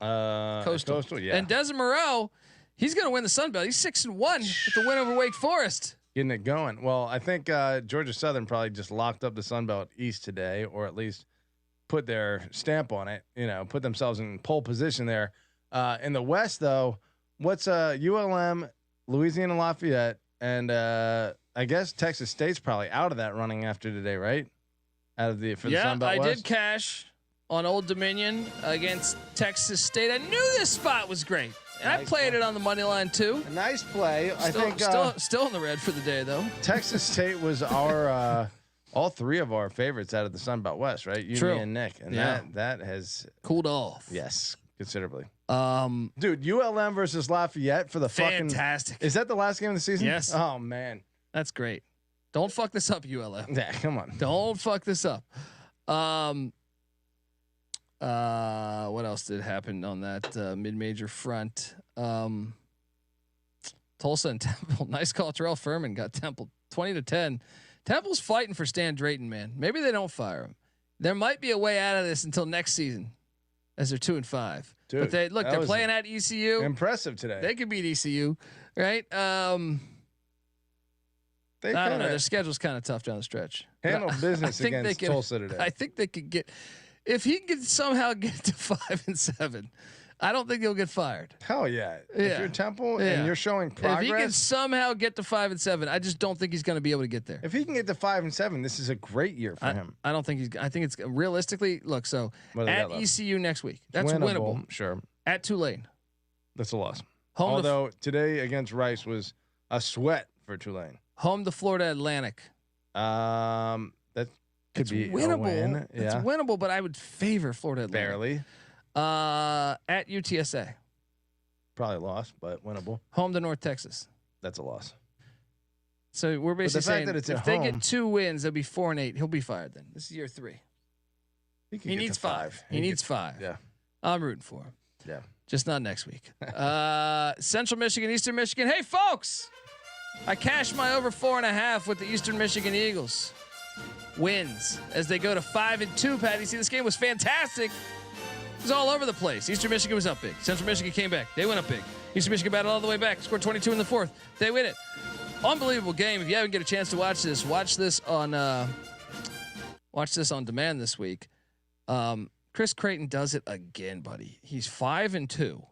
Coastal, yeah. And Desmond Moreau, he's going to win the Sun Belt. He's 6-1 with the win over Wake Forest. Getting it going. Well, I think Georgia Southern probably just locked up the Sun Belt East today, or at least put their stamp on it. Put themselves in pole position there. In the West, though, what's ULM, Louisiana Lafayette, and I guess Texas State's probably out of that running after today, right? For the Sun Belt I West. did cash on Old Dominion against Texas State. I knew this spot was great, and I played it on the money line too. A nice play. I think Still in the red for the day though. Texas State was our all three of our favorites out of the Sun Belt West, right? You, True. me, and Nick, and Yeah. that has Cooled off. yes considerably. Dude, Dude, ULM versus Lafayette for the fantastic. Is that the last game of the season? Yes. Oh man. That's great. Don't fuck this up, ULM. Yeah, come on. Don't fuck this up. What else did happen on that mid-major front? Tulsa and Temple. Nice call. Terrell Furman got Temple 20-10. Temple's fighting for Stan Drayton, man. Maybe they don't fire him. There might be a way out of this until next season, as they're 2-5. Dude, but they're was playing at ECU. Impressive today. They could beat ECU, right? I They don't know. kinda Their schedule's kind of tough down the stretch. handle But business I think against they could- Tulsa today. I think they could get, if he could somehow get to 5-7, I don't think he'll get fired. Hell yeah. Yeah. If you're Temple Yeah. and you're showing If he can progress, somehow get to 5-7, I just don't think he's going to be able to get there. if he can get to 5-7, this is a great year for him. I don't think he's. I think it's realistically. Look, so What do they at got left? ECU next week, that's winnable. Sure. At Tulane, That's a loss. home to Although today against Rice was a sweat for Tulane. home to Florida Atlantic. That's Could be winnable. a win. It's Yeah. winnable, but I would favor Florida Atlantic. Barely. At UTSA. Probably lost, but winnable. Home to North Texas. That's a loss. So we're basically the fact saying that it's if at they home- get 2 wins, they'll be 4-8. He'll be fired then. This is year 3. He needs 5. He needs 5. Yeah. I'm rooting for him. Yeah. Just not next week. Central Michigan, Eastern Michigan. Hey, folks, I cashed my over 4.5 with the Eastern Michigan Eagles. Wins as they go to 5-2. Patty, see, this game was fantastic. It was all over the place. Eastern Michigan was up big. Central Michigan came back. They went up big. Eastern Michigan battled all the way back. Scored 22 in the 4th. They win it. Unbelievable game. If you haven't get a chance to watch this on demand this week. Chris Creighton does it again, buddy. He's 5-2.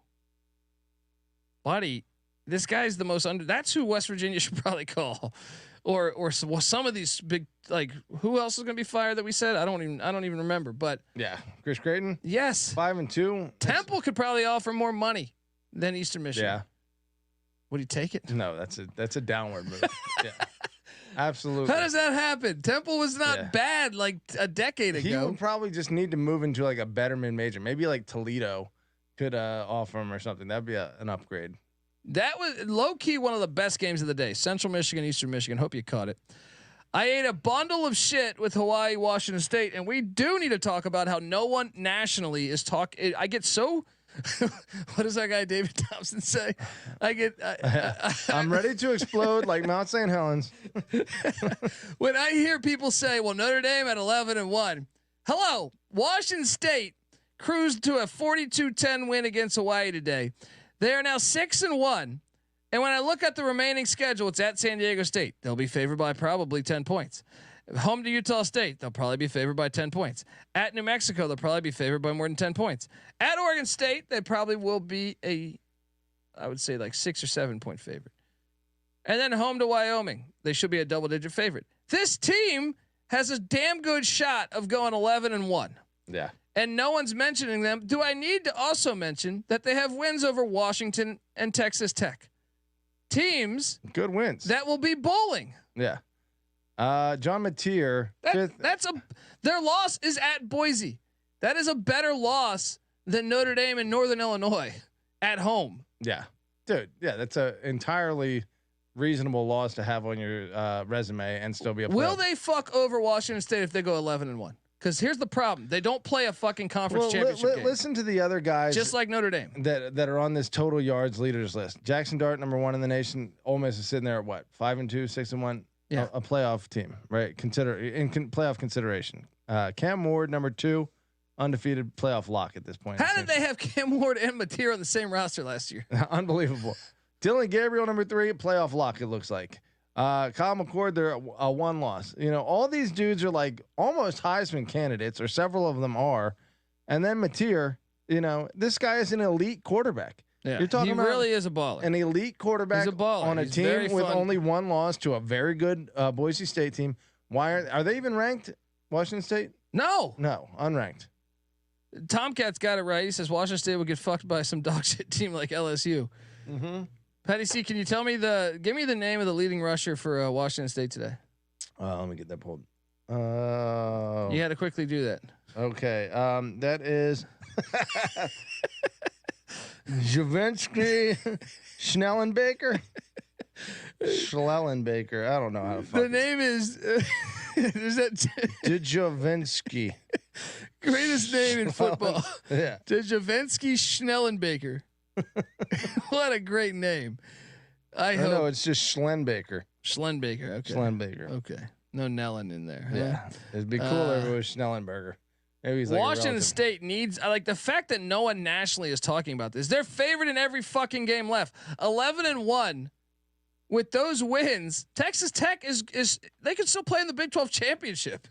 Buddy, this guy's the most under. That's who West Virginia should probably call, or some of these big, like, who else is going to be fired that we said? I don't even remember. But Yeah. Chris Creighton. yes, 5-2. Temple could probably offer more money than Eastern Michigan. Yeah. Would he take it? No, that's a downward move. Yeah. Absolutely. How does that happen? Temple was not bad like a decade He ago. would probably just need to move into like a better mid major. Maybe like Toledo could offer him or something. That'd be an upgrade. That was low key one of the best games of the day. Central Michigan, Eastern Michigan. Hope you caught it. I ate a bundle of shit with Hawaii, Washington State, and we do need to talk about how no one nationally is talking. I get so. What does that guy David Thompson say? I'm ready to explode like Mount St. Helens. When I hear people say, "Well, Notre Dame at 11-1," hello, Washington State cruised to a 42-10 win against Hawaii today. They are now 6-1, and when I look at the remaining schedule, it's at San Diego State. They'll be favored by probably 10 points. Home to Utah State, they'll probably be favored by 10 points. At New Mexico, they'll probably be favored by more than 10 points. At Oregon State, they probably will be I would say like 6 or 7 point favorite. And then home to Wyoming, they should be a double-digit favorite. This team has a damn good shot of going 11-1. Yeah. And no one's mentioning them. Do I need to also mention that they have wins over Washington and Texas Tech? Teams. Good wins. That will be bowling. Yeah. John Mateer. Their loss is at Boise. That is a better loss than Notre Dame and Northern Illinois at home. Yeah, dude. Yeah, that's a entirely reasonable loss to have on your resume and still be a. Will they fuck over Washington State if they go 11-1? Because here's the problem: they don't play a fucking conference championship game. Listen to the other guys, just like Notre Dame, that are on this total yards leaders list. Jackson Dart, number 1 in the nation. Ole Miss is sitting there at what, 5-2, 6-1. Yeah, a playoff team, right? Playoff consideration. Cam Ward, number 2, undefeated playoff lock at this point. How did they have Cam Ward and Mateer on the same roster last year? Unbelievable. Dylan Gabriel, number 3, playoff lock. It looks like. Kyle McCord, they're a 1 loss. You know, all these dudes are like almost Heisman candidates, or several of them are. And then Mateer, you know, this guy is an elite quarterback. Yeah, you're talking about really is a baller. An elite quarterback on a team with only 1 loss to a very good Boise State team. Why are they even ranked? Washington State? No, unranked. Tomcat's got it right. He says Washington State will get fucked by some dog shit team like LSU. Mm-hmm. Patty C, can you give me the name of the leading rusher for Washington State today? Let me get that pulled. You had to quickly do that. Okay. That is Javinsky Schnellenbaker. Schlellenbaker. I don't know how to fuck the name is that Djovinsky. Greatest name in football. Yeah. Djovinsky Schnellenbaker. What a great name. I hope. No, it's just Schlenbaker. Schlenbaker. Okay. Schlenbaker. Okay. No Nellen in there. Huh? Yeah. It'd be cooler if it was Schnellenberger. Maybe he's like Washington State needs. I like the fact that no one nationally is talking about this. They're favored in every fucking game left. 11-1. With those wins, Texas Tech is they could still play in the Big 12 championship.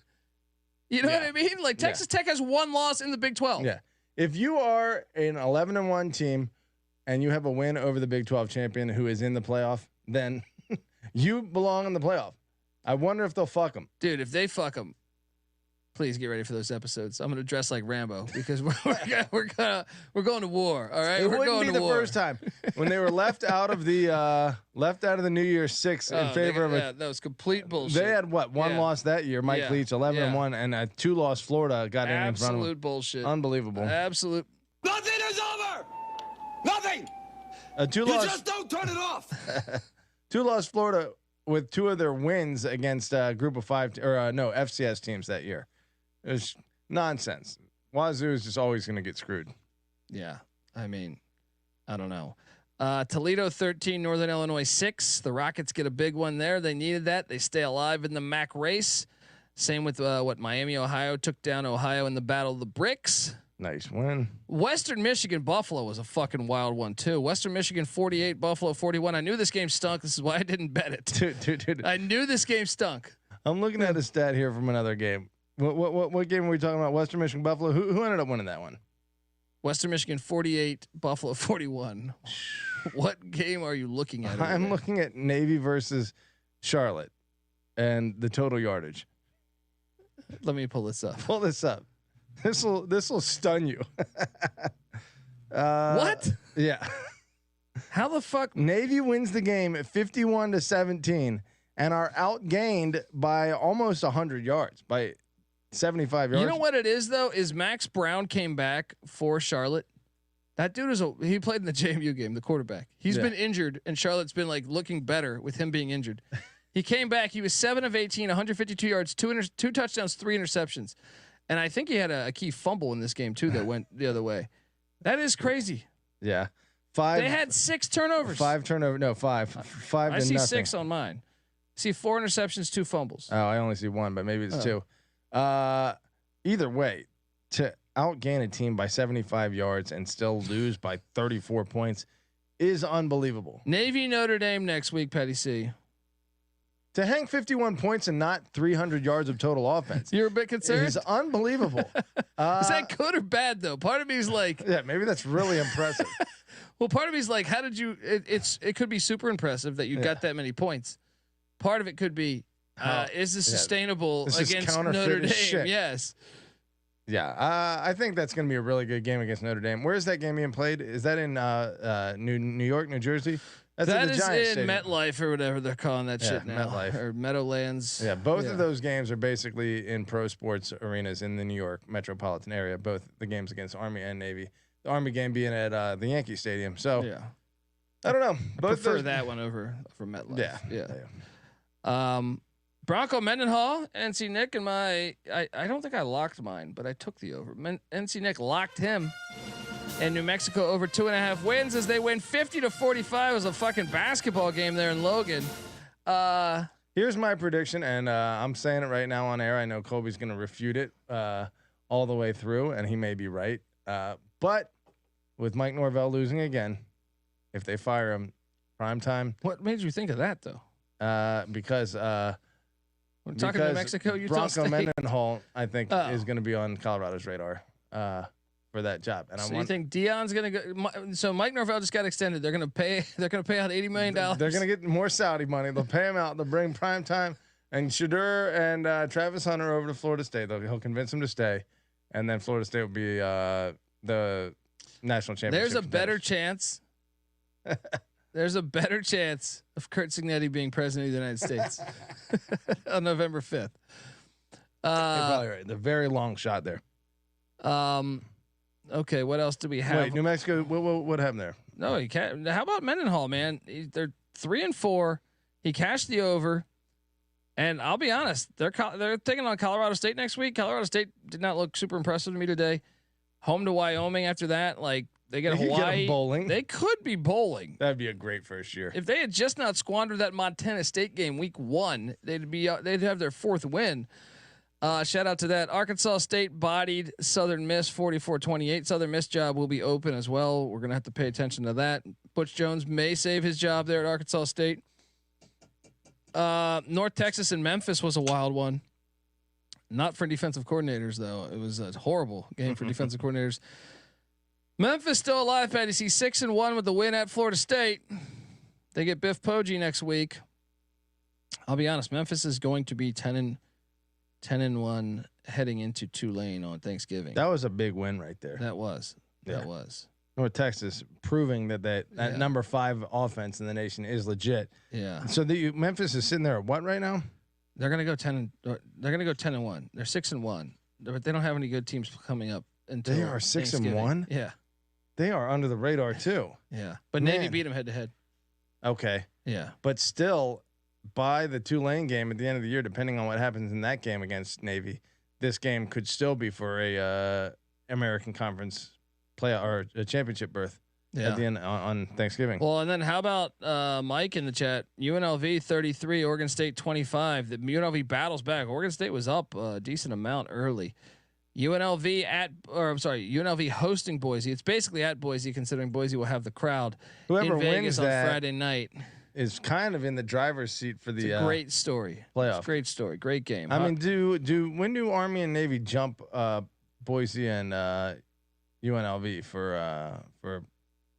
You know what I mean? Like Texas Tech has 1 loss in the Big 12. Yeah. If you are an 11-1 team and you have a win over the Big 12 champion who is in the playoff, then you belong in the playoff. I wonder if they'll fuck them. Dude, if they fuck them, Please get ready for those episodes. I'm going to dress like Rambo because we're going to war. All right, It we're wouldn't going be to the war. first time when they were left out of the New Year's Six in favor of that was complete bullshit. They had what one loss that year. Mike Leach 11-1 and a 2-loss Florida got in front of them. Absolute bullshit. Unbelievable. Absolute. Nothing is over. Nothing. A 2-loss. You just don't turn it off. 2-loss Florida with 2 of their wins against group of 5 FCS teams that year. It was nonsense. Wazoo is just always going to get screwed. Yeah, I mean, I don't know. Toledo 13, Northern Illinois 6. The Rockets get a big one there. They needed that. They stay alive in the MAC race. Same with what Miami, Ohio took down Ohio in the Battle of the Bricks. Nice win. Western Michigan Buffalo was a fucking wild one too. Western Michigan 48, Buffalo 41. I knew this game stunk. This is why I didn't bet it. Dude. I knew this game stunk. I'm looking at a stat here from another game. What game were we talking about? Western Michigan Buffalo. Who ended up winning that one? Western Michigan 48, Buffalo 41. What game are you looking at? I'm looking at Navy versus Charlotte and the total yardage. Let me pull this up. Pull this up. This will stun you. What? Yeah. How the fuck? Navy wins the game at 51-17 and are outgained by almost 100 yards, by 75 yards. You know what it is though? Is Max Brown came back for Charlotte. That dude he played in the JMU game, the quarterback. He's been injured, and Charlotte's been like looking better with him being injured. He came back. He was 7 of 18, 152 yards, 2 touchdowns, 3 interceptions, and I think he had a key fumble in this game too that went the other way. That is crazy. Yeah, 5. They had 6 turnovers. 5 turnovers. No, 5. 5 I to see nothing. 6 on mine. I see 4 interceptions, 2 fumbles. Oh, I only see 1, but maybe it's 2. Either way, to outgain a team by 75 yards and still lose by 34 points is unbelievable. Navy Notre Dame next week, Petty C. To hang 51 points and not 300 yards of total offense. You're a bit concerned? Is unbelievable. Is that good or bad though? Part of me is like, yeah, maybe that's really impressive. Well, part of me is like, how did you? It could be super impressive that you got that many points. Part of it could be, is this sustainable against Notre Dame? Shit. Yes. Yeah, I think that's going to be a really good game against Notre Dame. Where is that game being played? Is that in New York, New Jersey? That's that in the is Giants in Stadium. MetLife or whatever they're calling that shit now. MetLife. Or Meadowlands. Yeah, both of those games are basically in pro sports arenas in the New York metropolitan area. Both the games against Army and Navy. The Army game being at the Yankee Stadium. So Yeah. I don't know. I Both prefer those, that one over MetLife. Yeah. Bronco Mendenhall, NC Nick, and I don't think I locked mine, but I took the over. NC Nick locked him. And New Mexico over 2.5 wins as they win 50-45. It was a fucking basketball game there in Logan. Here's my prediction, and I'm saying it right now on air. I know Colby's going to refute it all the way through, and he may be right. But with Mike Norvell losing again, if they fire him, prime time. What made you think of that though? Because we're talking New Mexico, Utah Bronco State. Mendenhall, I think, is going to be on Colorado's radar for that job. And So you think Dion's going to go? So Mike Norvell just got extended. They're going to pay. They're going to pay out $80 million. They're going to get more Saudi money. They'll pay him out. They'll bring prime time and Shadur and Travis Hunter over to Florida State. He'll convince them to stay, and then Florida State will be the national championship. There's a better chance. There's a better chance of Kurt Signetti being president of the United States on November 5th. You're probably right. The very long shot there. Okay, what else do we have? Wait, New Mexico. What happened there? No, he can't. How about Mendenhall, man? They're 3-4. He cashed the over, and I'll be honest, they're taking on Colorado State next week. Colorado State did not look super impressive to me today. Home to Wyoming after that, like they get Hawaii. Bowling. They could be bowling. That'd be a great first year. If they had just not squandered that Montana State game week 1, they'd have their 4th win. Shout out to that. Arkansas State bodied Southern Miss 44-28. Southern Miss job will be open as well. We're going to have to pay attention to that. Butch Jones may save his job there at Arkansas State. North Texas and Memphis was a wild one. Not for defensive coordinators, though. It was a horrible game for defensive coordinators. Memphis still alive, Patty. See 6-1 with the win at Florida State. They get Biff Poggi next week. I'll be honest. Memphis is going to be 10-1 heading into Tulane on Thanksgiving. That was a big win right there. That was. North Texas proving that number 5 offense in the nation is legit. Yeah. So Memphis is sitting there at what right now? They're gonna go 10 and 1. They're 6-1, but they don't have any good teams coming up until they are 6-1. Yeah. They are under the radar too. Yeah. But Navy beat them head to head. Okay. Yeah. But still, by the Tulane game at the end of the year, depending on what happens in that game against Navy, this game could still be for a American Conference playoff or a championship berth at the end on Thanksgiving. Well, and then how about Mike in the chat? UNLV 33, Oregon State 25. The UNLV battles back. Oregon State was up a decent amount early. UNLV hosting Boise. It's basically at Boise, considering Boise will have the crowd. Whoever in Vegas wins on that Friday night is kind of in the driver's seat for the great story. Playoff. It's a great story. Great game. I mean, when do Army and Navy jump Boise and UNLV for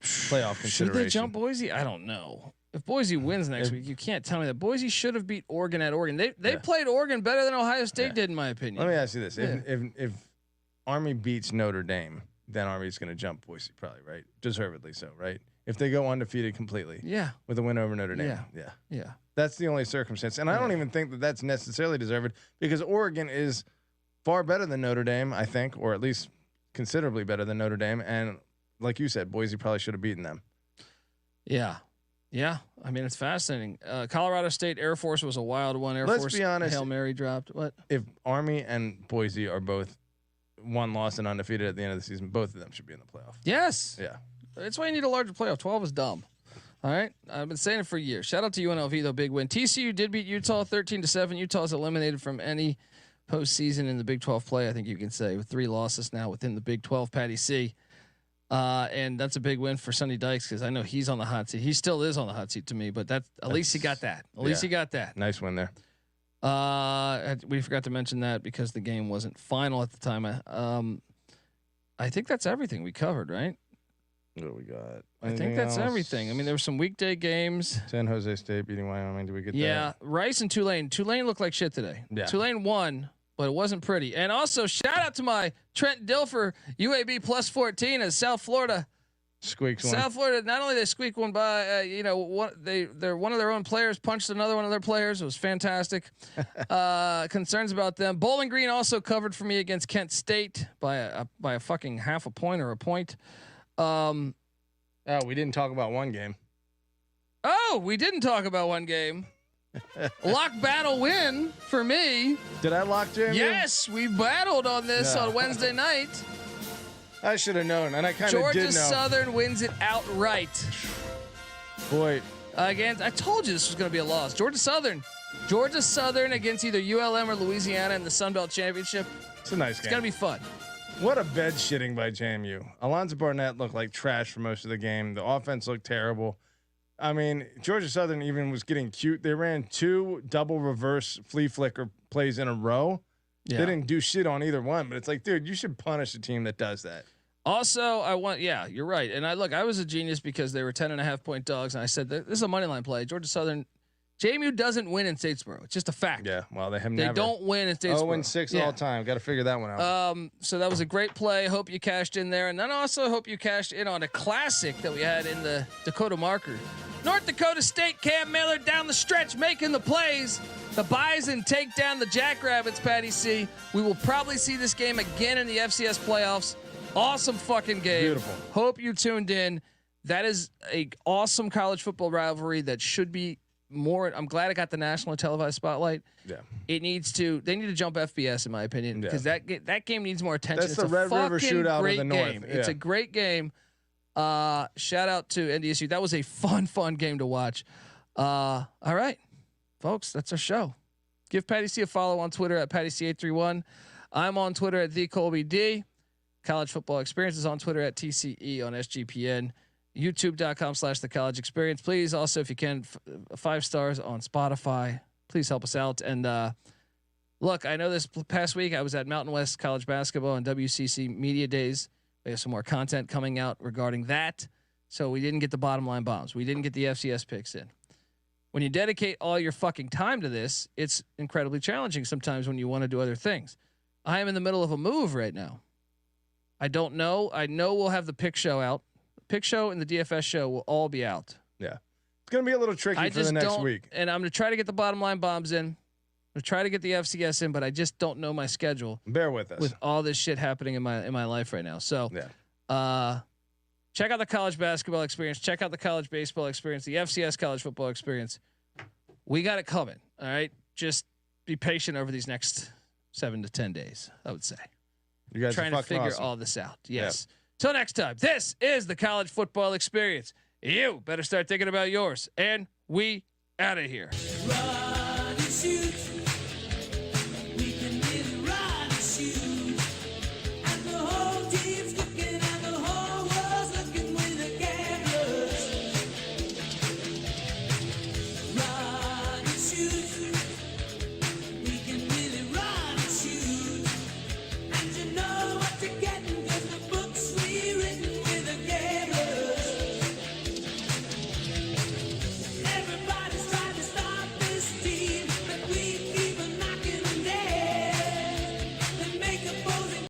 playoff consideration? Should they jump Boise? I don't know. If Boise wins next week, you can't tell me that. Boise should have beat Oregon at Oregon. They played Oregon better than Ohio State did, in my opinion. Let me ask you this: if Army beats Notre Dame, then Army's going to jump Boise, probably, right? Deservedly so, right? If they go undefeated completely, with a win over Notre Dame, yeah. That's the only circumstance, and I don't even think that that's necessarily deserved because Oregon is far better than Notre Dame, I think, or at least considerably better than Notre Dame, and like you said, Boise probably should have beaten them. Yeah. I mean, it's fascinating. Colorado State Air Force was a wild one. Let's be honest. Hail Mary dropped. What if Army and Boise are both one loss and undefeated at the end of the season? Both of them should be in the playoff. Yes. Yeah. That's why you need a larger playoff. 12 is dumb. All right. I've been saying it for years. Shout out to UNLV though, big win. TCU did beat Utah 13-7. Utah's eliminated from any postseason in the Big 12 play. I think you can say with 3 losses now within the Big 12. Patty C. And that's a big win for Sonny Dykes because I know he's on the hot seat. He still is on the hot seat to me, but at least he got that. At least he got that. Nice win there. We forgot to mention that because the game wasn't final at the time. I think that's everything we covered, right? What do we got? I think that's everything. I mean, there were some weekday games. San Jose State beating Wyoming. Did we get that? Yeah, Rice and Tulane. Tulane looked like shit today. Yeah. Tulane won, but it wasn't pretty. And also, shout out to my Trent Dilfer UAB plus 14 as South Florida squeaks one. South Florida. Not only they squeak one by, they're one of their own players punched another one of their players. It was fantastic. Concerns about them. Bowling Green also covered for me against Kent State by a fucking half a point or a point. We didn't talk about one game. Oh, we didn't talk about one game. Lock battle win for me. Did I lock JMU? Yes, we battled on this on Wednesday night. I should have known, and I kind of did know. Georgia Southern wins it outright. Boy. Again, I told you this was going to be a loss. Georgia Southern against either ULM or Louisiana in the Sun Belt Championship. It's a nice game. It's going to be fun. What a bed shitting by JMU. Alonzo Barnett looked like trash for most of the game. The offense looked terrible. I mean, Georgia Southern even was getting cute. They ran 2 double reverse flea flicker plays in a row. Yeah. They didn't do shit on either one, but it's like, dude, you should punish a team that does that. Also, you're right. And I was a genius because they were 10.5 point dogs. And I said, this is a money line play. Georgia Southern, JMU doesn't win in Statesboro. It's just a fact. Yeah. Well, they don't win in Statesboro. 0-6 all time. Got to figure that one out. So that was a great play. Hope you cashed in there. And then also hope you cashed in on a classic that we had in the Dakota Marker. North Dakota State, Cam Miller down the stretch making the plays. The Bison take down the Jackrabbits, Patty C. We will probably see this game again in the FCS playoffs. Awesome fucking game. Beautiful. Hope you tuned in. That is a awesome college football rivalry that should be more. I'm glad it got the national televised spotlight. Yeah. They need to jump FBS in my opinion because that game needs more attention. That's the Red River Shootout of the North. Yeah. It's a great game. Shout out to NDSU. That was a fun game to watch. All right, folks, that's our show. Give Patty C a follow on Twitter at PattyC831. I'm on Twitter at TheColbyD. College Football Experience is on Twitter at TCE on SGPN. YouTube.com/The College Experience. Please also, if you can, 5 stars on Spotify. Please help us out. And look, I know this past week I was at Mountain West College Basketball and WCC Media Days. We have some more content coming out regarding that. So we didn't get the bottom line bombs. We didn't get the FCS picks in. When you dedicate all your fucking time to this, it's incredibly challenging sometimes when you want to do other things. I am in the middle of a move right now. I don't know. I know we'll have the pick show out. The pick show and the DFS show will all be out. Yeah. It's going to be a little tricky for the next week. And I'm going to try to get the bottom line bombs in. I'm going to try to get the FCS in, but I just don't know my schedule. Bear with us. With all this shit happening in my life right now. So, check out the college basketball experience. Check out the college baseball experience, the FCS college football experience. We got it coming. All right. Just be patient over these next 7 to 10 days, I would say. You guys trying are to figure awesome. all this out. Yes. Till next time, this is the college football experience. You better start thinking about yours. And we out of here.